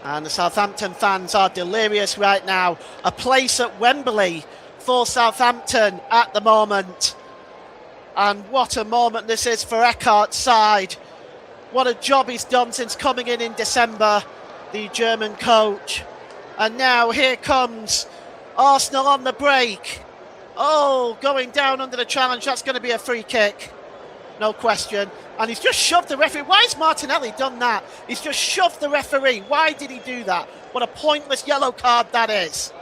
Speaker 6: And the Southampton fans are delirious right now. A place at Wembley for Southampton at the moment. And what a moment this is for Eckart's side. What a job he's done since coming in December, the German coach. And now here comes Arsenal on the break. Oh, going down under the challenge. That's going to be a free kick. No question. And he's just shoved the referee. Why has Martinelli done that? He's just shoved the referee. Why did he do that? What a pointless yellow card that is.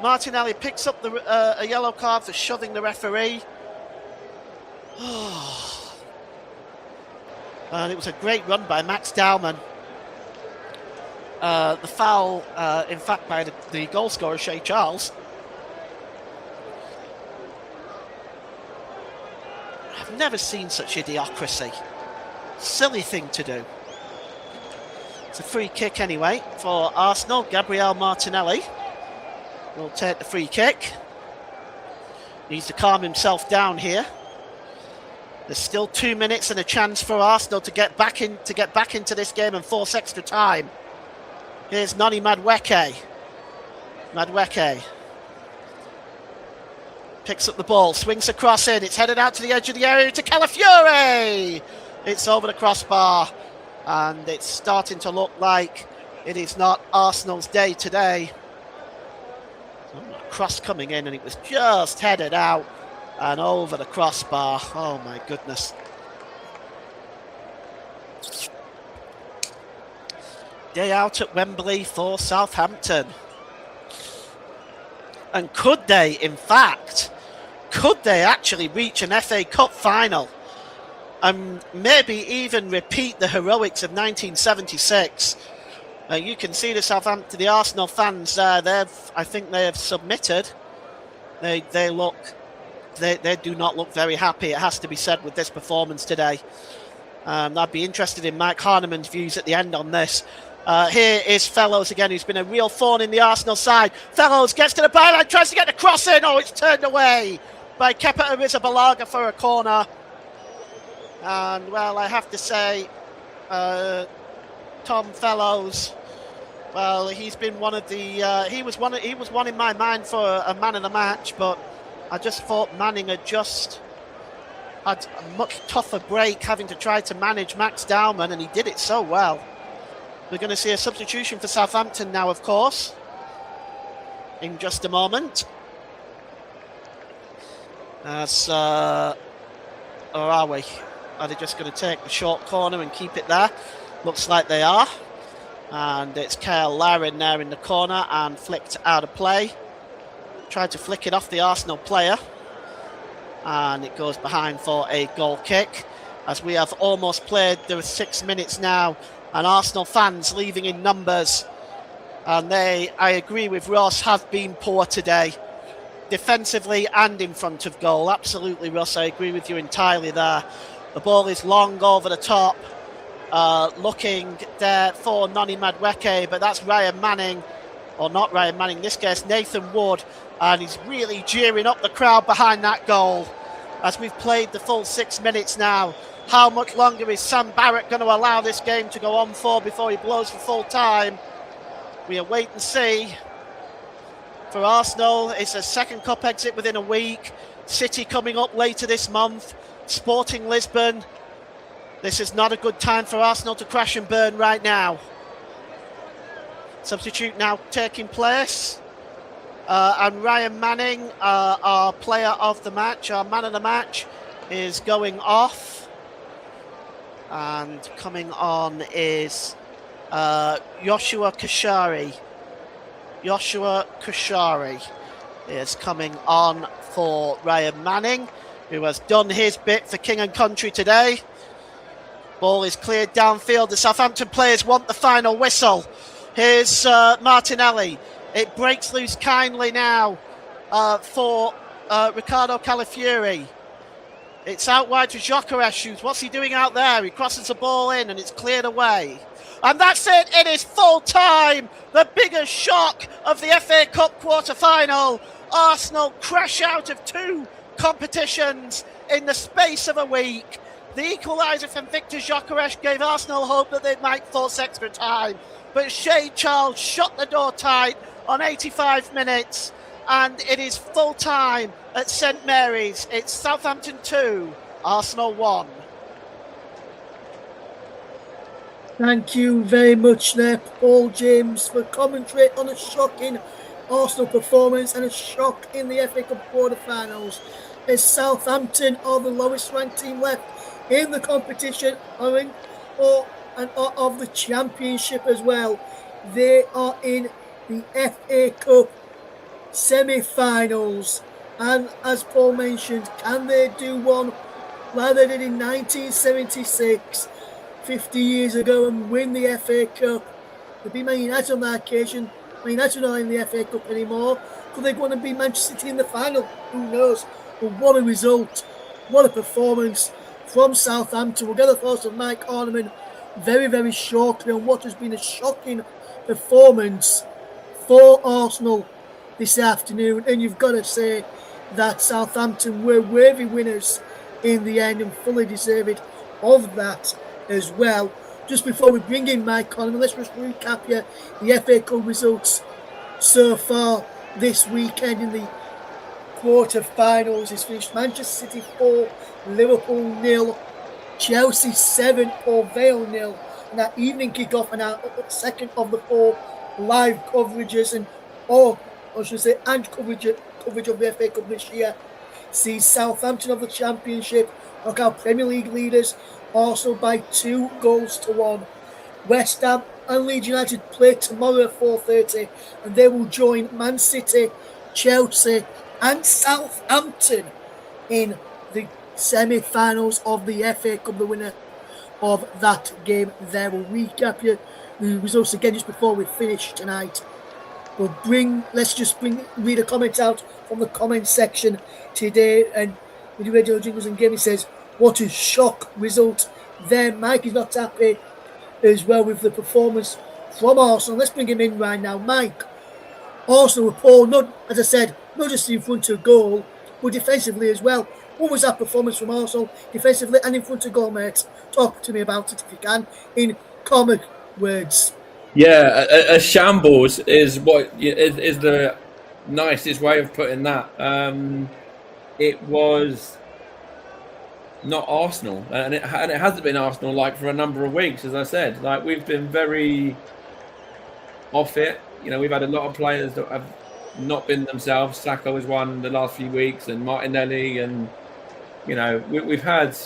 Speaker 6: Martinelli picks up a yellow card for shoving the referee. And it was a great run by Max Dowman. The foul, in fact, by the goal scorer, Shea Charles. I've never seen such idiocracy. Silly thing to do. It's a free kick anyway for Arsenal. Gabriel Martinelli will take the free kick. Needs to calm himself down here. There's still 2 minutes and a chance for Arsenal to get back into this game and force extra time. Here's Noni Madueke. Madueke picks up the ball, swings across in. It's headed out to the edge of the area to Calafiori. It's over the crossbar, and it's starting to look like it is not Arsenal's day today. A cross coming in, and it was just headed out and over the crossbar. Oh my goodness. Day out at Wembley for Southampton. And could they, in fact, actually reach an FA Cup final and maybe even repeat the heroics of 1976? You can see the Arsenal fans there. I think they have submitted. They do not look very happy, it has to be said, with this performance today. I'd be interested in Mike Harneman's views at the end on this. Here is Fellows again, who's been a real thorn in the Arsenal side. Fellows gets to the byline, tries to get the cross in. Oh, it's turned away by Kepa Arrizabalaga for a corner. And, well, I have to say, Tom Fellows, well, he's been one of the... he was one in my mind for a man of the match, but I just thought Manning had just had a much tougher break, having to try to manage Max Dowman, and he did it so well. We're going to see a substitution for Southampton now, of course, in just a moment. As, or are we? Are they just going to take the short corner and keep it there? Looks like they are. And it's Kyle Larin there in the corner and flicked out of play. Tried to flick it off the Arsenal player. And it goes behind for a goal kick. As we have almost played, there are 6 minutes now. And Arsenal fans leaving in numbers. And they, I agree with Ross, have been poor today. Defensively and in front of goal. Absolutely, Ross, I agree with you entirely there. The ball is long over the top. Looking there for Noni Madueke, but that's Ryan Manning. Or not Ryan Manning, in this case Nathan Wood. And he's really jeering up the crowd behind that goal. as we've played the full 6 minutes now. How much longer is Sam Barrett going to allow this game to go on for before he blows for full time? We'll wait and see. For Arsenal, it's a second cup exit within a week. City coming up later this month. Sporting Lisbon. This is not a good time for Arsenal to crash and burn right now. Substitute now taking place. And Ryan Manning, our player of the match, our man of the match, is going off. And coming on is Joshua Kashari. Joshua Kashari is coming on for Ryan Manning, who has done his bit for King and Country today. Ball is cleared downfield. The Southampton players want the final whistle. Here's Martinelli. It breaks loose kindly now for Ricardo Calafiori. It's out wide to Gyökeres. What's he doing out there? He crosses the ball in and it's cleared away. And that's it. It is full time. The biggest shock of the FA Cup quarter-final. Arsenal crash out of 2 competitions in the space of a week. The equaliser from Victor Gyökeres gave Arsenal hope that they might force extra time. But Shea Charles shut the door tight on 85 minutes. And it is full time at St Mary's. It's Southampton 2, Arsenal 1.
Speaker 5: Thank you very much there, Paul James, for commentary on a shocking Arsenal performance and a shock in the FA Cup quarter-finals. As Southampton are the lowest ranked team left in the competition and of the Championship as well. They are in the FA Cup semi-finals, and as Paul mentioned, can they do one like they did in 1976, 50 years ago, and win the FA Cup? Could be Man United on that occasion. Man United are not in the FA Cup anymore. Could they go on and beat Manchester City in the final? Who knows? But what a result, what a performance from Southampton. We'll get the thoughts of Mike Orneman very, very shortly on what has been a shocking performance for Arsenal this afternoon. And you've got to say that Southampton were worthy winners in the end and fully deserved of that as well. Just before we bring in Mike Orneman, let's just recap here the FA Cup results so far this weekend in the quarter-finals. It's finished Manchester City 4, Liverpool 0, Chelsea 7, or Vale 0. And that evening kick-off and our second of the 4 live coverages and coverage of the FA Cup this year sees Southampton of the Championship knock out Premier League leaders Arsenal by 2-1. West Ham and Leeds United play tomorrow at 4:30, and they will join Man City, Chelsea and Southampton in the semi-finals of the FA Cup. The winner of that game there. We'll recap you the results again just before we finish tonight. Let's read a comment out from the comment section today, and we do Radio Jingles and Gaming says, what a shock result there. Mike is not happy as well with the performance from Arsenal. Let's bring him in right now. Mike, Arsenal were poor, as I said, not just in front of goal, but defensively as well. What was that performance from Arsenal defensively and in front of goal, mate? Talk to me about it if you can, in comic words.
Speaker 4: Yeah, a shambles is the nicest way of putting that. It was not Arsenal, and it hasn't been Arsenal for a number of weeks, as I said. We've been very off it. We've had a lot of players that have not been themselves. Sacco has won the last few weeks, and Martinelli, and we've had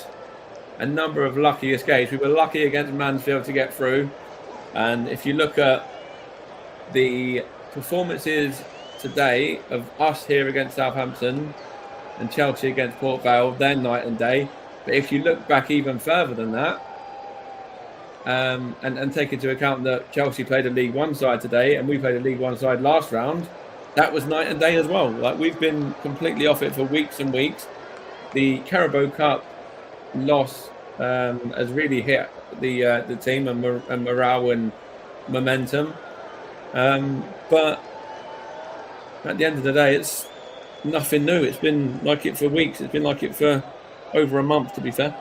Speaker 4: a number of lucky escapes. We were lucky against Mansfield to get through, and if you look at the performances today of us here against Southampton and Chelsea against Port Vale, they're night and day. But if you look back even further than that, and take into account that Chelsea played a League One side today and we played a League One side last round, that was night and day as well. We've been completely off it for weeks and weeks. The Carabao Cup loss has really hit the team and morale and momentum. But at the end of the day, nothing new. It's been like it for weeks. It's been like it for over a month, to be fair.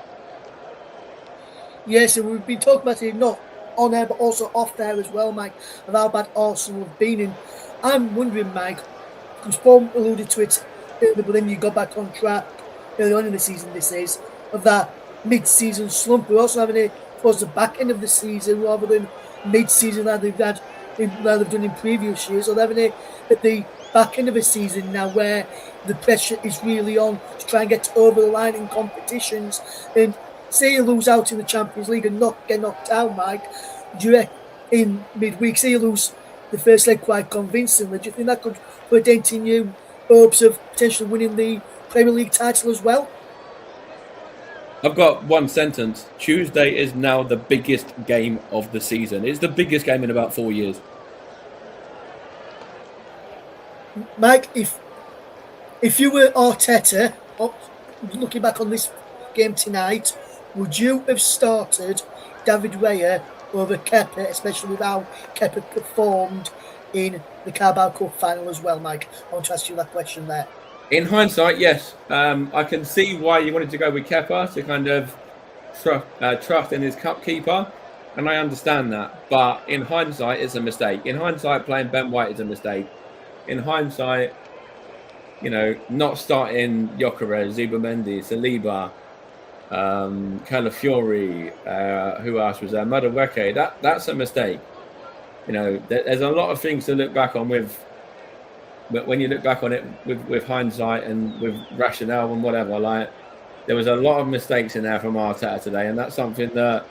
Speaker 5: Yes, and we've been talking about it not on air but also off there as well, Mike, of how bad Arsenal have been in. I'm wondering, Mike, because Paul alluded to it earlier, but then you got back on track early on in the season, this is, of that mid-season slump. We're also having it towards the back end of the season rather than mid-season that they've done in previous years, or they're having it at the back end of a season now where the pressure is really on to try and get over the line in competitions. And say you lose out in the Champions League and not get knocked out, Mike, do you reckon in midweek, say you lose the first leg quite convincingly, do you think that could put a dent in you hopes of potentially winning the Premier League title as well?
Speaker 4: I've got one sentence. Tuesday is now the biggest game of the season. It's the biggest game in about 4 years.
Speaker 5: Mike, if you were Arteta, looking back on this game tonight, would you have started David Raya over Kepa, especially with how Kepa performed in the Carabao Cup final as well, Mike? I want to ask you that question there.
Speaker 4: In hindsight, yes. I can see why you wanted to go with Kepa to kind of trust in his cup keeper, and I understand that. But in hindsight, it's a mistake. In hindsight, playing Ben White is a mistake. In hindsight, not starting Gyökeres, Zubimendi, Saliba, Calafiori, who else was there? Madueke. That's a mistake. There's a lot of things to look back on with. But when you look back on it with hindsight and with rationale and whatever, like there was a lot of mistakes in there from Arteta today, and that's something that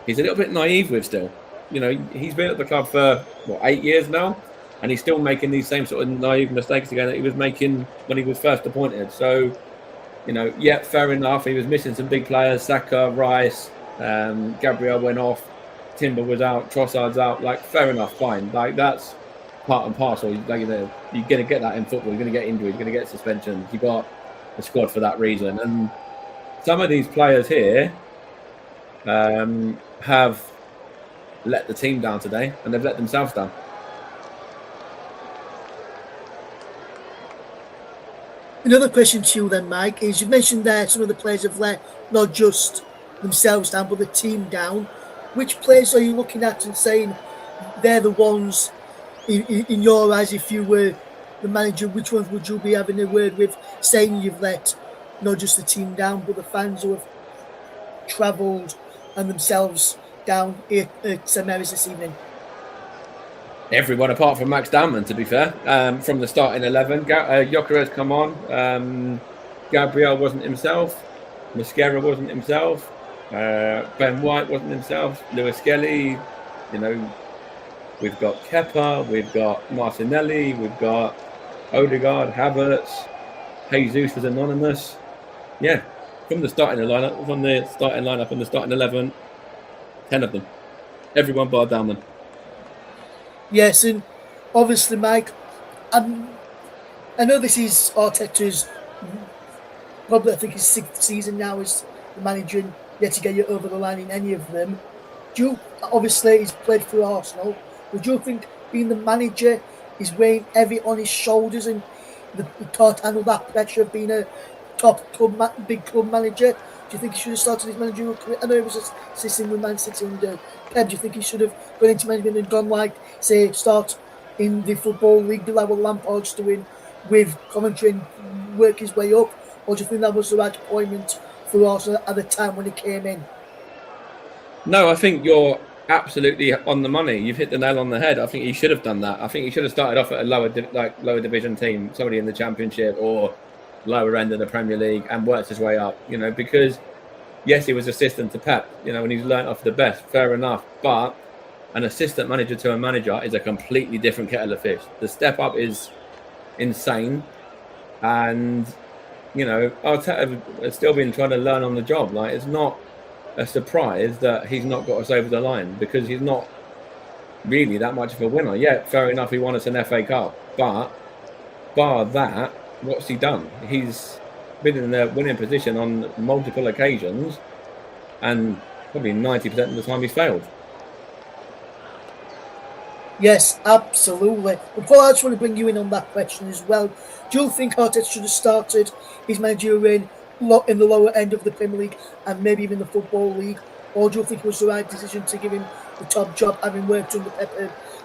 Speaker 4: he's a little bit naive with still. He's been at the club for 8 years now, and he's still making these same sort of naive mistakes again that he was making when he was first appointed. So, yeah, fair enough. He was missing some big players: Saka, Rice, Gabriel went off, Timber was out, Trossard's out. Like, fair enough, fine. Like that's part and parcel. You're going to get that in football. You're going to get injuries. You're going to get suspensions. You got a squad for that reason. And some of these players here have let the team down today, and they've let themselves down.
Speaker 5: Another question to you then, Mike, is you mentioned there some of the players have let not just themselves down, but the team down. Which players are you looking at and saying they're the ones, in your eyes, if you were the manager, which ones would you be having a word with, saying you've let not just the team down, but the fans who have travelled and themselves down here at St Mary's this evening?
Speaker 4: Everyone apart from Max Damman, to be fair. From the starting 11, Gyökeres come on. Gabriel wasn't himself. Mosquera wasn't himself. Ben White wasn't himself. Lewis Skelly, we've got Kepa, we've got Martinelli, we've got Odegaard, Havertz, Jesus was anonymous. Yeah, from the starting lineup and the starting 11, 10 of them. Everyone bar Damman.
Speaker 5: Yes, and obviously, Mike, I know this is Arteta's probably, I think, his 6th season now as the manager, and yet to get you over the line in any of them. Obviously, he's played for Arsenal. Would you think being the manager is weighing heavy on his shoulders and he can't handle that pressure of being a top club, big club manager? Do you think he should have started his managerial career? I know he was assisting with Man City under Pep. Do you think he should have gone into management and gone start in the Football League, be like what Lampard's doing with commentary and work his way up? Or do you think that was the right appointment for Arsenal at the time when he came in?
Speaker 4: No, I think you're absolutely on the money. You've hit the nail on the head. I think he should have done that. I think he should have started off at a lower division team, somebody in the Championship or lower end of the Premier League, and worked his way up. Because yes, he was assistant to Pep. And he's learnt off the best. Fair enough, but an assistant manager to a manager is a completely different kettle of fish. The step up is insane, and Arteta has still been trying to learn on the job. Like, it's not a surprise that he's not got us over the line, because he's not really that much of a winner. Yeah, fair enough, he won us an FA Cup, but bar that, what's he done? He's been in a winning position on multiple occasions, and probably 90% of the time he's failed.
Speaker 5: Yes, absolutely. But Paul, I just want to bring you in on that question as well. Do you think Arteta should have started his managerial reign in the lower end of the Premier League and maybe even the Football League? Or do you think it was the right decision to give him the top job, having worked under Pep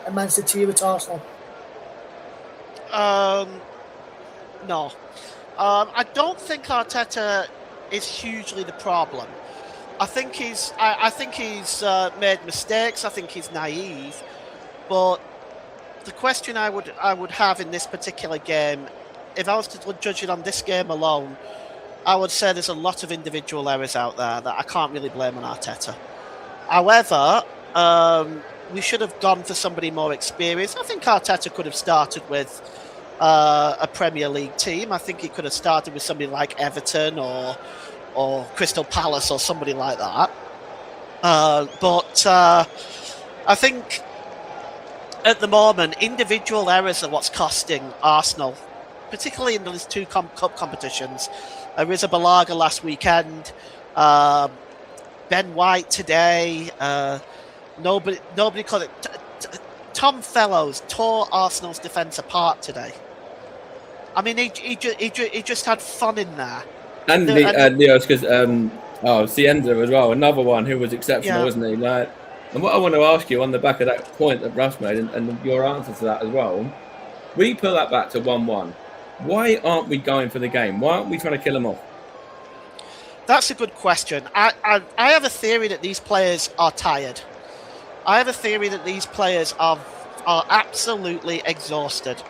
Speaker 5: and Man City here at Arsenal?
Speaker 6: No. I don't think Arteta is hugely the problem. I think he's made mistakes. I think he's naive. But the question I would have in this particular game, if I was to judge it on this game alone, I would say there's a lot of individual errors out there that I can't really blame on Arteta. However, we should have gone for somebody more experienced. I think Arteta could have started with a Premier League team. I think he could have started with somebody like Everton or Crystal Palace or somebody like that. But I think at the moment, individual errors are what's costing Arsenal, particularly in those two cup competitions. Riza Balaga last weekend, Ben White today. Nobody called it. Tom Fellows tore Arsenal's defence apart today. I mean, he just had fun in there.
Speaker 4: And Leo's because Cienza as well, another one who was exceptional, wasn't he? Like, and what I want to ask you on the back of that point that Russ made, and your answer to that as well, we pull that back to 1-1. Why aren't we going for the game? Why aren't we trying to kill them off?
Speaker 6: That's a good question. I have a theory that these players are tired. I have a theory that these players are absolutely exhausted.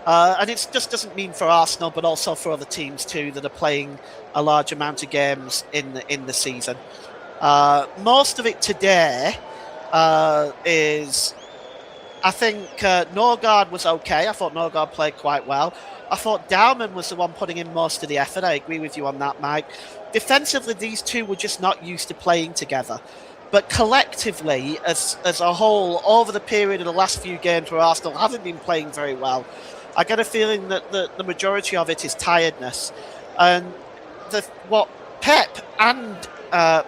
Speaker 6: And it just doesn't mean for Arsenal, but also for other teams too that are playing a large amount of games in the season. Most of it today is, I think Norgard was okay. I thought Norgard played quite well. I thought Dowman was the one putting in most of the effort. I agree with you on that, Mike. Defensively, these two were just not used to playing together. But collectively, as a whole, over the period of the last few games where Arsenal haven't been playing very well, I get a feeling that the majority of it is tiredness. And what Pep and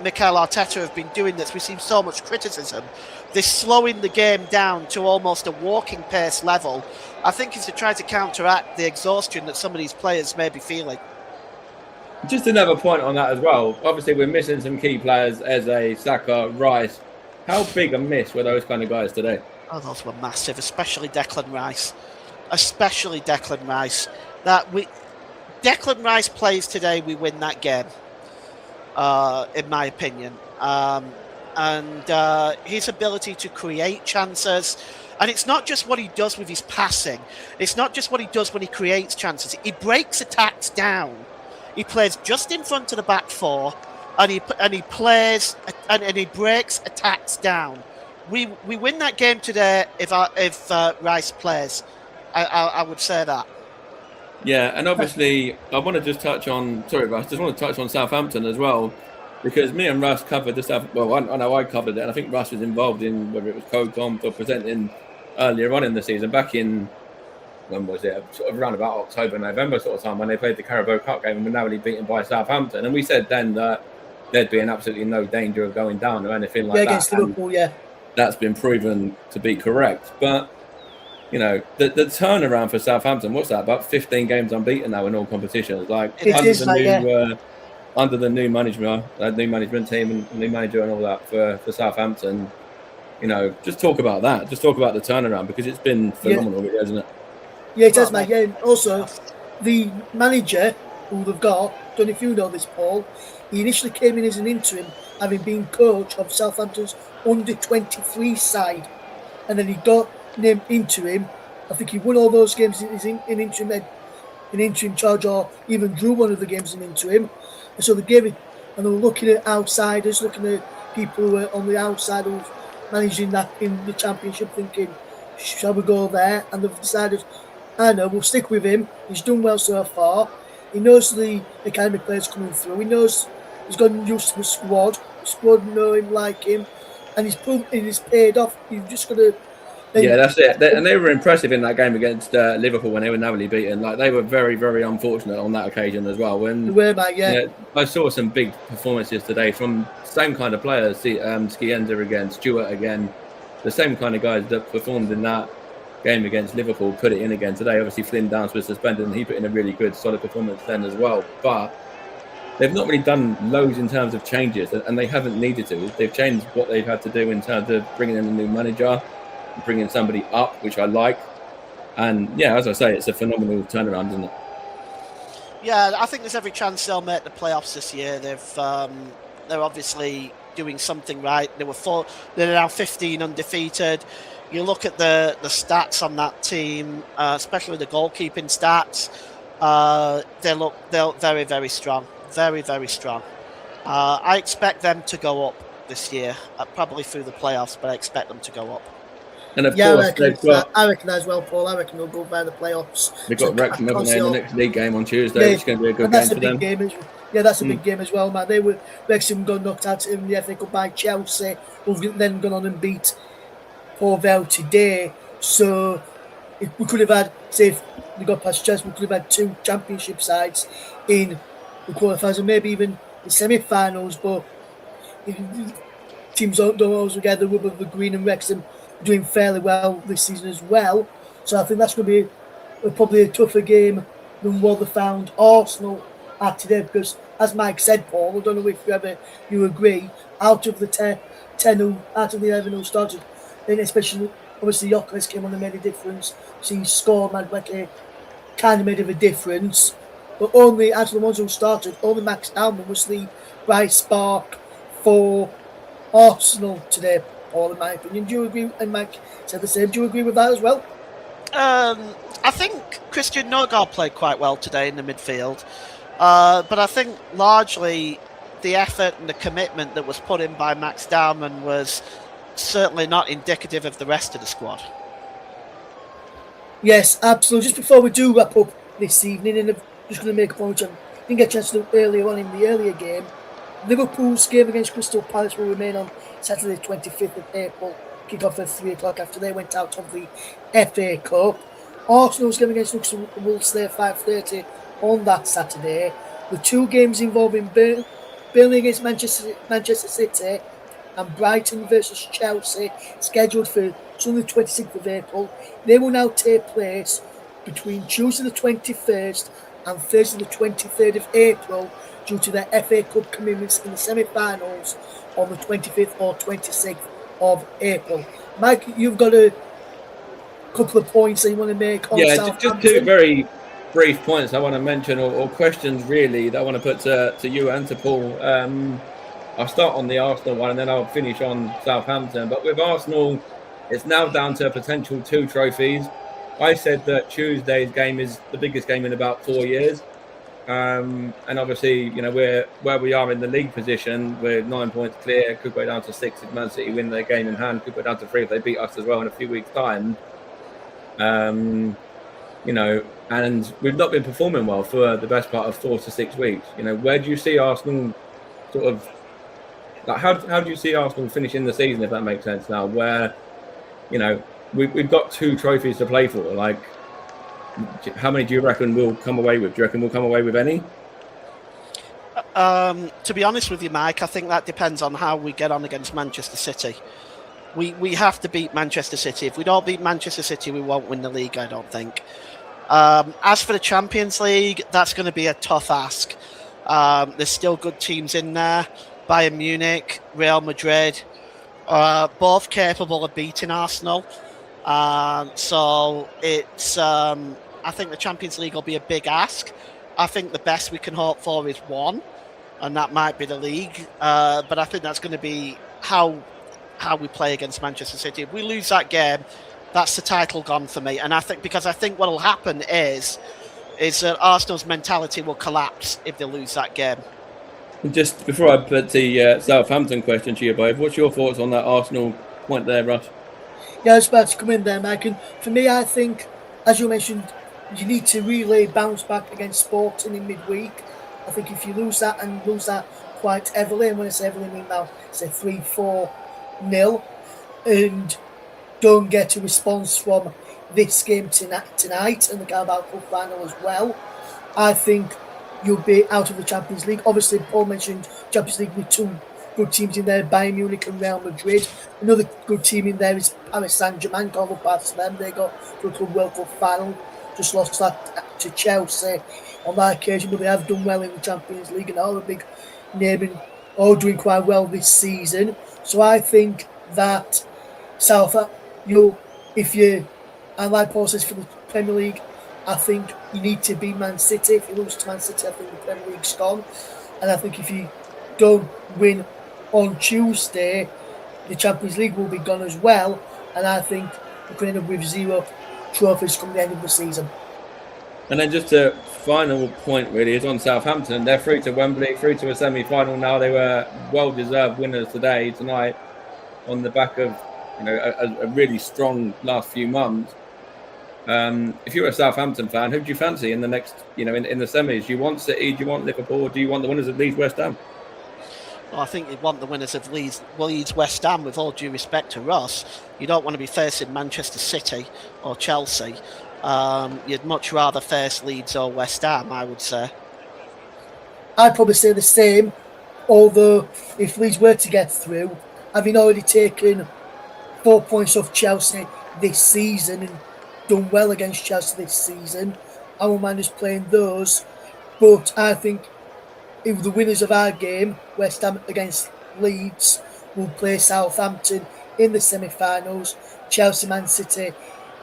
Speaker 6: Mikel Arteta have been doing that's received so much criticism, this slowing the game down to almost a walking pace level, I think is to try to counteract the exhaustion that some of these players may be feeling.
Speaker 4: Just another point on that as well. Obviously, we're missing some key players, Eze, Saka, Rice. How big a miss were those kind of guys today?
Speaker 6: Oh, those were massive, especially Declan Rice. Declan Rice plays today, we win that game, in my opinion. And his ability to create chances. And it's not just what he does with his passing. It's not just what he does when he creates chances. He breaks attacks down. He plays just in front of the back four, and he plays and he breaks attacks down. We win that game today if Rice plays. I would say that.
Speaker 4: Yeah, and obviously I want to just touch on. Sorry, Russ. Just want to touch on Southampton as well, because me and Russ covered the stuff. Well, I know I covered it, and I think Russ was involved in whether it was co-comp or presenting earlier on in the season, back in, when was it? Sort of around about October, November sort of time, when they played the Carabao Cup game and were narrowly beaten by Southampton. And we said then that there'd be absolutely no danger of going down or anything like that.
Speaker 5: Against Liverpool, yeah.
Speaker 4: That's been proven to be correct. But, you know, the turnaround for Southampton, what's that? About 15 games unbeaten now in all competitions. Like, under the new management team and new manager and all that for Southampton, you know, just talk about that. Just talk about the turnaround, because it's been phenomenal, really, hasn't it?
Speaker 5: Yeah, it has, mate. Yeah, and also, the manager who they've got, don't know if you know this, Paul, he initially came in as an interim, having been coach of Southampton's under-23 side. And then he got named interim. I think he won all those games in interim charge, or even drew one of the games in interim. And so they gave it, and they were looking at outsiders, looking at people who were on the outside who were managing that in the Championship, thinking, shall we go there? And they've decided, I know, we'll stick with him. He's done well so far. He knows the kind of players coming through. He knows he's gotten used to the squad. The squad know him, like him, and he's paid off. You've just got to.
Speaker 4: Yeah, that's it. And they were impressive in that game against Liverpool when they were narrowly beaten. Like, they were very, very unfortunate on that occasion as well. I saw some big performances today from same kind of players. Scienza again, Stewart again. the same kind of guys that performed in that game against Liverpool put it in again today. Obviously, Flynn Downs was suspended and he put in a really good, solid performance then as well. But they've not really done loads in terms of changes, and they haven't needed to. They've changed what they've had to do in terms of bringing in a new manager, bringing somebody up, which I like. And yeah, as I say, it's a phenomenal turnaround, isn't it?
Speaker 6: Yeah, I think there's every chance they'll make the playoffs this year. They're obviously doing something right. They're now 15 undefeated. You look at the stats on that team, especially the goalkeeping stats. They're very, very strong. Very, very strong. I expect them to go up this year, probably through the playoffs, but I expect them to go up.
Speaker 4: And of course,
Speaker 5: I reckon as well, Paul. I reckon they'll go by the playoffs.
Speaker 4: They've got Wrexham, haven't they, in the next league game on Tuesday, which is going to be a good game for them.
Speaker 5: That's a big game as well, man. Wrexham got knocked out in the FA Cup by Chelsea, who've then gone on and beat Port Vale today. So if we could have had, say, if we got past Chelsea, we could have had 2 championship sides in the qualifiers and maybe even the semi-finals. But teams don't always together. With the Green and Wrexham doing fairly well this season as well. So I think that's going to be probably a tougher game than what they found Arsenal at today, because as Mike said, Paul, I don't know if you agree, out of the 11 who started, and especially obviously Yokeres came on and made a difference. So he scored, Madweke kind of made a difference. But only out of the ones who started, only Max Alman was the bright spark for Arsenal today, Paul, in my opinion. Do you agree? And Mike said the same. Do you agree with that as well?
Speaker 6: I think Christian Nørgaard played quite well today in the midfield. But I think largely the effort and the commitment that was put in by Max Dowman was certainly not indicative of the rest of the squad.
Speaker 5: Yes, absolutely. Just before we do wrap up this evening, and I'm just going to make a point, I didn't get a chance to do earlier on in the earlier game. Liverpool's game against Crystal Palace will remain on Saturday, 25th of April. Kick off at 3 o'clock after they went out of the FA Cup. Arsenal's game against Newcastle will stay at 5:30 on that Saturday. The 2 games involving Burnley against Manchester City and Brighton versus Chelsea, scheduled for Sunday 26th of April. They will now take place between Tuesday the 21st and Thursday the 23rd of April due to their FA Cup commitments in the semi-finals on the 25th or 26th of April. Mike, you've got a couple of points that you want to make on Southampton.
Speaker 4: Just 2 very brief points I want to mention, or questions really, that I want to put to you and to Paul. I'll start on the Arsenal one and then I'll finish on Southampton. But with Arsenal, it's now down to a potential 2 trophies. I said that Tuesday's game is the biggest game in about 4 years. And obviously, you know, we're where we are in the league position. We're 9 points clear. Could go down to 6 if Man City win their game in hand. Could go down to 3 if they beat us as well in a few weeks' time. You know, and we've not been performing well for the best part of 4 to 6 weeks. You know, where do you see Arsenal sort of, like, how do you see Arsenal finishing the season, if that makes sense now, where, you know, we've got 2 trophies to play for? Like, how many do you reckon we'll come away with? Do you reckon we'll come away with any?
Speaker 6: To be honest with you, Mike, I think that depends on how we get on against Manchester City. We have to beat Manchester City. If we don't beat Manchester City, we won't win the league, I don't think. As for the Champions League, that's going to be a tough ask. There's still good teams in there. Bayern Munich, Real Madrid, both capable of beating Arsenal. So it's, I think the Champions League will be a big ask. I think the best we can hope for is 1, and that might be the league. But I think that's going to be how we play against Manchester City. If we lose that game, that's the title gone for me. And I think what will happen is that Arsenal's mentality will collapse if they lose that game.
Speaker 4: Just before I put the Southampton question to you both, what's your thoughts on that Arsenal point there, Russ?
Speaker 5: Yeah, I was about to come in there, Mike. And for me, I think, as you mentioned, you need to really bounce back against Sporting in midweek. I think if you lose that and lose that quite heavily, and when I say heavily, I mean now, say 3-4-0, and don't get a response from this game tonight and the Carabao Cup final as well, I think you'll be out of the Champions League. Obviously, Paul mentioned Champions League with 2 good teams in there, Bayern Munich and Real Madrid. Another good team in there is Paris Saint-Germain. Can't look past them. They got to a Club World Cup final. Just lost that to Chelsea on that occasion, but they have done well in the Champions League and all the big name all doing quite well this season. So I think that and like Paul says, for the Premier League, I think you need to beat Man City. If you lose to Man City, I think the Premier League's gone. And I think if you don't win on Tuesday, the Champions League will be gone as well. And I think we could end up with 0 trophies come the end of the season.
Speaker 4: And then just a final point really is on Southampton. They're through to Wembley, through to a semi-final now. They were well-deserved winners tonight, on the back of a really strong last few months. If you're a Southampton fan, who do you fancy in the next, in the semis? Do you want City? Do you want Liverpool? Or do you want the winners of Leeds, West Ham?
Speaker 6: Well, I think you'd want the winners of Leeds, West Ham, with all due respect to Ross. You don't want to be facing Manchester City or Chelsea. You'd much rather face Leeds or West Ham, I would say.
Speaker 5: I'd probably say the same, although if Leeds were to get through, having already taken 4 points off Chelsea this season and done well against Chelsea this season, I won't mind us playing those. But I think if the winners of our game, West Ham against Leeds, will play Southampton in the semi-finals, Chelsea, Man City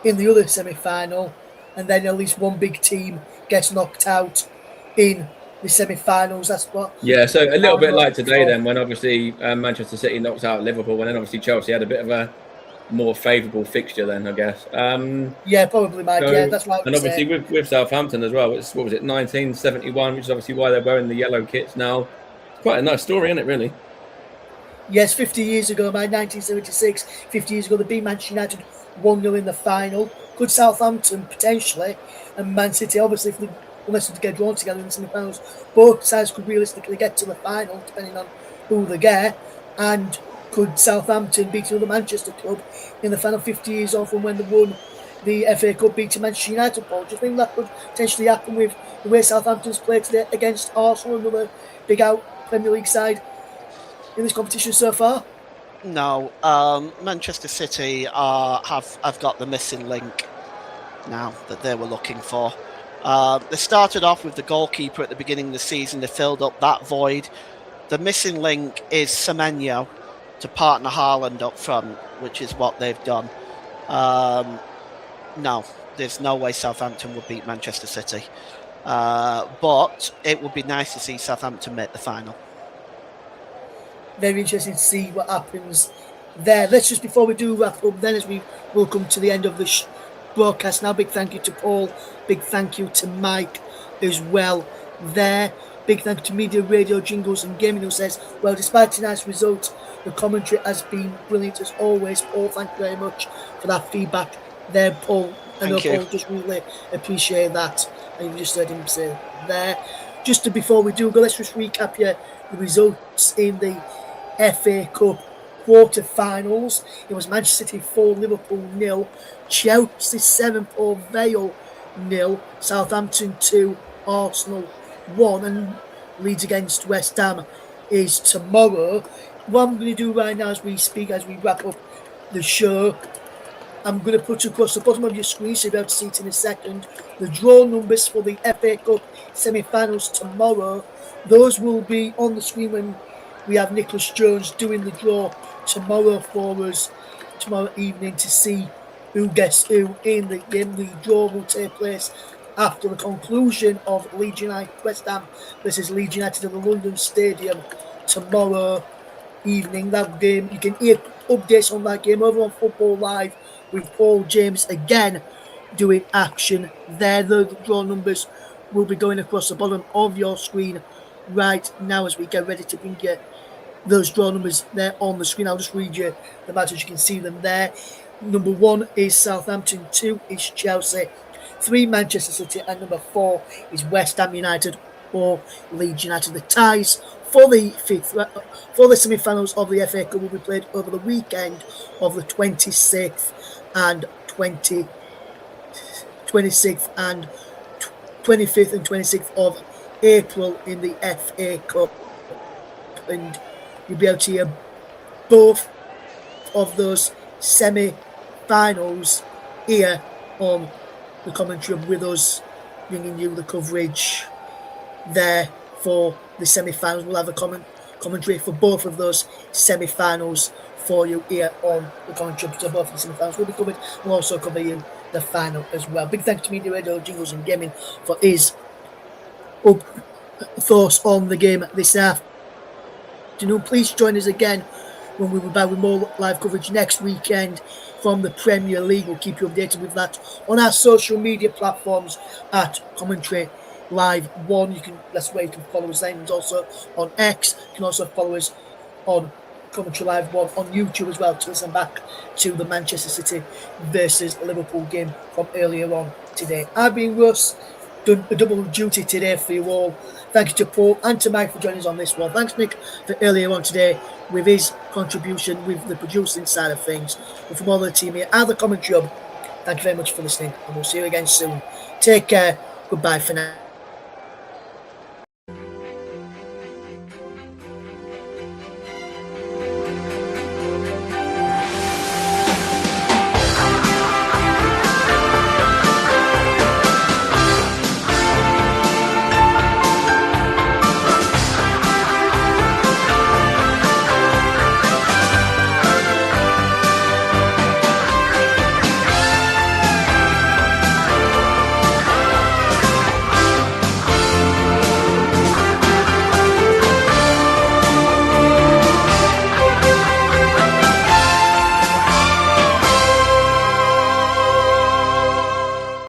Speaker 5: in the other semi-final, and then at least one big team gets knocked out in the semi-finals. That's what.
Speaker 4: Yeah, so a little bit like today then, when obviously Manchester City knocked out Liverpool, and then obviously Chelsea had a bit of a more favourable fixture then, I guess.
Speaker 5: Yeah, probably, Mike. So, yeah, that's right.
Speaker 4: And obviously with Southampton as well, what was it, 1971, which is obviously why they're wearing the yellow kits now. It's quite a nice story, isn't it, really?
Speaker 5: Yes, 50 years ago, 1976, 50 years ago, they beat Manchester United 1-0 in the final. Could Southampton potentially, and Man City, obviously, unless they get drawn together in the semi-finals, both sides could realistically get to the final, depending on who they get. And could Southampton beat another Manchester club in the final 50 years on from when they won the FA Cup, beating Manchester United? Paul, do you think that could potentially happen with the way Southampton's played today against Arsenal, another big out Premier League side in this competition so far?
Speaker 6: No, Manchester City have got the missing link now that they were looking for. They started off with the goalkeeper at the beginning of the season. They filled up that void. The missing link is Semenyo to partner Haaland up front, which is what they've done. No, there's no way Southampton would beat Manchester City. But it would be nice to see Southampton make the final.
Speaker 5: Very interesting to see what happens there. Let's just, before we do wrap up then, as we will come to the end of the broadcast now, big thank you to Paul, big thank you to Mike as well there. Big thank you to Media, Radio, Jingles and Gaming, who says, well, despite tonight's result, the commentary has been brilliant as always. Paul, thank you very much for that feedback there, Paul. I know Paul just really appreciate that. And you just heard him say there. Just before we do go, let's just recap the results in the FA Cup quarter-finals. It was Manchester City 4, Liverpool 0, Chelsea 7, Port Vale 0, Southampton 2, Arsenal 1, and Leeds against West Ham is tomorrow. What I'm going to do right now as we speak, as we wrap up the show, I'm going to put across the bottom of your screen, so you'll be able to see it in a second, the draw numbers for the FA Cup semi-finals tomorrow. Those will be on the screen when we have Nicholas Jones doing the draw tomorrow for us, tomorrow evening, to see who gets who in the game. The draw will take place after the conclusion of Leeds United West Ham versus Leeds United at the London Stadium tomorrow evening. That game, you can hear updates on that game over on Football Live with Paul James again doing action there. The draw numbers will be going across the bottom of your screen right now as we get ready to bring you those draw numbers there on the screen. I'll just read you the matches, you can see them there. Number 1 is Southampton, 2 is Chelsea, 3 Manchester City, and number 4 is West Ham United or Leeds United. The ties for the semi-finals of the FA Cup will be played over the weekend of the 26th and 25th and 26th of April in the FA Cup. And you'll be able to hear both of those semi-finals here on the commentary with us, bringing you the coverage there for the semi-finals. We'll have a commentary for both of those semi-finals for you here on the commentary. So both of the semi-finals will be covered. We'll also cover you the final as well. Big thanks to Media Radio, Jingles and Gaming for his thoughts on the game this afternoon. Please join us again when we will be back with more live coverage next weekend from the Premier League. We'll keep you updated with that on our social media platforms at Commentary Live 1. That's where you can follow us then. And also on X. You can also follow us on Commentary Live 1 on YouTube as well to listen back to the Manchester City versus Liverpool game from earlier on today. I've been Russ, done a double duty today for you all. Thank you to Paul and to Mike for joining us on this one. Thanks, Nick, for earlier on today with his contribution with the producing side of things. And from all the team here at the Commentary Hub, thank you very much for listening, and we'll see you again soon. Take care. Goodbye for now.